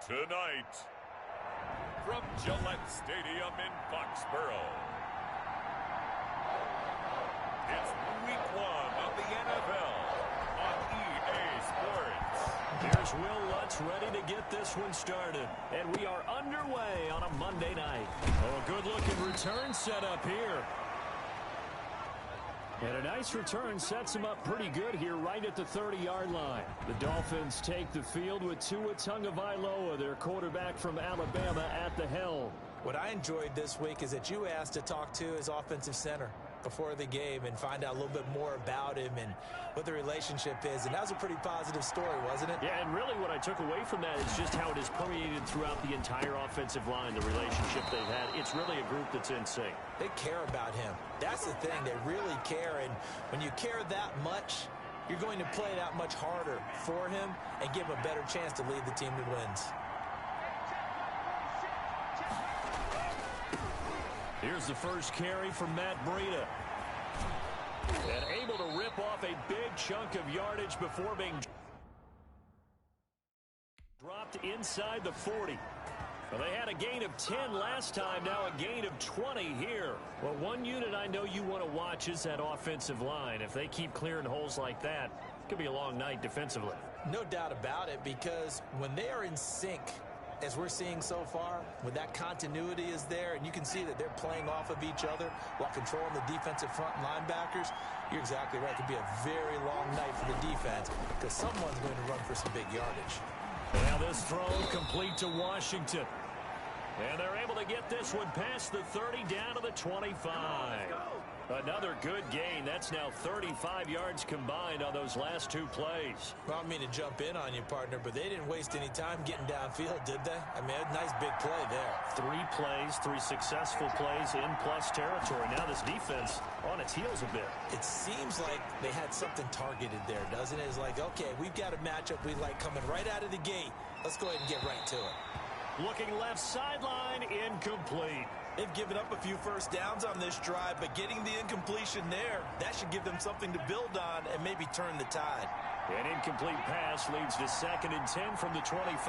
Tonight, from Gillette Stadium in Foxborough, it's Week 1 of the NFL on EA Sports. Here's Will Lutz ready to get this one started. And we are underway on a Monday night. Oh, a good-looking return set up here. And a nice return sets him up pretty good here right at the 30-yard line. The Dolphins take the field with Tua Tagovailoa, their quarterback from Alabama, at the helm. What I enjoyed this week is that you asked to talk to his offensive center before the game and find out a little bit more about him and what the relationship is. And that was a pretty positive story, wasn't it? Yeah, and really what I took away from that is just how it is permeated throughout the entire offensive line, the relationship they've had. It's really a group that's in sync. They care about him. That's the thing. They really care. And when you care that much, you're going to play that much harder for him and give him a better chance to lead the team that wins. Here's the first carry from Matt Breida. And able to rip off a big chunk of yardage before being dropped inside the 40. Well, they had a gain of 10 last time, now a gain of 20 here. Well, one unit I know you want to watch is that offensive line. If they keep clearing holes like that, it could be a long night defensively. No doubt about it, because when they are in sync, as we're seeing so far, when that continuity is there, and you can see that they're playing off of each other while controlling the defensive front linebackers, you're exactly right. It could be a very long night for the defense because someone's going to run for some big yardage. Now this throw complete to Washington. And they're able to get this one past the 30 down to the 25. Another good gain. That's now 35 yards combined on those last two plays. Well, I don't mean to jump in on you, partner, but they didn't waste any time getting downfield, did they? I mean, a nice big play there. 3 plays, 3 successful plays in plus territory. Now this defense on its heels a bit. It seems like they had something targeted there, doesn't it? It's like, okay, we've got a matchup we like coming right out of the gate. Let's go ahead and get right to it. Looking left sideline, incomplete. They've given up a few first downs on this drive, but getting the incompletion there, that should give them something to build on and maybe turn the tide. An incomplete pass leads to 2nd and 10 from the 25.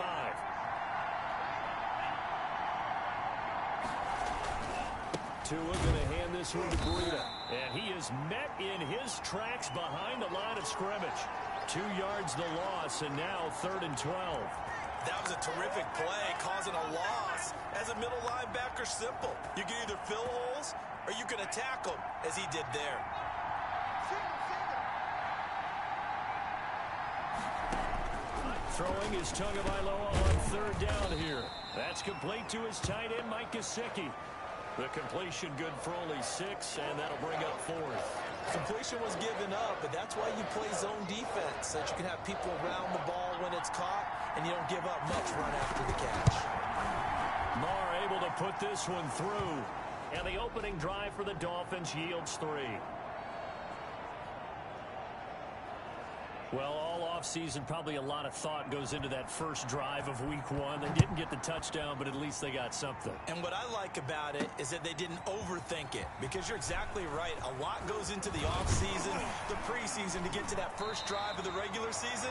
Tua going to hand this one to Breida. And he is met in his tracks behind the line of scrimmage. 2 yards the loss, and now 3rd and 12. That was a terrific play, causing a loss. As a middle linebacker, simple. You can either fill holes or you can attack them, as he did there. Throwing is Tagovailoa on 3rd down here. That's complete to his tight end, Mike Gesicki. The completion good for only 6, and that'll bring up 4th. Completion was given up, but that's why you play zone defense, so that you can have people around the ball when it's caught, and you don't give up much run after the catch. Marr able to put this one through, and the opening drive for the Dolphins yields 3. Well, all offseason, probably a lot of thought goes into that first drive of Week 1. They didn't get the touchdown, but at least they got something. And what I like about it is that they didn't overthink it, because you're exactly right. A lot goes into the offseason, the preseason, to get to that first drive of the regular season.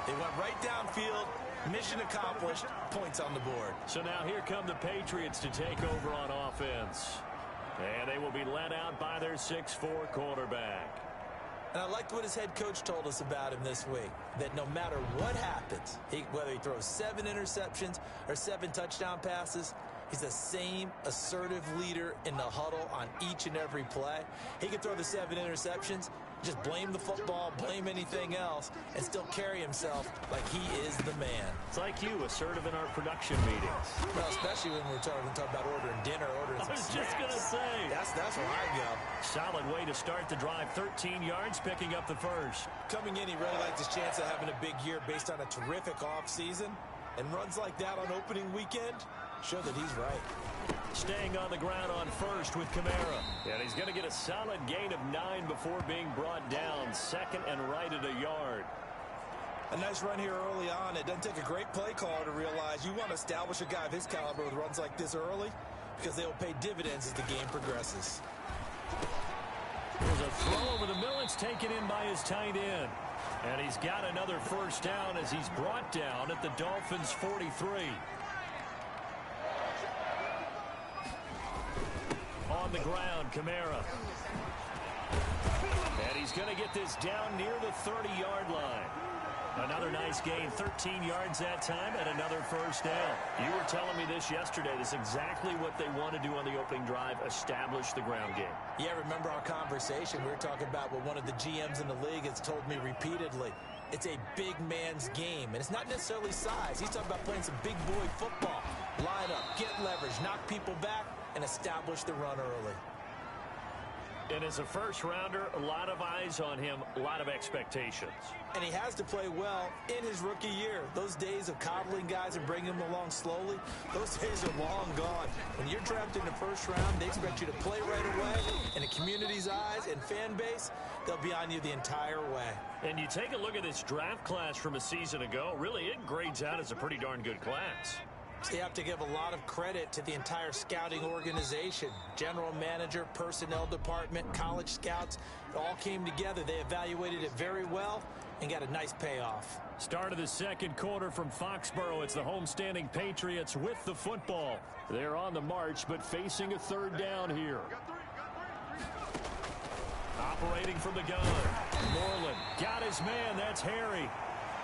They went right downfield, mission accomplished, points on the board. So now here come the Patriots to take over on offense. And they will be led out by their 6'4" quarterback. And I liked what his head coach told us about him this week, that no matter what happens, whether he throws 7 interceptions or 7 touchdown passes, he's the same assertive leader in the huddle on each and every play. He can throw the 7 interceptions, just blame the football, blame anything else, and still carry himself like he is the man. It's like you, assertive in our production meetings. Well, especially when we're talking about ordering dinner, ordering some snacks. I was just going to say. That's where I go. Solid way to start the drive. 13 yards, picking up the first. Coming in, he really likes his chance of having a big year based on a terrific offseason. And runs like that on opening weekend show that he's right. Staying on the ground on first with Kamara. And he's going to get a solid gain of 9 before being brought down. 2nd and right at a yard. A nice run here early on. It doesn't take a great play caller to realize you want to establish a guy of his caliber with runs like this early, because they will pay dividends as the game progresses. There's a throw over the middle. It's taken in by his tight end. And he's got another first down as he's brought down at the Dolphins' 43. On the ground, Kamara. And he's going to get this down near the 30-yard line. Another nice gain, 13 yards that time, and another first down. You were telling me this yesterday. This is exactly what they want to do on the opening drive, establish the ground game. Yeah, remember our conversation. We were talking about what one of the GMs in the league has told me repeatedly. It's a big man's game, and it's not necessarily size. He's talking about playing some big boy football. Line up, get leverage, knock people back, and establish the run early. And as a first-rounder, a lot of eyes on him, a lot of expectations. And he has to play well in his rookie year. Those days of coddling guys and bringing them along slowly, those days are long gone. When you're drafted in the first round, they expect you to play right away. And the community's eyes and fan base, they'll be on you the entire way. And you take a look at this draft class from a season ago, really it grades out as a pretty darn good class. So you have to give a lot of credit to the entire scouting organization. General manager, personnel department, college scouts, it all came together. They evaluated it very well and got a nice payoff. Start of the second quarter from Foxborough. It's the homestanding Patriots with the football. They're on the march, but facing a third down here. Operating from the gun. Moreland got his man. That's Harry.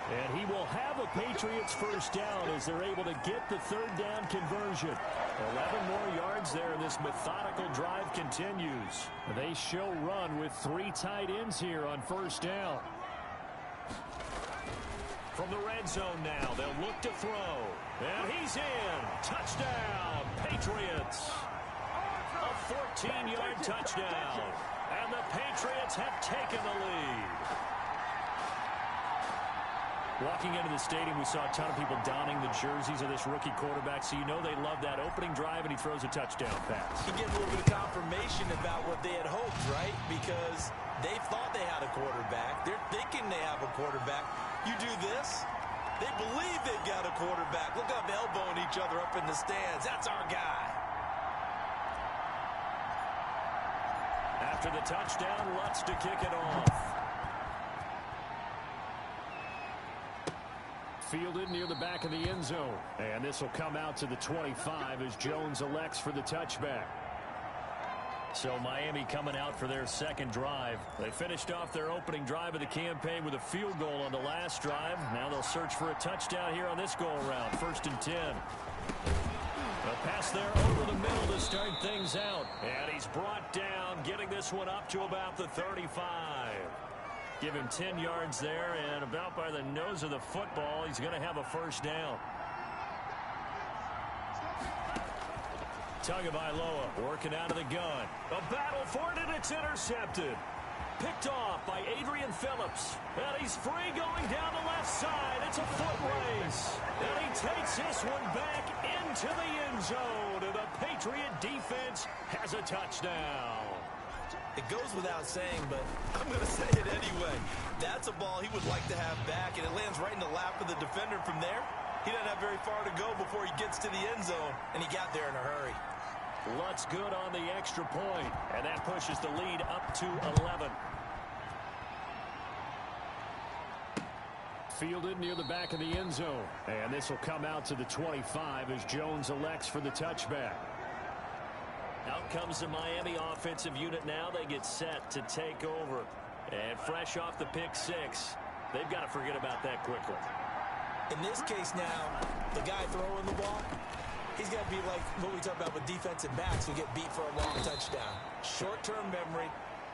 And he will have a Patriots first down as they're able to get the third down conversion. 11 more yards there, and this methodical drive continues. They show run with 3 tight ends here on first down. From the red zone now, they'll look to throw. And he's in. Touchdown, Patriots. A 14-yard touchdown. And the Patriots have taken the lead. Walking into the stadium, we saw a ton of people donning the jerseys of this rookie quarterback, so you know they love that opening drive, and he throws a touchdown pass. He gets a little bit of confirmation about what they had hoped, right? Because they thought they had a quarterback. They're thinking they have a quarterback. You do this, they believe they've got a quarterback. Look up, elbowing each other up in the stands. That's our guy. After the touchdown, Lutz to kick it off. Fielded near the back of the end zone. And this will come out to the 25 as Jones elects for the touchback. So Miami coming out for their second drive. They finished off their opening drive of the campaign with a field goal on the last drive. Now they'll search for a touchdown here on this go-around. 1st and 10. A pass there over the middle to start things out. And he's brought down, getting this one up to about the 35. Give him 10 yards there, and about by the nose of the football, he's going to have a first down. Tagovailoa working out of the gun. A battle for it, and it's intercepted. Picked off by Adrian Phillips. And he's free going down the left side. It's a foot race. And he takes this one back into the end zone. And the Patriot defense has a touchdown. It goes without saying, but I'm going to say it anyway. That's a ball he would like to have back, and it lands right in the lap of the defender from there. He doesn't have very far to go before he gets to the end zone, and he got there in a hurry. Lutz good on the extra point, and that pushes the lead up to 11. Fielded near the back of the end zone, and this will come out to the 25 as Jones elects for the touchback. Out comes the Miami offensive unit now. They get set to take over. And fresh off the pick 6, they've got to forget about that quickly. In this case now, the guy throwing the ball, he's got to be like what we talk about with defensive backs who get beat for a long touchdown. Short-term memory,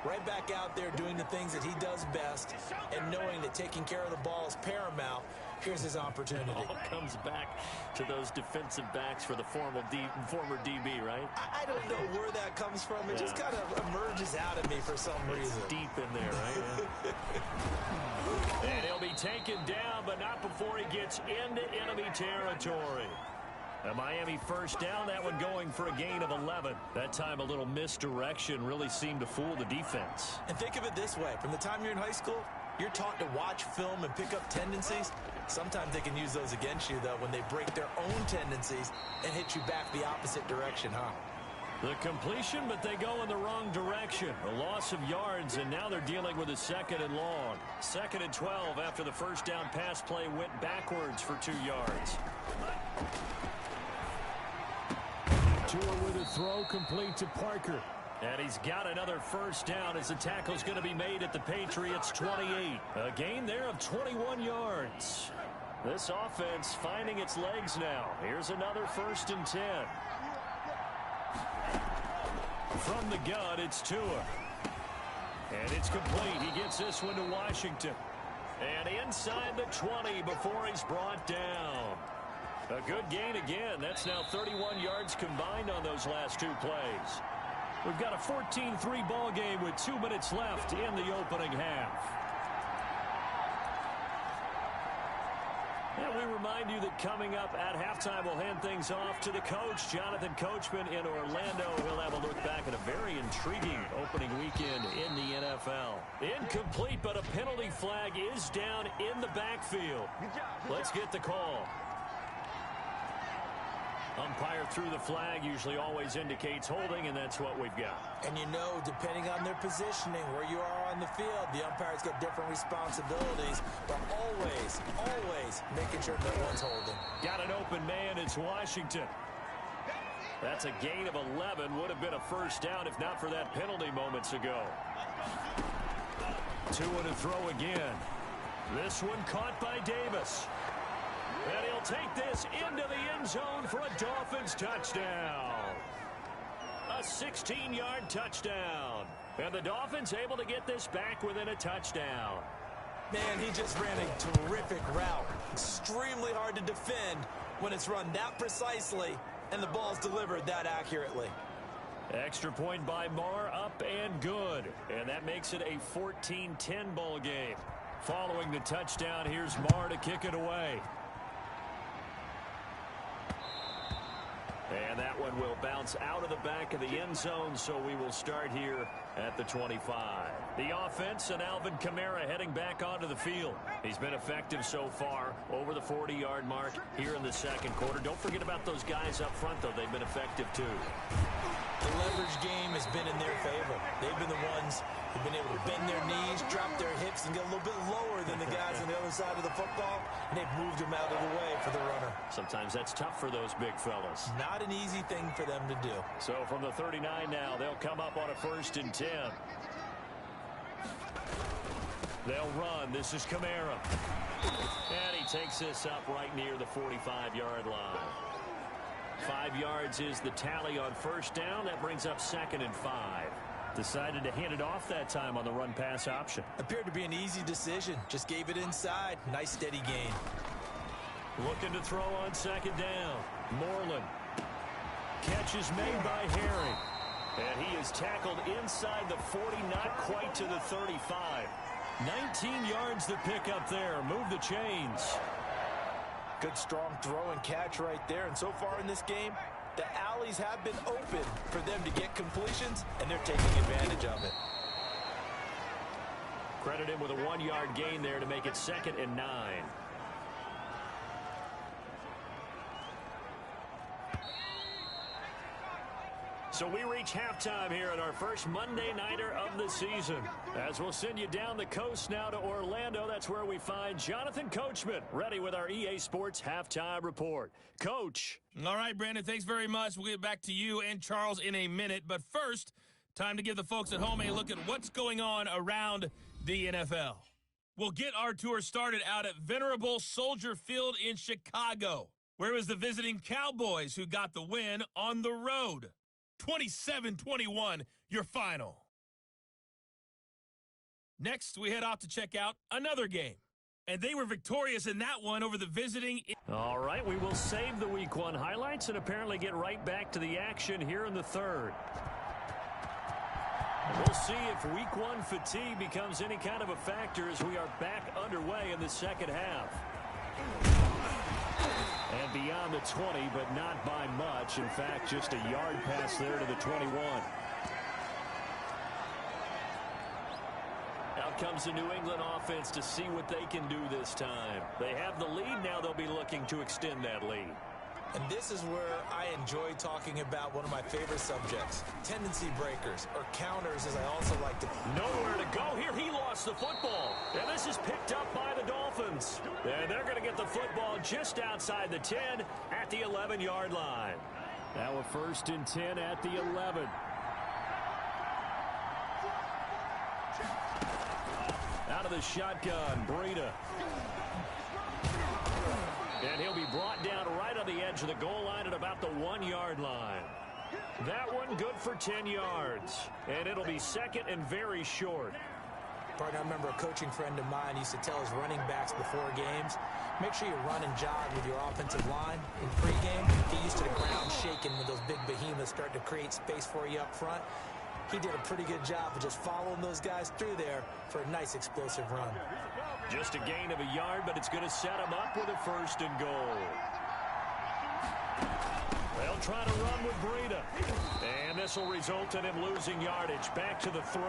right back out there doing the things that he does best, and knowing that taking care of the ball is paramount. Here's his opportunity. All comes back to those defensive backs for the former DB, right? I don't know where that comes from. It just kind of emerges out of me for some reason. Deep in there, right? And he'll be taken down, but not before he gets into enemy territory. A Miami first down, that one going for a gain of 11. That time a little misdirection really seemed to fool the defense. And think of it this way. From the time you're in high school, you're taught to watch film and pick up tendencies. Sometimes they can use those against you, though, when they break their own tendencies and hit you back the opposite direction, huh? The completion, but they go in the wrong direction. A loss of yards, and now they're dealing with a 2nd and long. 2nd and 12 after the first down pass play went backwards for 2 yards. Tua with a throw complete to Parker. And he's got another first down as the tackle's going to be made at the Patriots' 28. A gain there of 21 yards. This offense finding its legs now. Here's another 1st and 10. From the gun, it's Tua. And it's complete. He gets this one to Washington. And inside the 20 before he's brought down. A good gain again. That's now 31 yards combined on those last 2 plays. We've got a 14-3 ball game with 2 minutes left in the opening half. And we remind you that coming up at halftime, we'll hand things off to the coach, Jonathan Coachman in Orlando. He'll have a look back at a very intriguing opening weekend in the NFL. Incomplete, but a penalty flag is down in the backfield. Let's get the call. Umpire threw the flag, usually always indicates holding, and that's what we've got. And you know, depending on their positioning, where you are on the field, the umpire's got different responsibilities, but always making sure no one's holding. Got an open man, it's Washington. That's a gain of 11, would have been a first down if not for that penalty moments ago. Tua to throw again. This one caught by Davis. And he'll take this into the end zone for a Dolphins touchdown. A 16-yard touchdown. And the Dolphins able to get this back within a touchdown. Man, he just ran a terrific route. Extremely hard to defend when it's run that precisely and the ball's delivered that accurately. Extra point by Marr, up and good. And that makes it a 14-10 ball game. Following the touchdown, here's Marr to kick it away. And that one will bounce out of the back of the end zone, so we will start here at the 25. The offense and Alvin Kamara heading back onto the field. He's been effective so far, over the 40-yard mark here in the second quarter. Don't forget about those guys up front, though. They've been effective, too. The leverage game has been in their favor. They've been the ones who've been able to bend their knees, drop their hips, and get a little bit lower than the guys on the other side of the football, and they've moved them out of the way for the runner. Sometimes that's tough for those big fellas. Not an easy thing for them to do. So from the 39 now, they'll come up on a 1st and 10. They'll run. This is Kamara. And he takes this up right near the 45-yard line. 5 yards is the tally on first down. That brings up 2nd and 5. Decided to hand it off that time on the run-pass option. Appeared to be an easy decision. Just gave it inside. Nice steady gain. Looking to throw on 2nd down. Moreland. Catch is made by Herring. And he is tackled inside the 40, not quite to the 35. 19 yards to pick up there. Move the chains. Good strong throw and catch right there. And so far in this game, the alleys have been open for them to get completions, and they're taking advantage of it. Credit him with a 1-yard gain there to make it 2nd and 9. So we reach halftime here at our first Monday Nighter of the season. As we'll send you down the coast now to Orlando, that's where we find Jonathan Coachman, ready with our EA Sports Halftime Report. Coach. All right, Brandon, thanks very much. We'll get back to you and Charles in a minute. But first, time to give the folks at home a look at what's going on around the NFL. We'll get our tour started out at Venerable Soldier Field in Chicago, where it was the visiting Cowboys who got the win on the road. 27-21, your final. Next, we head off to check out another game. And they were victorious in that one over the visiting. All right, we will save the Week 1 highlights and apparently get right back to the action here in the third. And we'll see if Week 1 fatigue becomes any kind of a factor as we are back underway in the second half. And beyond the 20, but not by much. In fact, just a yard pass there to the 21. Out comes the New England offense to see what they can do this time. They have the lead now. They'll be looking to extend that lead. And this is where I enjoy talking about one of my favorite subjects, tendency breakers, or counters, as I also like to... Nowhere to go here. He lost the football. And this is picked up by the Dolphins. And they're going to get the football just outside the 10 at the 11-yard line. Now a 1st and 10 at the 11. Out of the shotgun, Breida. And he'll be brought down right on the edge of the goal line at about the 1-yard line. That one good for 10 yards. And it'll be 2nd and very short. Partner, I remember a coaching friend of mine used to tell his running backs before games, make sure you run and jog with your offensive line in pregame. Get used to the ground shaking when those big behemoths start to create space for you up front. He did a pretty good job of just following those guys through there for a nice explosive run. Just a gain of a yard, but it's going to set him up with a 1st and goal. They'll try to run with Breida. And this will result in him losing yardage. Back to the 3.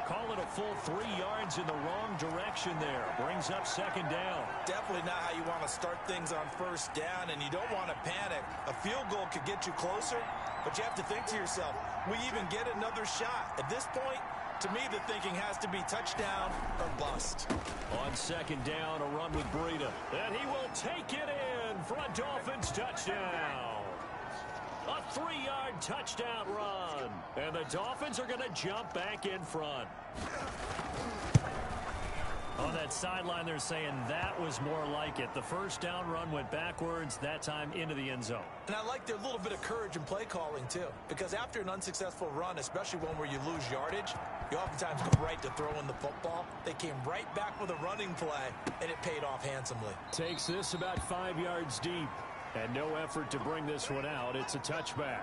Call it a full 3 yards in the wrong direction there. Brings up 2nd down. Definitely not how you want to start things on 1st down, and you don't want to panic. A field goal could get you closer, but you have to think to yourself, we even get another shot. At this point, to me, the thinking has to be touchdown or bust. On 2nd down, a run with Breida. And he will take it in for a Dolphins touchdown. A 3-yard touchdown run. And the Dolphins are going to jump back in front. On that sideline, they're saying that was more like it. The 1st down run went backwards, that time into the end zone. And I like their little bit of courage in play calling, too. Because after an unsuccessful run, especially one where you lose yardage, you oftentimes go right to throwing the football. They came right back with a running play, and it paid off handsomely. Takes this about 5 yards deep. And no effort to bring this one out. It's a touchback.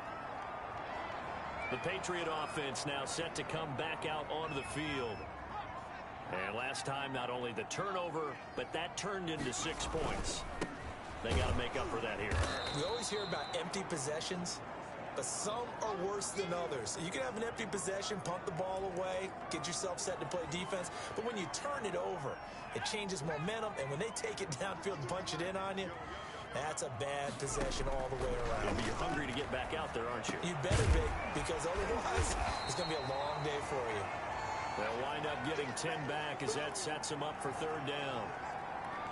The Patriot offense now set to come back out onto the field. And last time, not only the turnover, but that turned into 6 points. They got to make up for that here. We always hear about empty possessions, but some are worse than others. You can have an empty possession, punt the ball away, get yourself set to play defense, but when you turn it over, it changes momentum, and when they take it downfield and punch it in on you, that's a bad possession all the way around. Yeah, but you're hungry to get back out there, aren't you? You better be, because otherwise, it's going to be a long day for you. They'll wind up getting 10 back as that sets them up for 3rd down.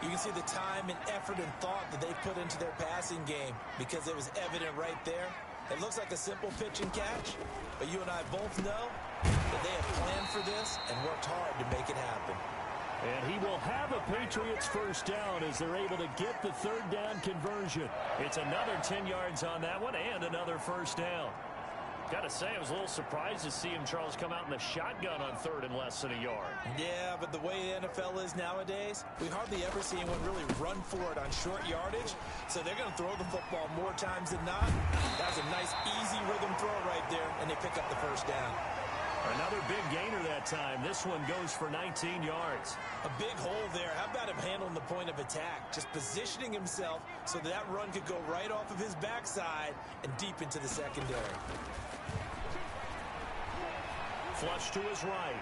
You can see the time and effort and thought that they put into their passing game because it was evident right there. It looks like a simple pitch and catch, but you and I both know that they have planned for this and worked hard to make it happen. And he will have a Patriots 1st down as they're able to get the 3rd down conversion. It's another 10 yards on that one and another 1st down. Got to say, I was a little surprised to see him, Charles, come out in the shotgun on 3rd and less than a yard. Yeah, but the way the NFL is nowadays, we hardly ever see anyone really run for it on short yardage. So they're going to throw the football more times than not. That was a nice, easy rhythm throw right there, and they pick up the 1st down. Another big gainer that time. This one goes for 19 yards. A big hole there. How about him handling the point of attack? Just positioning himself so that run could go right off of his backside and deep into the secondary. Flush to his right.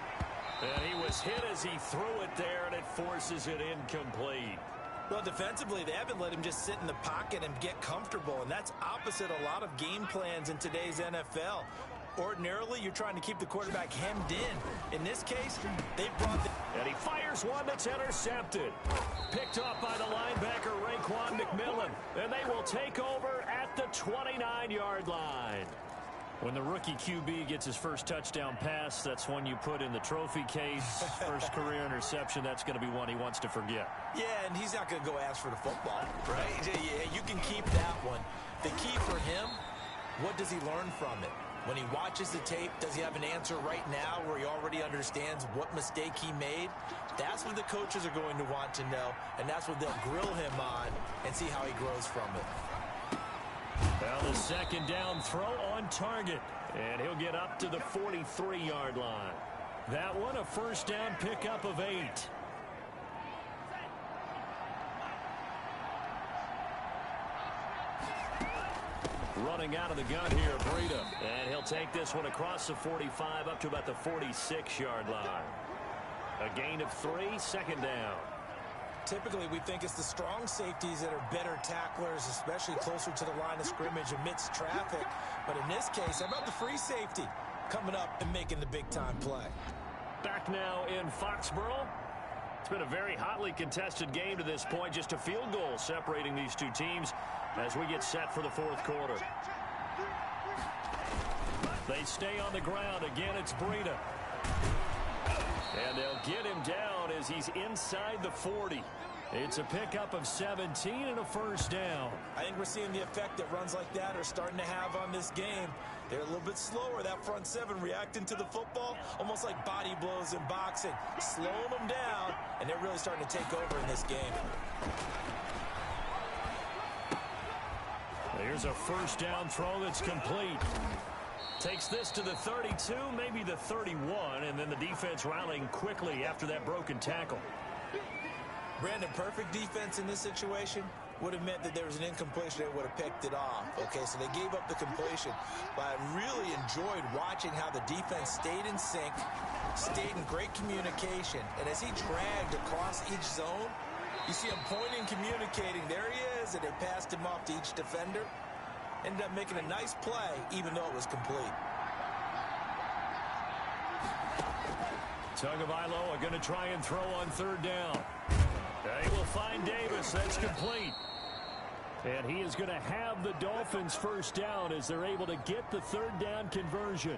And he was hit as he threw it there, and it forces it incomplete. Well, defensively, they haven't let him just sit in the pocket and get comfortable, and that's opposite a lot of game plans in today's NFL. Ordinarily, you're trying to keep the quarterback hemmed in. In this case, they brought the... And he fires one that's intercepted. Picked off by the linebacker, Raekwon McMillan. And they will take over at the 29-yard line. When the rookie QB gets his first touchdown pass, that's one you put in the trophy case. First career interception, that's going to be one he wants to forget. Yeah, and he's not going to go ask for the football, right? Yeah, you can keep that one. The key for him, what does he learn from it? When he watches the tape, does he have an answer right now where he already understands what mistake he made? That's what the coaches are going to want to know, and that's what they'll grill him on and see how he grows from it. Well, the 2nd down throw on target, and he'll get up to the 43-yard line. That one, a 1st down pickup of 8. Running out of the gun here, Breida. And he'll take this one across the 45 up to about the 46-yard line. A gain of 3, 2nd down. Typically, we think it's the strong safeties that are better tacklers, especially closer to the line of scrimmage amidst traffic. But in this case, how about the free safety coming up and making the big-time play? Back now in Foxborough. It's been a very hotly contested game to this point. Just a field goal separating these two teams as we get set for the fourth quarter. They stay on the ground. Again, it's Breida. And they'll get him down as he's inside the 40. It's a pickup of 17 and a first down. I think we're seeing the effect that runs like that are starting to have on this game. They're a little bit slower, that front seven, reacting to the football, almost like body blows in boxing, slowing them down, and they're really starting to take over in this game. Here's a first down throw that's complete. Takes this to the 32, maybe the 31, and then the defense rallying quickly after that broken tackle. Brandon, perfect defense in this situation would have meant that there was an incompletion. They would have picked it off. Okay, so they gave up the completion. But I really enjoyed watching how the defense stayed in sync, stayed in great communication. And as he dragged across each zone, you see him pointing, communicating. There he is, and they passed him off to each defender. Ended up making a nice play, even though it was complete. Tagovailoa are going to try and throw on third down. They will find Davis. That's complete. And he is going to have the Dolphins first down as they're able to get the third down conversion.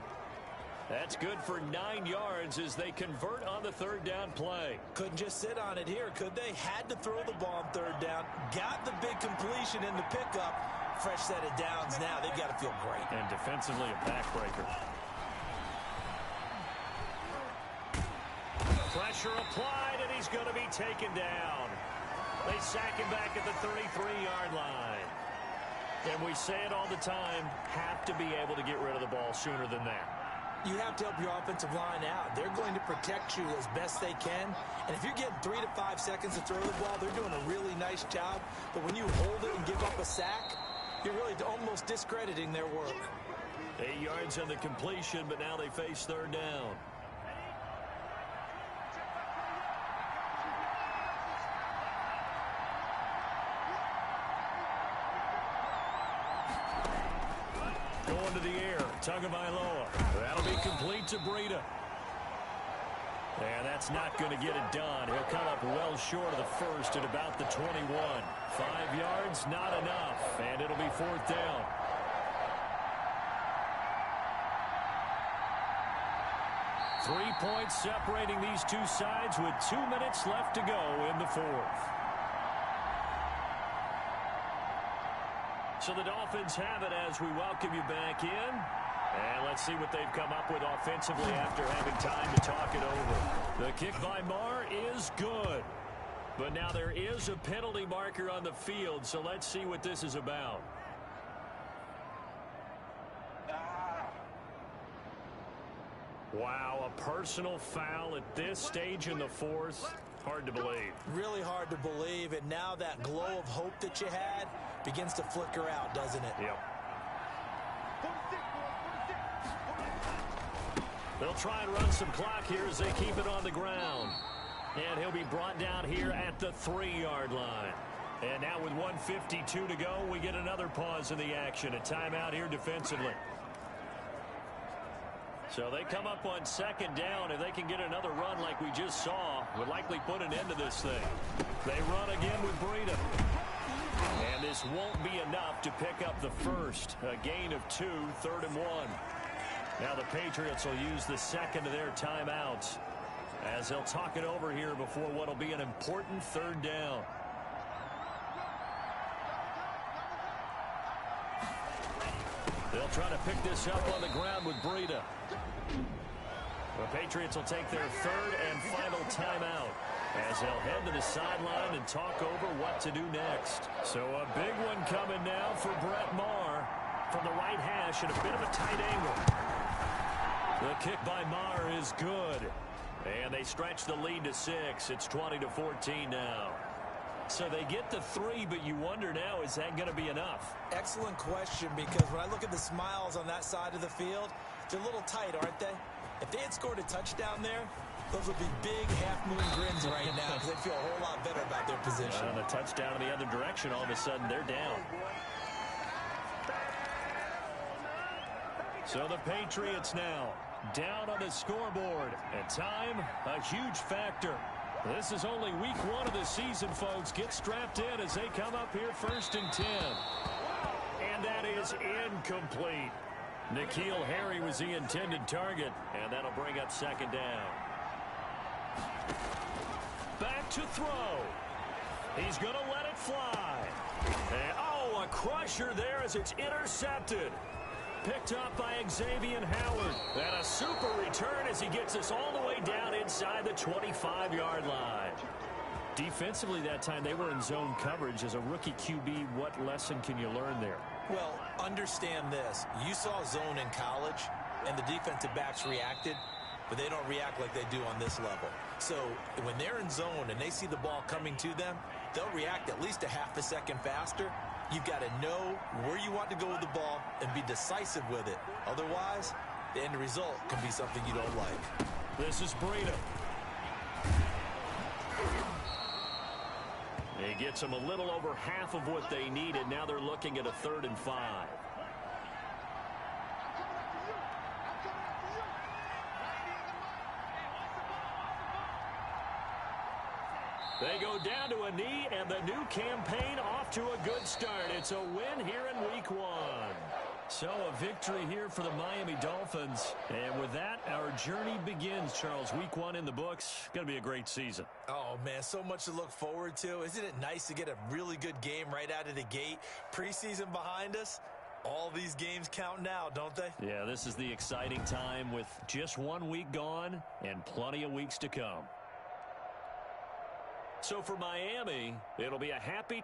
That's good for 9 yards as they convert on the third down play. Couldn't just sit on it here, could they? Had to throw the ball on third down. Got the big completion in the pickup. Fresh set of downs now. They've got to feel great. And defensively a backbreaker. Pressure applied, and he's going to be taken down. They sack him back at the 33-yard line. And we say it all the time, have to be able to get rid of the ball sooner than that. You have to help your offensive line out. They're going to protect you as best they can. And if you're getting 3 to 5 seconds to throw the ball, they're doing a really nice job. But when you hold it and give up a sack, you're really almost discrediting their work. 8 yards on the completion, but now they face third down. Going to the air, Tagovailoa. That'll be complete to Breida. And that's not going to get it done. He'll come up well short of the first at about the 21. 5 yards, not enough. And it'll be fourth down. Three points separating these two sides with 2 minutes left to go in the fourth. So the Dolphins have it as we welcome you back in. And let's see what they've come up with offensively after having time to talk it over. The kick by Marr is good. But now there is a penalty marker on the field, so let's see what this is about. Wow, a personal foul at this stage in the fourth. Hard to believe. Really hard to believe, and now that glow of hope that you had begins to flicker out, doesn't it? Yep. They'll try and run some clock here as they keep it on the ground. And he'll be brought down here at the 3-yard line. And now with 1:52 to go, we get another pause in the action. A timeout here defensively. So they come up on second down. If they can get another run like we just saw, would likely put an end to this thing. They run again with Breida. And this won't be enough to pick up the first. A gain of 2, 3rd and 1. Now the Patriots will use the second of their timeouts as they'll talk it over here before what will be an important third down. They'll try to pick this up on the ground with Breida. The Patriots will take their third and final timeout as they'll head to the sideline and talk over what to do next. So a big one coming now for Brett Maher from the right hash at a bit of a tight angle. The kick by Maher is good. And they stretch the lead to 6. It's 20-14 now. So they get the 3, but you wonder now, is that going to be enough? Excellent question, because when I look at the smiles on that side of the field, they're a little tight, aren't they? If they had scored a touchdown there, Those will be big half-moon grins right now because they feel a whole lot better about their position. And a touchdown in the other direction, all of a sudden they're down. So the Patriots now down on the scoreboard. And time, a huge factor. This is only week 1 of the season, folks. Get strapped in as they come up here 1st and 10. And that is incomplete. N'Keal Harry was the intended target, and that'll bring up 2nd down. Back to throw. He's going to let it fly. And, oh, a crusher there as it's intercepted. Picked up by Xavier Howard. And a super return as he gets us all the way down inside the 25-yard line. Defensively that time, they were in zone coverage. As a rookie QB, what lesson can you learn there? Well, understand this. You saw zone in college, and the defensive backs reacted, but they don't react like they do on this level. So when they're in zone and they see the ball coming to them, they'll react at least a half a second faster. You've got to know where you want to go with the ball and be decisive with it. Otherwise, the end result can be something you don't like. This is Breida. He gets them a little over half of what they needed. Now they're looking at a 3rd and 5. They go down to a knee, and the new campaign off to a good start. It's a win here in week 1. So a victory here for the Miami Dolphins. And with that, our journey begins, Charles. Week 1 in the books. Going to be a great season. Oh, man, so much to look forward to. Isn't it nice to get a really good game right out of the gate? Preseason behind us. All these games count now, don't they? Yeah, this is the exciting time with just 1 week gone and plenty of weeks to come. So for Miami, it'll be a happy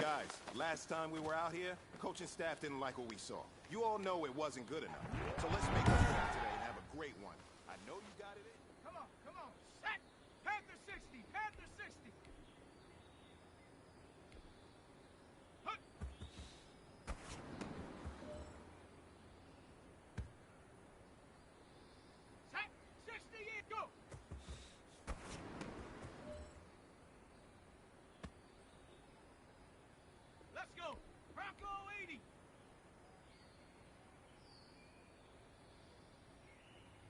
Guys, last time we were out here, coaching staff didn't like what we saw. You all know it wasn't good enough. So let's make up for that today and have a great one. I know you got it in. Come on, come on. Set. Panther 60. Panther 60. Hut. Set. 60 in. Go. Let's go. Bronco 80.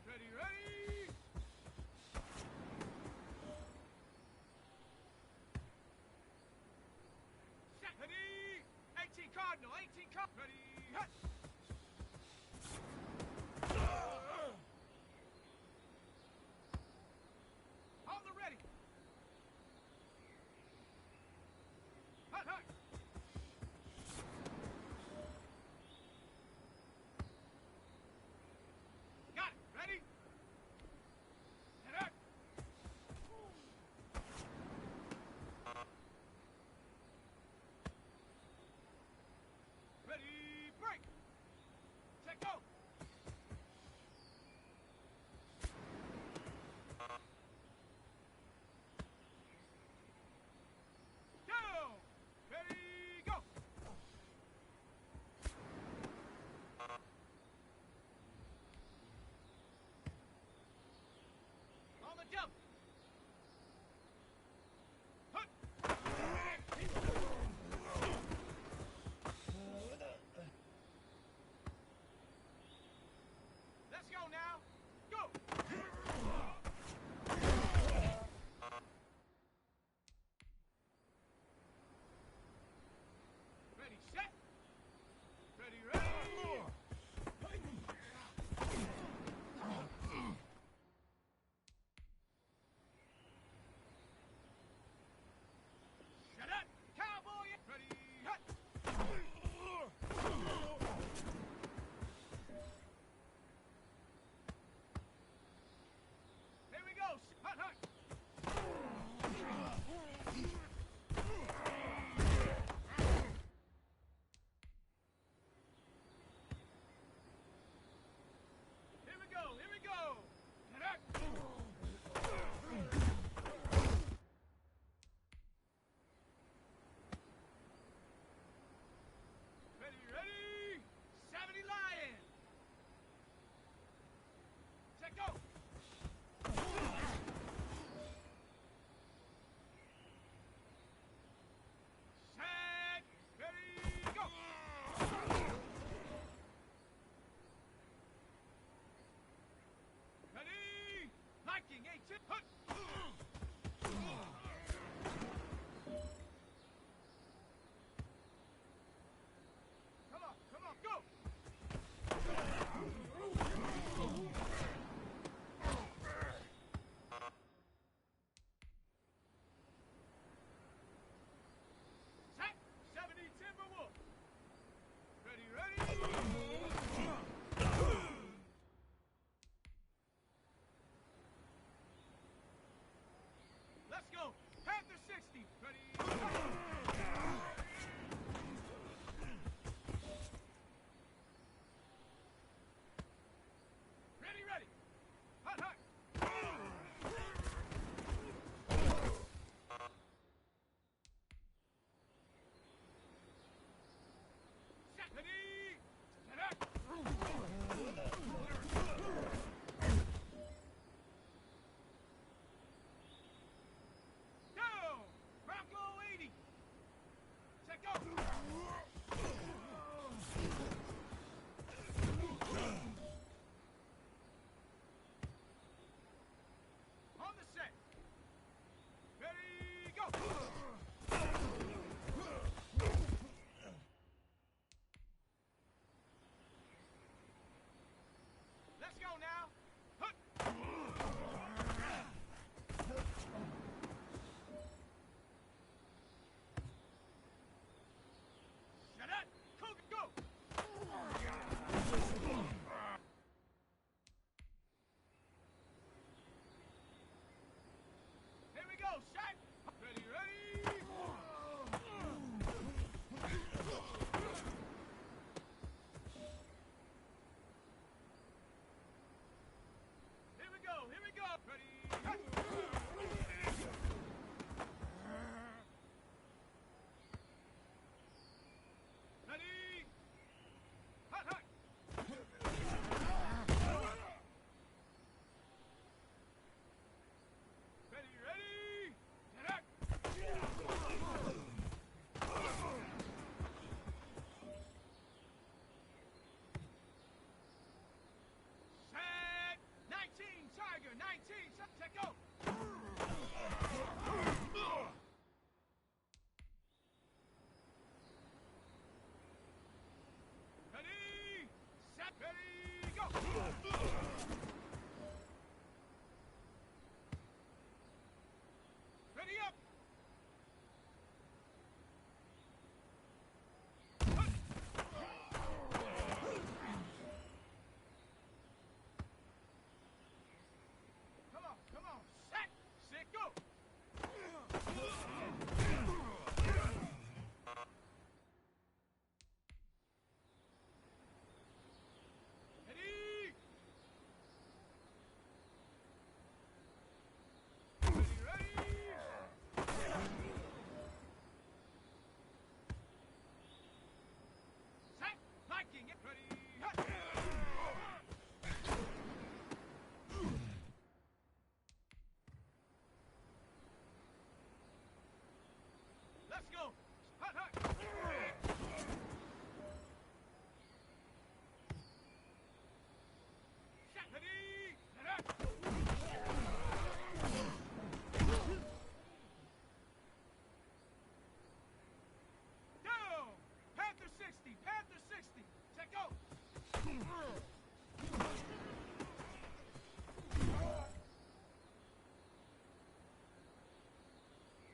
Ready, ready. Set. Ready. 18 Cardinal. 18 Cardinal. Ready. Hut. On the ready. Hut, hut. Got it. Ready? Set up. Ready, break.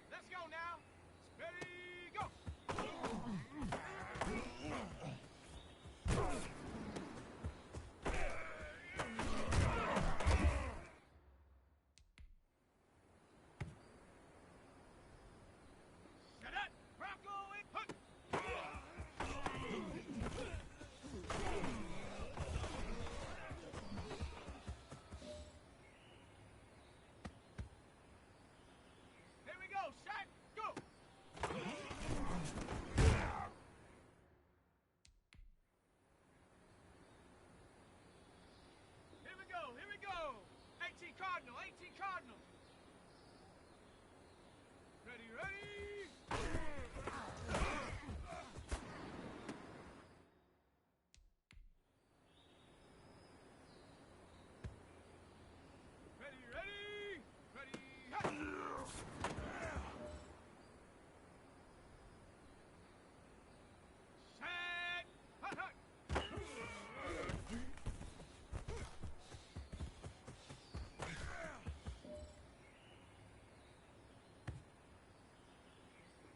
Let's go now. Ready, go. Set up. Bronco and hook. Here we go. Set. Go. Here we go. Here we go. 18 Cardinal. 18 Cardinal. Ready, ready. Ready, ready. Ready. Set. Hut, hut.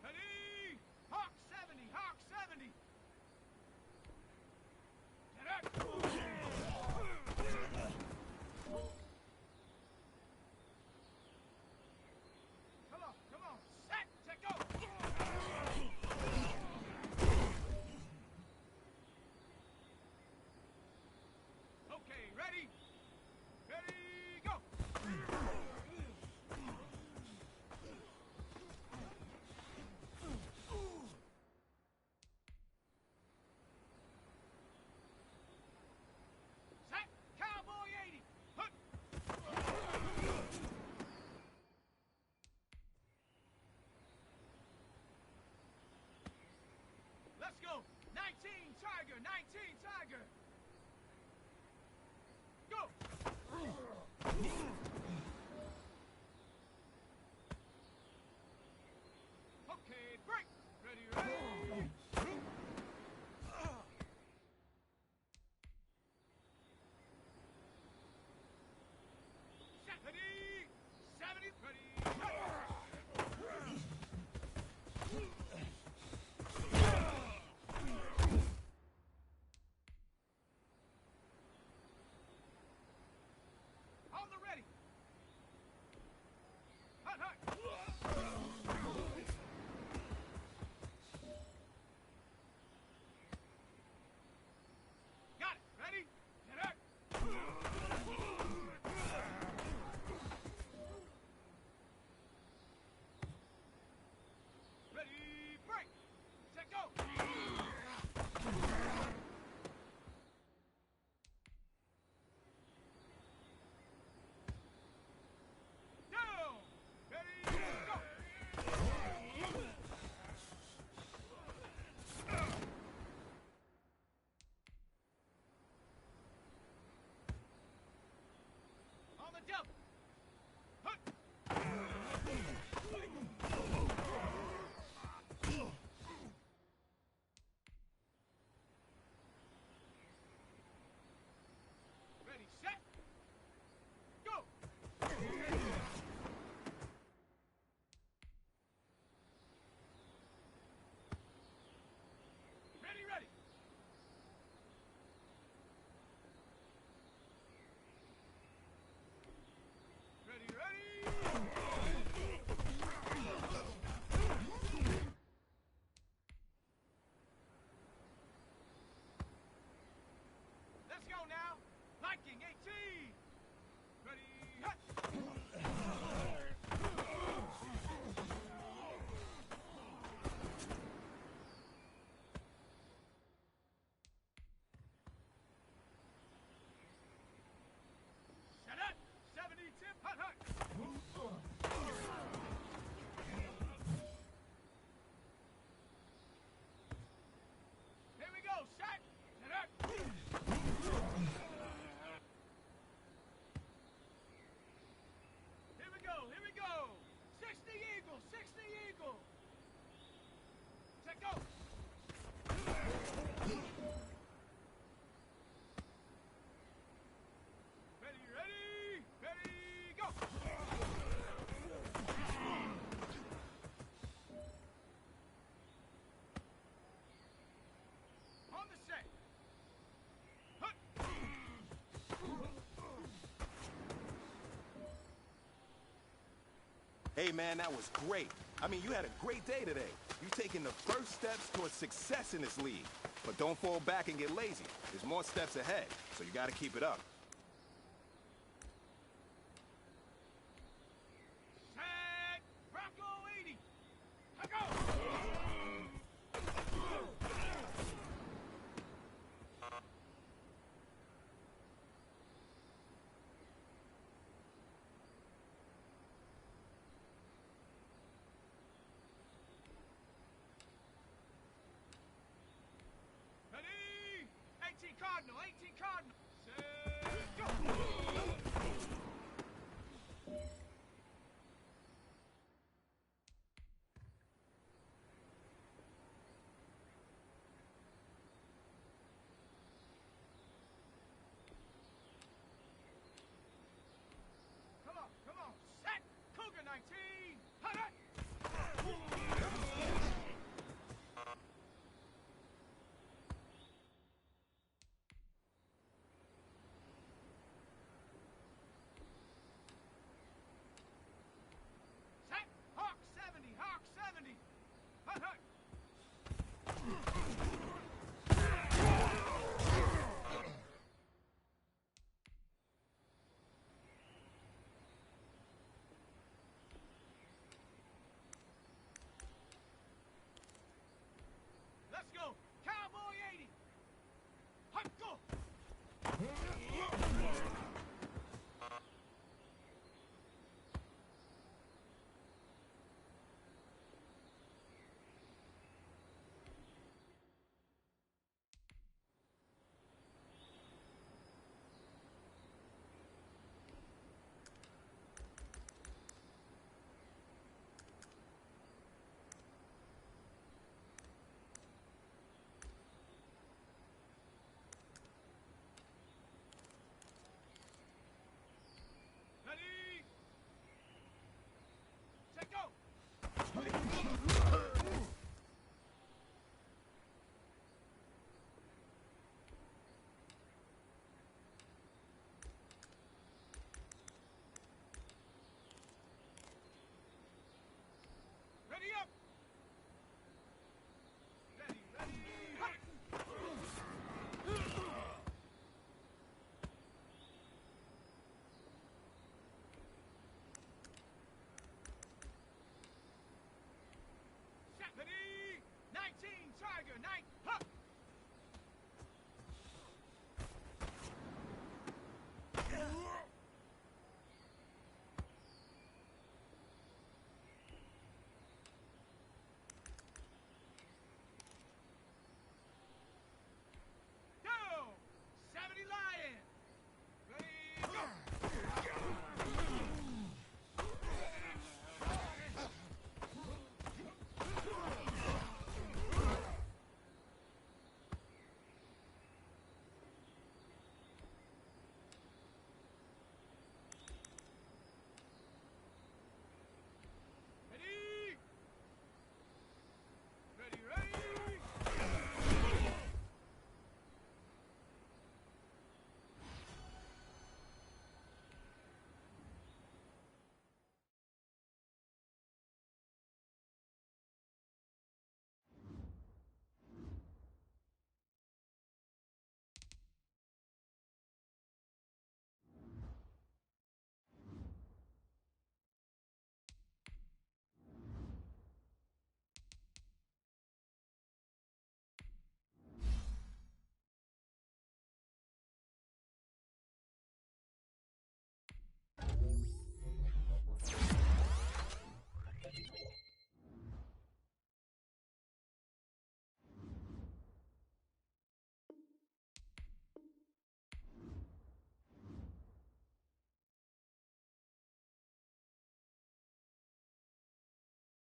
Ready. Hawk 70. Hawk 70. Get up. Come on. Set. Set, go. Okay, ready? Ready, go! Set! Cowboy 80! Hook! Let's go! 19 Tiger! 19 Tiger! Go! Okay, break! Ready, ready! Set! Ready! 70! Ready! On the ready! Hut, hut! Got it! Ready? Get up! Ready, break! Set, go! Down! Ready, go! On the double! Hut! Ready, set! Go! Ready, ready! Ready, ready! Let's go now! Viking 18! Ready, hut! Set up! 70 tip, hut, hut! Here we go, set! Set up! Hey, man, that was great. I mean, you had a great day today. You're taking the first steps towards success in this league. But don't fall back and get lazy. There's more steps ahead, so you got to keep it up. Tag! Bronco 80! Go! Ready? 18 Cardinal, 18 Cardinal. Set, go!